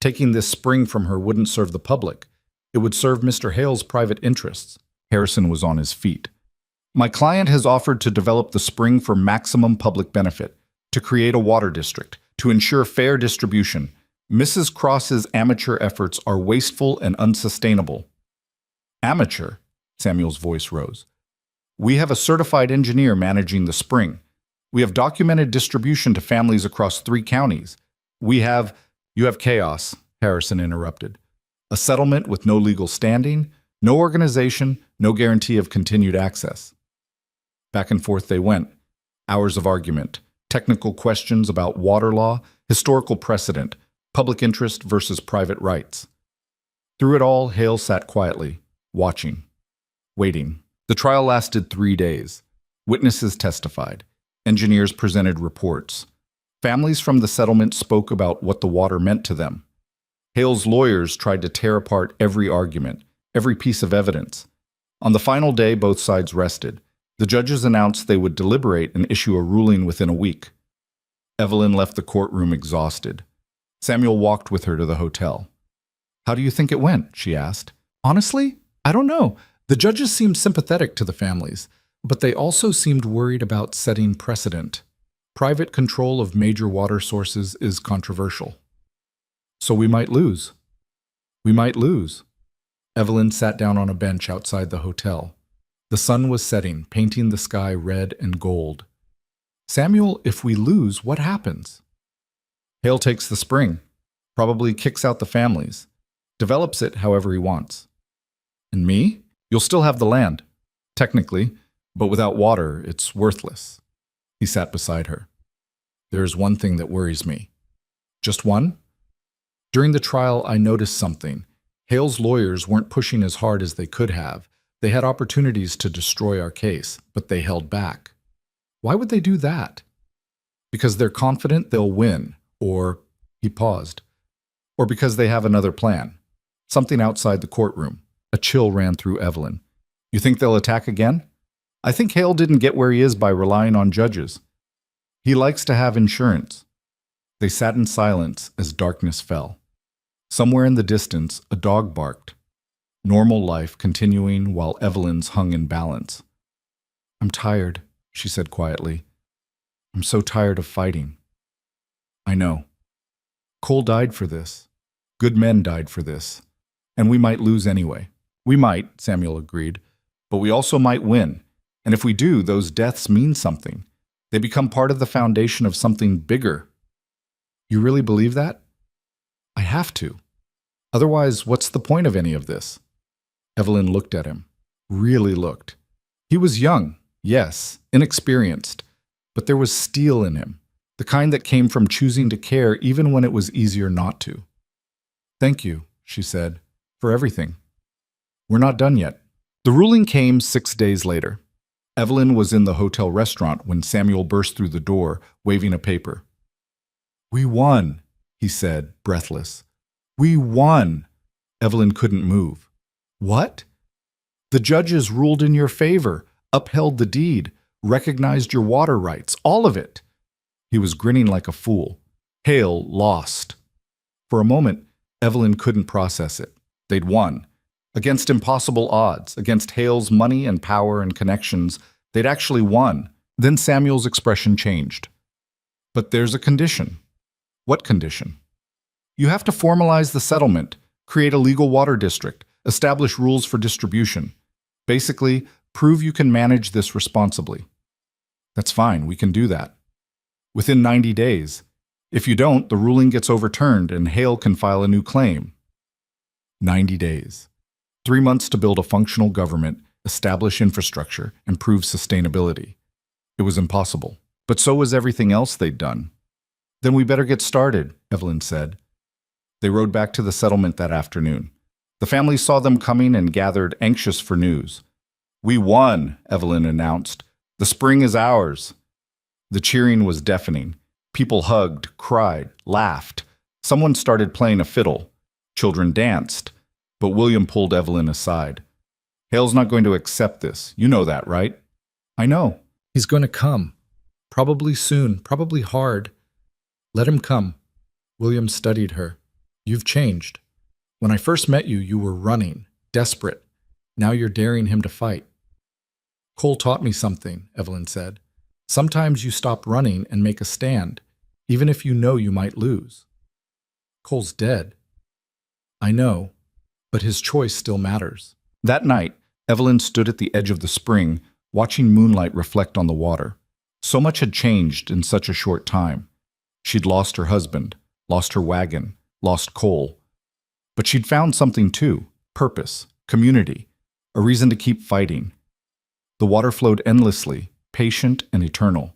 [SPEAKER 1] Taking this spring from her wouldn't serve the public. It would serve Mr. Hale's private interests. Harrison was on his feet. My client has offered to develop the spring for maximum public benefit, to create a water district, to ensure fair distribution. Mrs. Cross's amateur efforts are wasteful and unsustainable. Amateur? Samuel's voice rose. We have a certified engineer managing the spring. We have documented distribution to families across 3 counties. You have chaos, Harrison interrupted. A settlement with no legal standing, no organization, no guarantee of continued access. Back and forth they went. Hours of argument, technical questions about water law, historical precedent, public interest versus private rights. Through it all, Hale sat quietly, watching, waiting. The trial lasted 3 days. Witnesses testified. Engineers presented reports. Families from the settlement spoke about what the water meant to them. Hale's lawyers tried to tear apart every argument, every piece of evidence. On the final day, both sides rested. The judges announced they would deliberate and issue a ruling within a week. Evelyn left the courtroom exhausted. Samuel walked with her to the hotel. "How do you think it went?" she asked. "Honestly, I don't know. The judges seemed sympathetic to the families, but they also seemed worried about setting precedent. Private control of major water sources is controversial. So we might lose. We might lose." Evelyn sat down on a bench outside the hotel. The sun was setting, painting the sky red and gold. "Samuel, if we lose, what happens?" "Hale takes the spring, probably kicks out the families, develops it however he wants. And me? You'll still have the land, technically, but without water, it's worthless." He sat beside her. "There's one thing that worries me." "Just one?" "During the trial, I noticed something. Hale's lawyers weren't pushing as hard as they could have. They had opportunities to destroy our case, but they held back." "Why would they do that?" "Because they're confident they'll win, or," he paused, "or because they have another plan. Something outside the courtroom." A chill ran through Evelyn. "You think they'll attack again?" "I think Hale didn't get where he is by relying on judges. He likes to have insurance." They sat in silence as darkness fell. Somewhere in the distance, a dog barked. Normal life continuing while Evelyn's hung in balance. "I'm tired," she said quietly. "I'm so tired of fighting." "I know. Cole died for this. Good men died for this. And we might lose anyway." "We might," Samuel agreed, "but we also might win. And if we do, those deaths mean something. They become part of the foundation of something bigger." "You really believe that?" "I have to. Otherwise, what's the point of any of this?" Evelyn looked at him. Really looked. He was young, yes, inexperienced, but there was steel in him, the kind that came from choosing to care even when it was easier not to. "Thank you," she said, "for everything. We're not done yet." The ruling came 6 days later. Evelyn was in the hotel restaurant when Samuel burst through the door, waving a paper. "We won," he said, breathless. "We won." Evelyn couldn't move. "What?" "The judges ruled in your favor, upheld the deed, recognized your water rights, all of it." He was grinning like a fool. Hale lost. For a moment, Evelyn couldn't process it. They'd won. Against impossible odds, against Hale's money and power and connections, they'd actually won. Then Samuel's expression changed. "But there's a condition." "What condition?" "You have to formalize the settlement, create a legal water district, establish rules for distribution. Basically, prove you can manage this responsibly." "That's fine, we can do that." "Within 90 days. If you don't, the ruling gets overturned and Hale can file a new claim." 90 days. 3 months to build a functional government, establish infrastructure, and prove sustainability. It was impossible. But so was everything else they'd done. "Then we better get started," Evelyn said. They rode back to the settlement that afternoon. The family saw them coming and gathered, anxious for news. "We won," Evelyn announced. "The spring is ours." The cheering was deafening. People hugged, cried, laughed. Someone started playing a fiddle. Children danced. But William pulled Evelyn aside. "Hale's not going to accept this. You know that, right?" "I know. He's going to come. Probably soon, probably hard. Let him come." William studied her. "You've changed. When I first met you, you were running, desperate. Now you're daring him to fight." "Cole taught me something," Evelyn said. "Sometimes you stop running and make a stand, even if you know you might lose." "Cole's dead." "I know, but his choice still matters." That night, Evelyn stood at the edge of the spring, watching moonlight reflect on the water. So much had changed in such a short time. She'd lost her husband, lost her wagon, lost Cole. But she'd found something too: purpose, community, a reason to keep fighting. The water flowed endlessly, patient and eternal.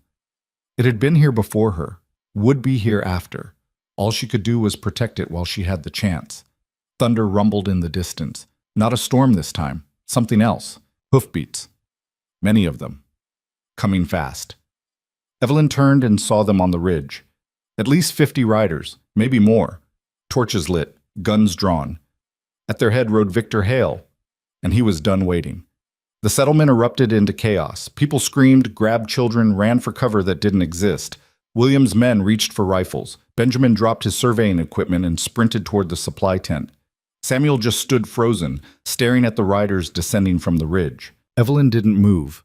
[SPEAKER 1] It had been here before her, would be here after. All she could do was protect it while she had the chance. Thunder rumbled in the distance. Not a storm this time, something else. Hoofbeats. Many of them. Coming fast. Evelyn turned and saw them on the ridge. At least 50 riders, maybe more. Torches lit, guns drawn. At their head rode Victor Hale, and he was done waiting. The settlement erupted into chaos. People screamed, grabbed children, ran for cover that didn't exist. William's men reached for rifles. Benjamin dropped his surveying equipment and sprinted toward the supply tent. Samuel just stood frozen, staring at the riders descending from the ridge. Evelyn didn't move.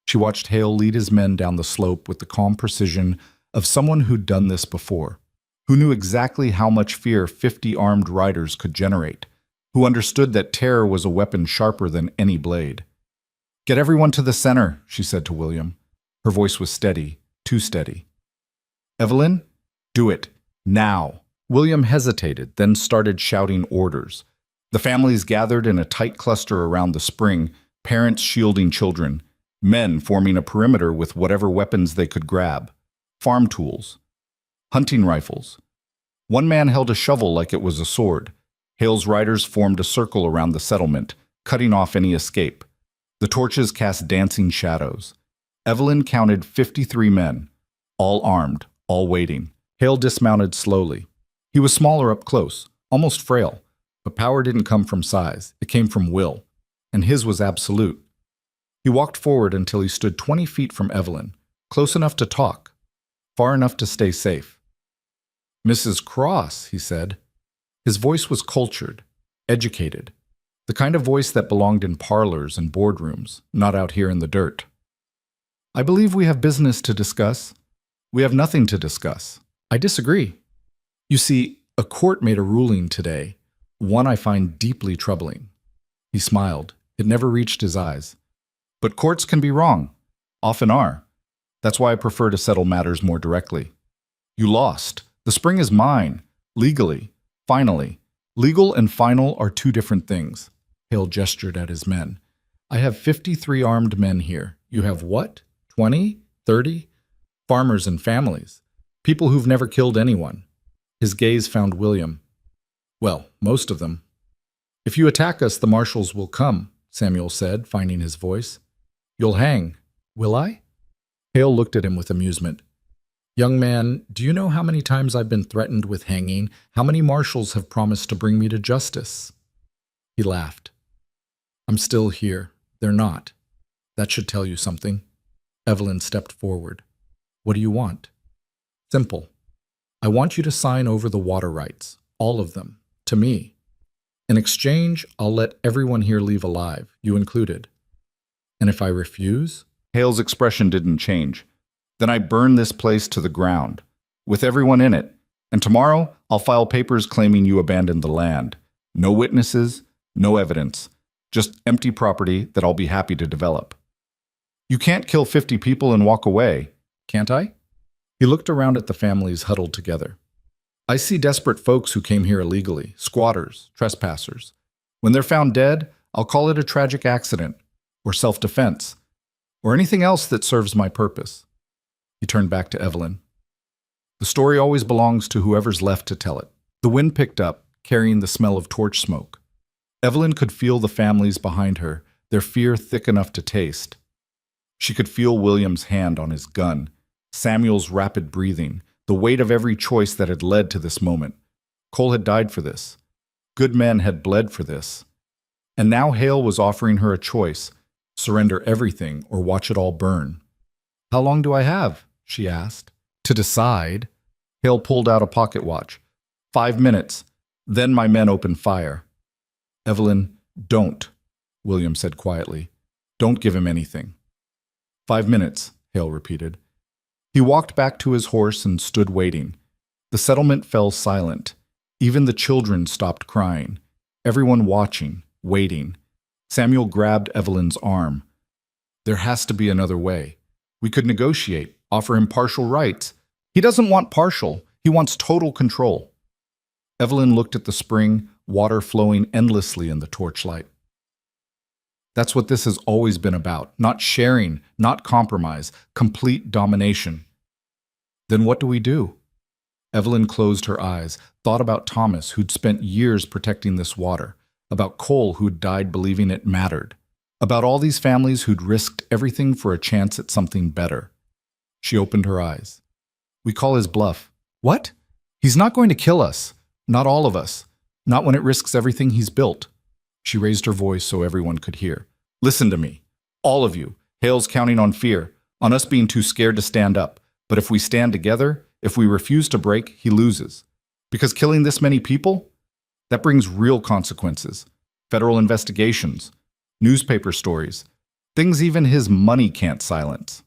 [SPEAKER 1] She watched Hale lead his men down the slope with the calm precision of someone who'd done this before, who knew exactly how much fear 50 armed riders could generate, who understood that terror was a weapon sharper than any blade. "Get everyone to the center," she said to William. Her voice was steady, too steady. "Evelyn, do it, now." William hesitated, then started shouting orders. The families gathered in a tight cluster around the spring, parents shielding children, men forming a perimeter with whatever weapons they could grab. Farm tools, hunting rifles. One man held a shovel like it was a sword. Hale's riders formed a circle around the settlement, cutting off any escape. The torches cast dancing shadows. Evelyn counted 53 men, all armed, all waiting. Hale dismounted slowly. He was smaller up close, almost frail, but power didn't come from size. It came from will, and his was absolute. He walked forward until he stood 20 feet from Evelyn, close enough to talk, far enough to stay safe. "Mrs. Cross," he said. His voice was cultured, educated, the kind of voice that belonged in parlors and boardrooms, not out here in the dirt. "I believe we have business to discuss." "We have nothing to discuss." "I disagree. You see, a court made a ruling today, one I find deeply troubling." He smiled. It never reached his eyes. "But courts can be wrong. Often are. That's why I prefer to settle matters more directly. You lost. The spring is mine. Legally. Finally. Legal and final are two different things." Hale gestured at his men. "I have 53 armed men here. You have what? 20? 30? Farmers and families. People who've never killed anyone." His gaze found William. "Well, most of them." "If you attack us, the marshals will come," Samuel said, finding his voice. "You'll hang." "Will I?" Hale looked at him with amusement. "Young man, do you know how many times I've been threatened with hanging? How many marshals have promised to bring me to justice?" He laughed. "I'm still here. They're not. That should tell you something." Evelyn stepped forward. "What do you want?" "Simple. I want you to sign over the water rights, all of them, to me. In exchange, I'll let everyone here leave alive, you included. And if I refuse?" Hale's expression didn't change. "Then I burn this place to the ground, with everyone in it, and tomorrow I'll file papers claiming you abandoned the land. No witnesses, no evidence, just empty property that I'll be happy to develop." "You can't kill 50 people and walk away." "Can't I?" He looked around at the families huddled together. "I see desperate folks who came here illegally, squatters, trespassers. When they're found dead, I'll call it a tragic accident, or self-defense, or anything else that serves my purpose." He turned back to Evelyn. "The story always belongs to whoever's left to tell it." The wind picked up, carrying the smell of torch smoke. Evelyn could feel the families behind her, their fear thick enough to taste. She could feel William's hand on his gun, Samuel's rapid breathing, the weight of every choice that had led to this moment. Cole had died for this. Good men had bled for this. And now Hale was offering her a choice: surrender everything or watch it all burn. "How long do I have?" she asked. "To decide." Hale pulled out a pocket watch. 5 minutes. Then my men opened fire." "Evelyn, don't," William said quietly. "Don't give him anything." 5 minutes, Hale repeated. He walked back to his horse and stood waiting. The settlement fell silent. Even the children stopped crying. Everyone watching, waiting. Samuel grabbed Evelyn's arm. There has to be another way. We could negotiate, offer him partial rights. He doesn't want partial, he wants total control. Evelyn looked at the spring, water flowing endlessly in the torchlight. That's what this has always been about. Not sharing, not compromise, complete domination. Then what do we do? Evelyn closed her eyes, thought about Thomas, who'd spent years protecting this water, about Cole, who'd died believing it mattered, about all these families who'd risked everything for a chance at something better. She opened her eyes. We call his bluff. What? He's not going to kill us. Not all of us. Not when it risks everything he's built. She raised her voice so everyone could hear. Listen to me. All of you. Hale's counting on fear, on us being too scared to stand up. But if we stand together, if we refuse to break, he loses. Because killing this many people, that brings real consequences. Federal investigations, newspaper stories, things even his money can't silence.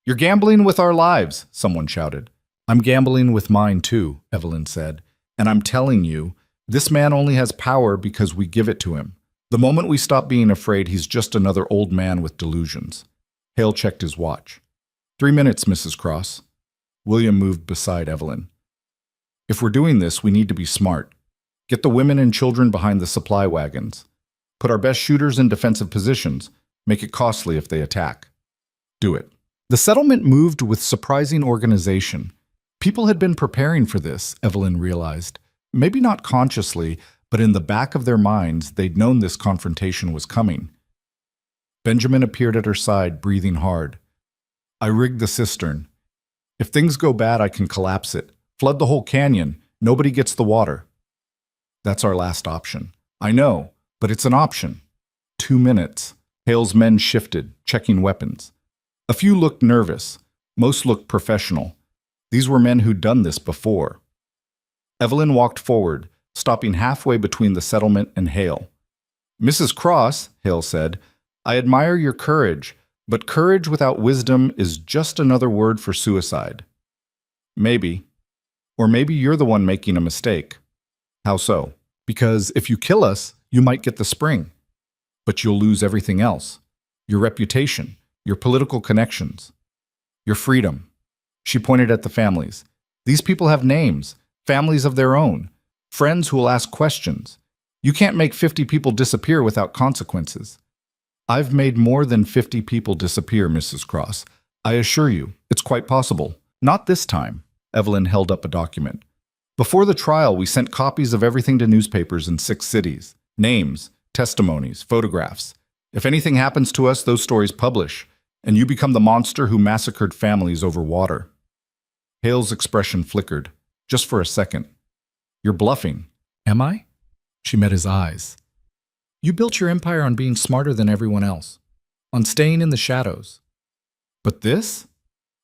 [SPEAKER 1] You're gambling with our lives, someone shouted. I'm gambling with mine too, Evelyn said. And I'm telling you, this man only has power because we give it to him. The moment we stop being afraid, he's just another old man with delusions. Hale checked his watch. 3 minutes, Mrs. Cross. William moved beside Evelyn. If we're doing this, we need to be smart. Get the women and children behind the supply wagons. Put our best shooters in defensive positions. Make it costly if they attack. Do it. The settlement moved with surprising organization. People had been preparing for this, Evelyn realized. Maybe not consciously, but in the back of their minds, they'd known this confrontation was coming. Benjamin appeared at her side, breathing hard. I rigged the cistern. If things go bad, I can collapse it. Flood the whole canyon. Nobody gets the water. That's our last option. I know, but it's an option. 2 minutes. Hale's men shifted, checking weapons. A few looked nervous. Most looked professional. These were men who'd done this before. Evelyn walked forward, stopping halfway between the settlement and Hale. Mrs. Cross, Hale said, I admire your courage, but courage without wisdom is just another word for suicide. Maybe. Or maybe you're the one making a mistake. How so? Because if you kill us, you might get the spring. But you'll lose everything else. Your reputation, your political connections, your freedom. She pointed at the families. These people have names, families of their own, friends who will ask questions. You can't make 50 people disappear without consequences. I've made more than 50 people disappear, Mrs. Cross. I assure you, it's quite possible. Not this time. Evelyn held up a document. Before the trial, we sent copies of everything to newspapers in 6 cities. Names, testimonies, photographs. If anything happens to us, those stories publish, and you become the monster who massacred families over water. Hale's expression flickered, just for a second. You're bluffing. Am I? She met his eyes. You built your empire on being smarter than everyone else, on staying in the shadows. But this?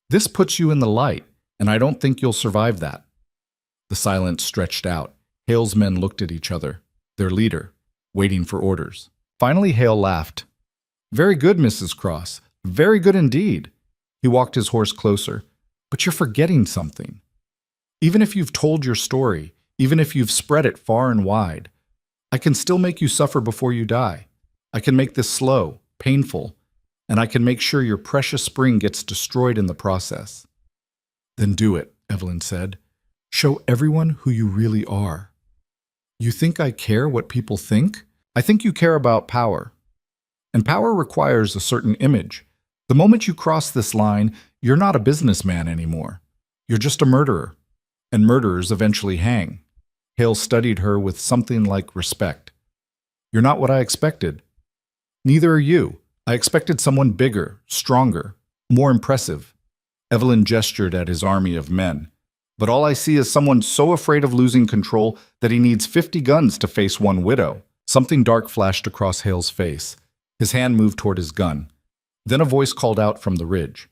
[SPEAKER 1] This puts you in the light, and I don't think you'll survive that. The silence stretched out. Hale's men looked at each other, their leader, waiting for orders. Finally, Hale laughed. Very good, Mrs. Cross. Very good indeed. He walked his horse closer. But you're forgetting something. Even if you've told your story, even if you've spread it far and wide, I can still make you suffer before you die. I can make this slow, painful, and I can make sure your precious spring gets destroyed in the process. Then do it, Evelyn said. Show everyone who you really are. You think I care what people think? I think you care about power. And power requires a certain image. The moment you cross this line, you're not a businessman anymore. You're just a murderer. And murderers eventually hang. Hale studied her with something like respect. You're not what I expected. Neither are you. I expected someone bigger, stronger, more impressive. Evelyn gestured at his army of men. But all I see is someone so afraid of losing control that he needs 50 guns to face one widow. Something dark flashed across Hale's face. His hand moved toward his gun. Then a voice called out from the ridge.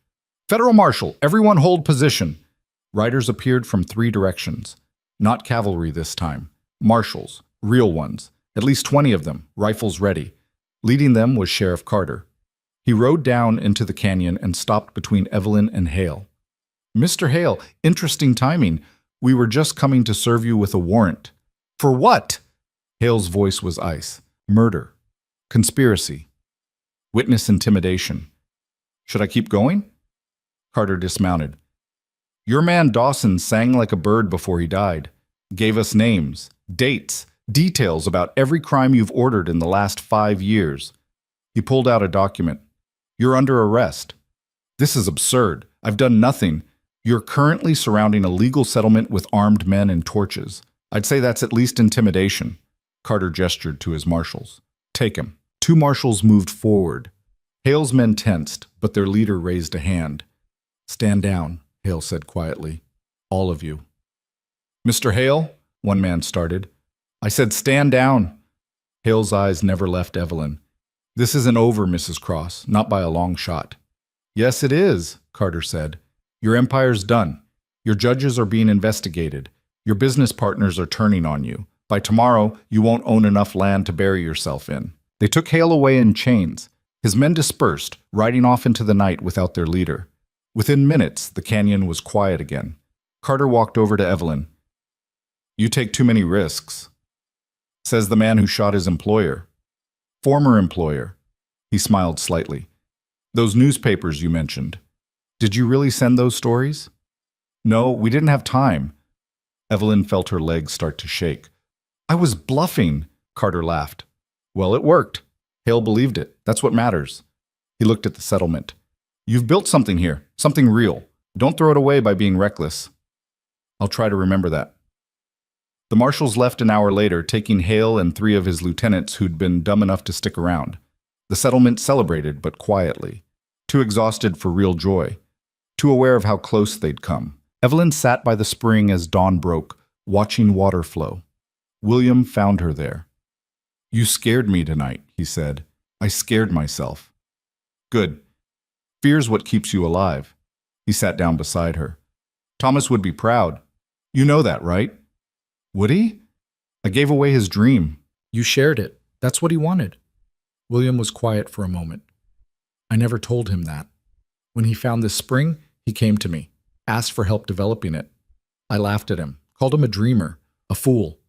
[SPEAKER 1] Federal Marshal, everyone hold position. Riders appeared from 3 directions. Not cavalry this time. Marshals, real ones. At least 20 of them, rifles ready. Leading them was Sheriff Carter. He rode down into the canyon and stopped between Evelyn and Hale. Mr. Hale, interesting timing. We were just coming to serve you with a warrant. For what? Hale's voice was ice. Murder. Conspiracy. Witness intimidation. Should I keep going? Carter dismounted. Your man Dawson sang like a bird before he died. Gave us names, dates, details about every crime you've ordered in the last 5 years. He pulled out a document. You're under arrest. This is absurd. I've done nothing. You're currently surrounding a legal settlement with armed men and torches. I'd say that's at least intimidation. Carter gestured to his marshals. Take him. 2 marshals moved forward. Hale's men tensed, but their leader raised a hand. Stand down, Hale said quietly. All of you. Mr. Hale, one man started. I said stand down. Hale's eyes never left Evelyn. This isn't over, Mrs. Cross, not by a long shot. Yes, it is, Carter said. Your empire's done. Your judges are being investigated. Your business partners are turning on you. By tomorrow, you won't own enough land to bury yourself in. They took Hale away in chains. His men dispersed, riding off into the night without their leader. Within minutes, the canyon was quiet again. Carter walked over to Evelyn. You take too many risks, says the man who shot his employer. Former employer. He smiled slightly. Those newspapers you mentioned. Did you really send those stories? No, we didn't have time. Evelyn felt her legs start to shake. I was bluffing, Carter laughed. Well, it worked. Hale believed it. That's what matters. He looked at the settlement. You've built something here, something real. Don't throw it away by being reckless. I'll try to remember that. The marshals left an hour later, taking Hale and 3 of his lieutenants who'd been dumb enough to stick around. The settlement celebrated, but quietly. Too exhausted for real joy. Too aware of how close they'd come. Evelyn sat by the spring as dawn broke, watching water flow. William found her there. You scared me tonight, he said. I scared myself. Good. Fear's what keeps you alive. He sat down beside her. Thomas would be proud. You know that, right? Would he? I gave away his dream. You shared it. That's what he wanted. William was quiet for a moment. I never told him that. When he found this spring, he came to me, asked for help developing it. I laughed at him, called him a dreamer, a fool.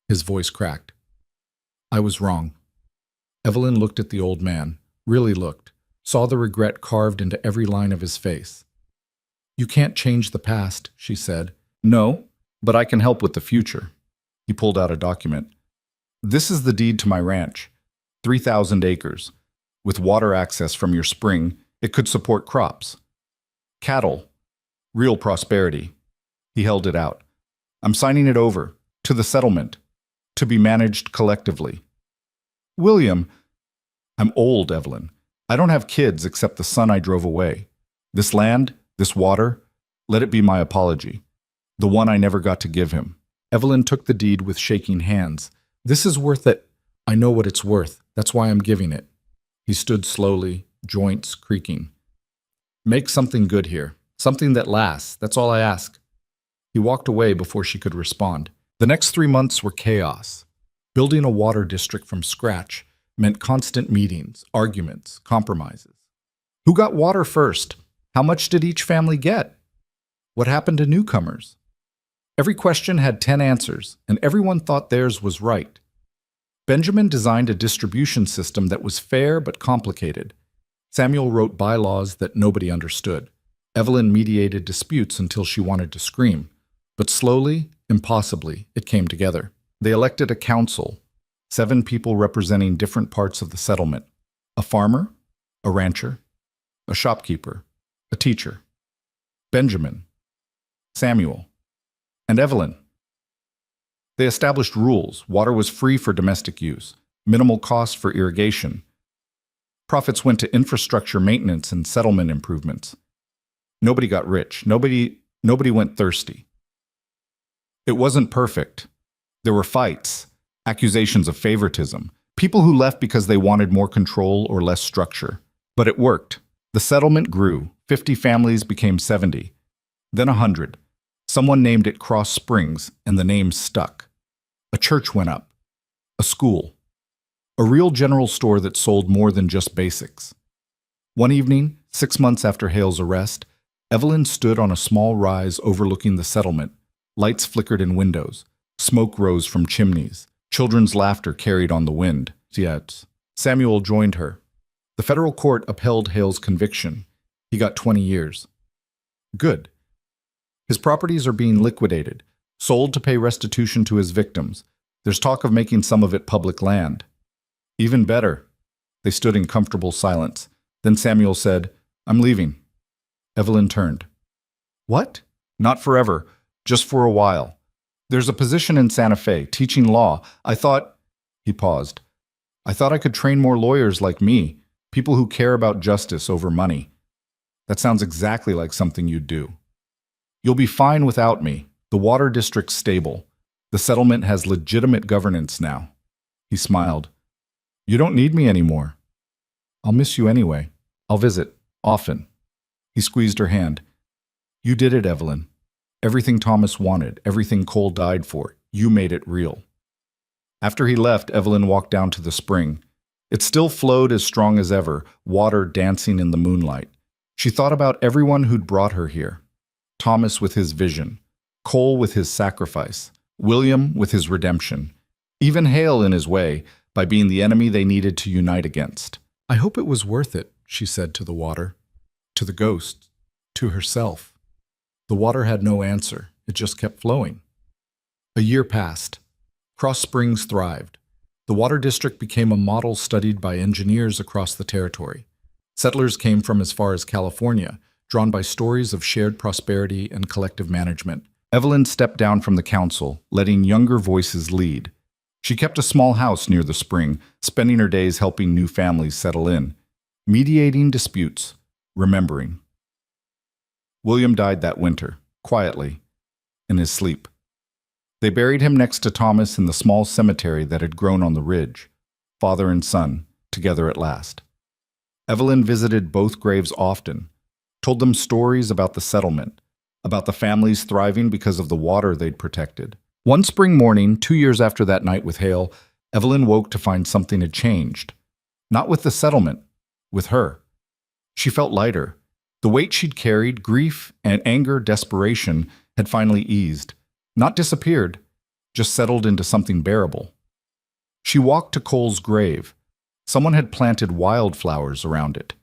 [SPEAKER 1] His voice cracked. I was wrong. Evelyn looked at the old man, really looked, saw the regret carved into every line of his face. You can't change the past, she said. No, but I can help with the future. He pulled out a document. This is the deed to my ranch, 3,000 acres. With water access from your spring, it could support crops. Cattle, real prosperity. He held it out. I'm signing it over, to the settlement, to be managed collectively. William, I'm old, Evelyn. I don't have kids except the son I drove away. This land, this water, let it be my apology. The one I never got to give him. Evelyn took the deed with shaking hands. This is worth it. I know what it's worth. That's why I'm giving it. He stood slowly, joints creaking. Make something good here. Something that lasts. That's all I ask. He walked away before she could respond. The next 3 months were chaos. Building a water district from scratch meant constant meetings, arguments, compromises. Who got water first? How much did each family get? What happened to newcomers? Every question had 10 answers, and everyone thought theirs was right. Benjamin designed a distribution system that was fair but complicated. Samuel wrote bylaws that nobody understood. Evelyn mediated disputes until she wanted to scream. But slowly, impossibly, it came together. They elected a council, 7 people representing different parts of the settlement. A farmer, a rancher, a shopkeeper, a teacher. Benjamin, Samuel, and Evelyn. They established rules. Water was free for domestic use, minimal cost for irrigation. Profits went to infrastructure maintenance and settlement improvements. Nobody got rich. Nobody went thirsty. It wasn't perfect. There were fights, accusations of favoritism, people who left because they wanted more control or less structure. But it worked. The settlement grew. 50 families became 70, then 100. Someone named it Cross Springs, and the name stuck. A church went up. A school. A real general store that sold more than just basics. One evening, 6 months after Hale's arrest, Evelyn stood on a small rise overlooking the settlement. Lights flickered in windows. Smoke rose from chimneys. Children's laughter carried on the wind. Yet, Samuel joined her. The federal court upheld Hale's conviction. He got 20 years. Good. His properties are being liquidated, sold to pay restitution to his victims. There's talk of making some of it public land. Even better. They stood in comfortable silence. Then Samuel said, "I'm leaving." Evelyn turned. "What?" "Not forever, just for a while. There's a position in Santa Fe, teaching law. I thought—" He paused. "I thought I could train more lawyers like me, people who care about justice over money." "That sounds exactly like something you'd do." "You'll be fine without me. The water district's stable. The settlement has legitimate governance now." He smiled. "You don't need me anymore." "I'll miss you anyway. I'll visit, often." He squeezed her hand. "You did it, Evelyn. Everything Thomas wanted, everything Cole died for, you made it real." After he left, Evelyn walked down to the spring. It still flowed as strong as ever, water dancing in the moonlight. She thought about everyone who'd brought her here. Thomas with his vision, Cole with his sacrifice, William with his redemption, even Hale in his way, by being the enemy they needed to unite against. "I hope it was worth it," she said to the water, to the ghosts, to herself. The water had no answer. It just kept flowing. A year passed. Cross Springs thrived. The water district became a model studied by engineers across the territory. Settlers came from as far as California, drawn by stories of shared prosperity and collective management. Evelyn stepped down from the council, letting younger voices lead. She kept a small house near the spring, spending her days helping new families settle in, mediating disputes, remembering. William died that winter, quietly, in his sleep. They buried him next to Thomas in the small cemetery that had grown on the ridge, father and son, together at last. Evelyn visited both graves often, told them stories about the settlement, about the families thriving because of the water they'd protected. One spring morning, 2 years after that night with Hale, Evelyn woke to find something had changed. Not with the settlement, with her. She felt lighter. The weight she'd carried, grief and anger, desperation, had finally eased. Not disappeared, just settled into something bearable. She walked to Cole's grave. Someone had planted wildflowers around it.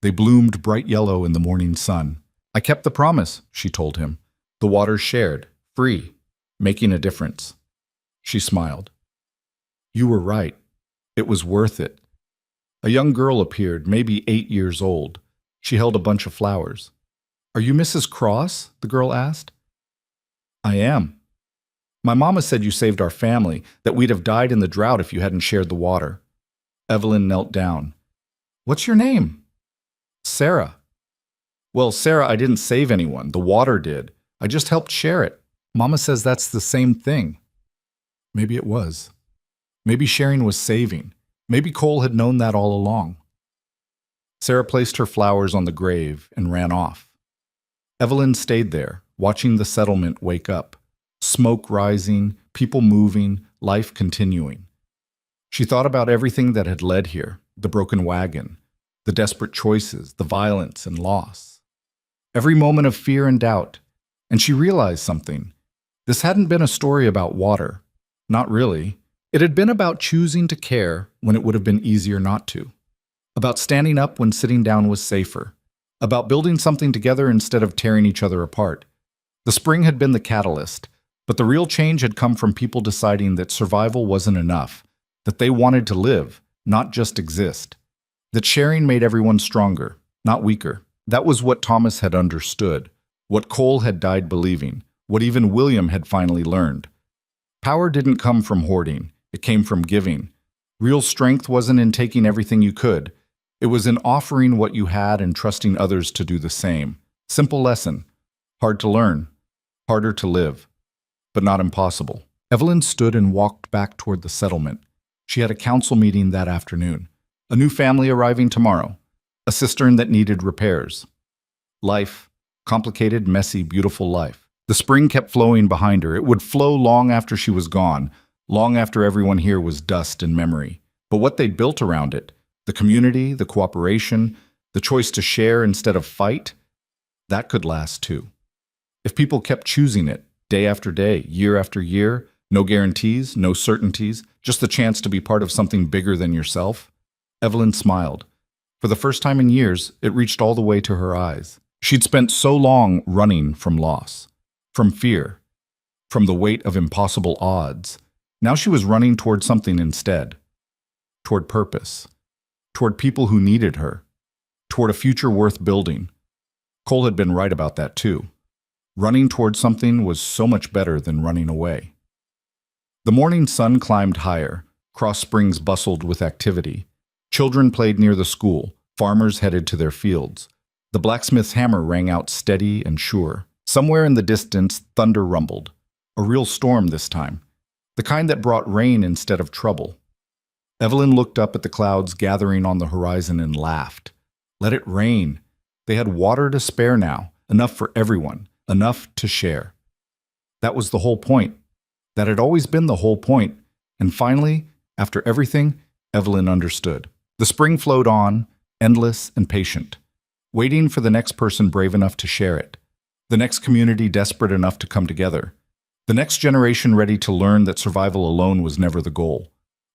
[SPEAKER 1] They bloomed bright yellow in the morning sun. "I kept the promise," she told him. "The waters shared, free, making a difference." She smiled. "You were right. It was worth it." A young girl appeared, maybe 8 years old. She held a bunch of flowers. "Are you Mrs. Cross?" the girl asked. "I am. My mama said you saved our family, that we'd have died in the drought if you hadn't shared the water." Evelyn knelt down. "What's your name?" "Sarah." "Well, Sarah, I didn't save anyone. The water did. I just helped share it." "Mama says that's the same thing." Maybe it was. Maybe sharing was saving. Maybe Cole had known that all along. Sarah placed her flowers on the grave and ran off. Evelyn stayed there, watching the settlement wake up. Smoke rising, people moving, life continuing. She thought about everything that had led here, the broken wagon, the desperate choices, the violence and loss. Every moment of fear and doubt. And she realized something. This hadn't been a story about water. Not really. It had been about choosing to care when it would have been easier not to. About standing up when sitting down was safer. About building something together instead of tearing each other apart. The spring had been the catalyst, but the real change had come from people deciding that survival wasn't enough, that they wanted to live, not just exist. That sharing made everyone stronger, not weaker. That was what Thomas had understood, what Cole had died believing, what even William had finally learned. Power didn't come from hoarding, it came from giving. Real strength wasn't in taking everything you could. It was in offering what you had and trusting others to do the same. Simple lesson. Hard to learn. Harder to live. But not impossible. Evelyn stood and walked back toward the settlement. She had a council meeting that afternoon. A new family arriving tomorrow. A cistern that needed repairs. Life. Complicated, messy, beautiful life. The spring kept flowing behind her. It would flow long after she was gone, long after everyone here was dust and memory. But what they'd built around it, the community, the cooperation, the choice to share instead of fight, that could last too. If people kept choosing it, day after day, year after year, no guarantees, no certainties, just the chance to be part of something bigger than yourself. Evelyn smiled. For the first time in years, it reached all the way to her eyes. She'd spent so long running from loss, from fear, from the weight of impossible odds. Now she was running toward something instead, toward purpose, toward people who needed her, toward a future worth building. Cole had been right about that too. Running toward something was so much better than running away. The morning sun climbed higher. Cross Springs bustled with activity. Children played near the school. Farmers headed to their fields. The blacksmith's hammer rang out steady and sure. Somewhere in the distance, thunder rumbled. A real storm this time. The kind that brought rain instead of trouble. Evelyn looked up at the clouds gathering on the horizon and laughed. Let it rain. They had water to spare now, enough for everyone, enough to share. That was the whole point. That had always been the whole point. And finally, after everything, Evelyn understood. The spring flowed on, endless and patient, waiting for the next person brave enough to share it, the next community desperate enough to come together, the next generation ready to learn that survival alone was never the goal.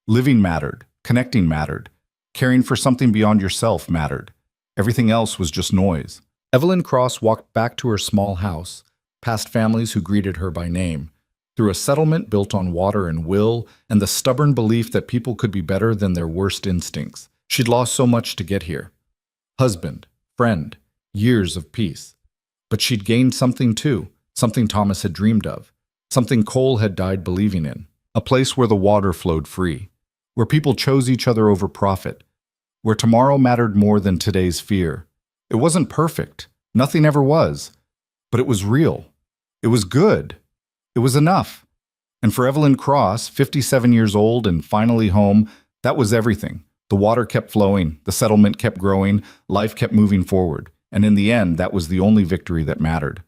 [SPEAKER 1] Living mattered, connecting mattered, caring for something beyond yourself mattered. Everything else was just noise. Evelyn Cross walked back to her small house, past families who greeted her by name, through a settlement built on water and will and the stubborn belief that people could be better than their worst instincts. She'd lost so much to get here. Husband, friend, years of peace. But she'd gained something too, something Thomas had dreamed of, something Cole had died believing in. A place where the water flowed free, where people chose each other over profit, where tomorrow mattered more than today's fear. It wasn't perfect. Nothing ever was. But it was real. It was good. It was enough. And for Evelyn Cross, 57 years old and finally home, that was everything. The water kept flowing, the settlement kept growing, life kept moving forward. And in the end, that was the only victory that mattered.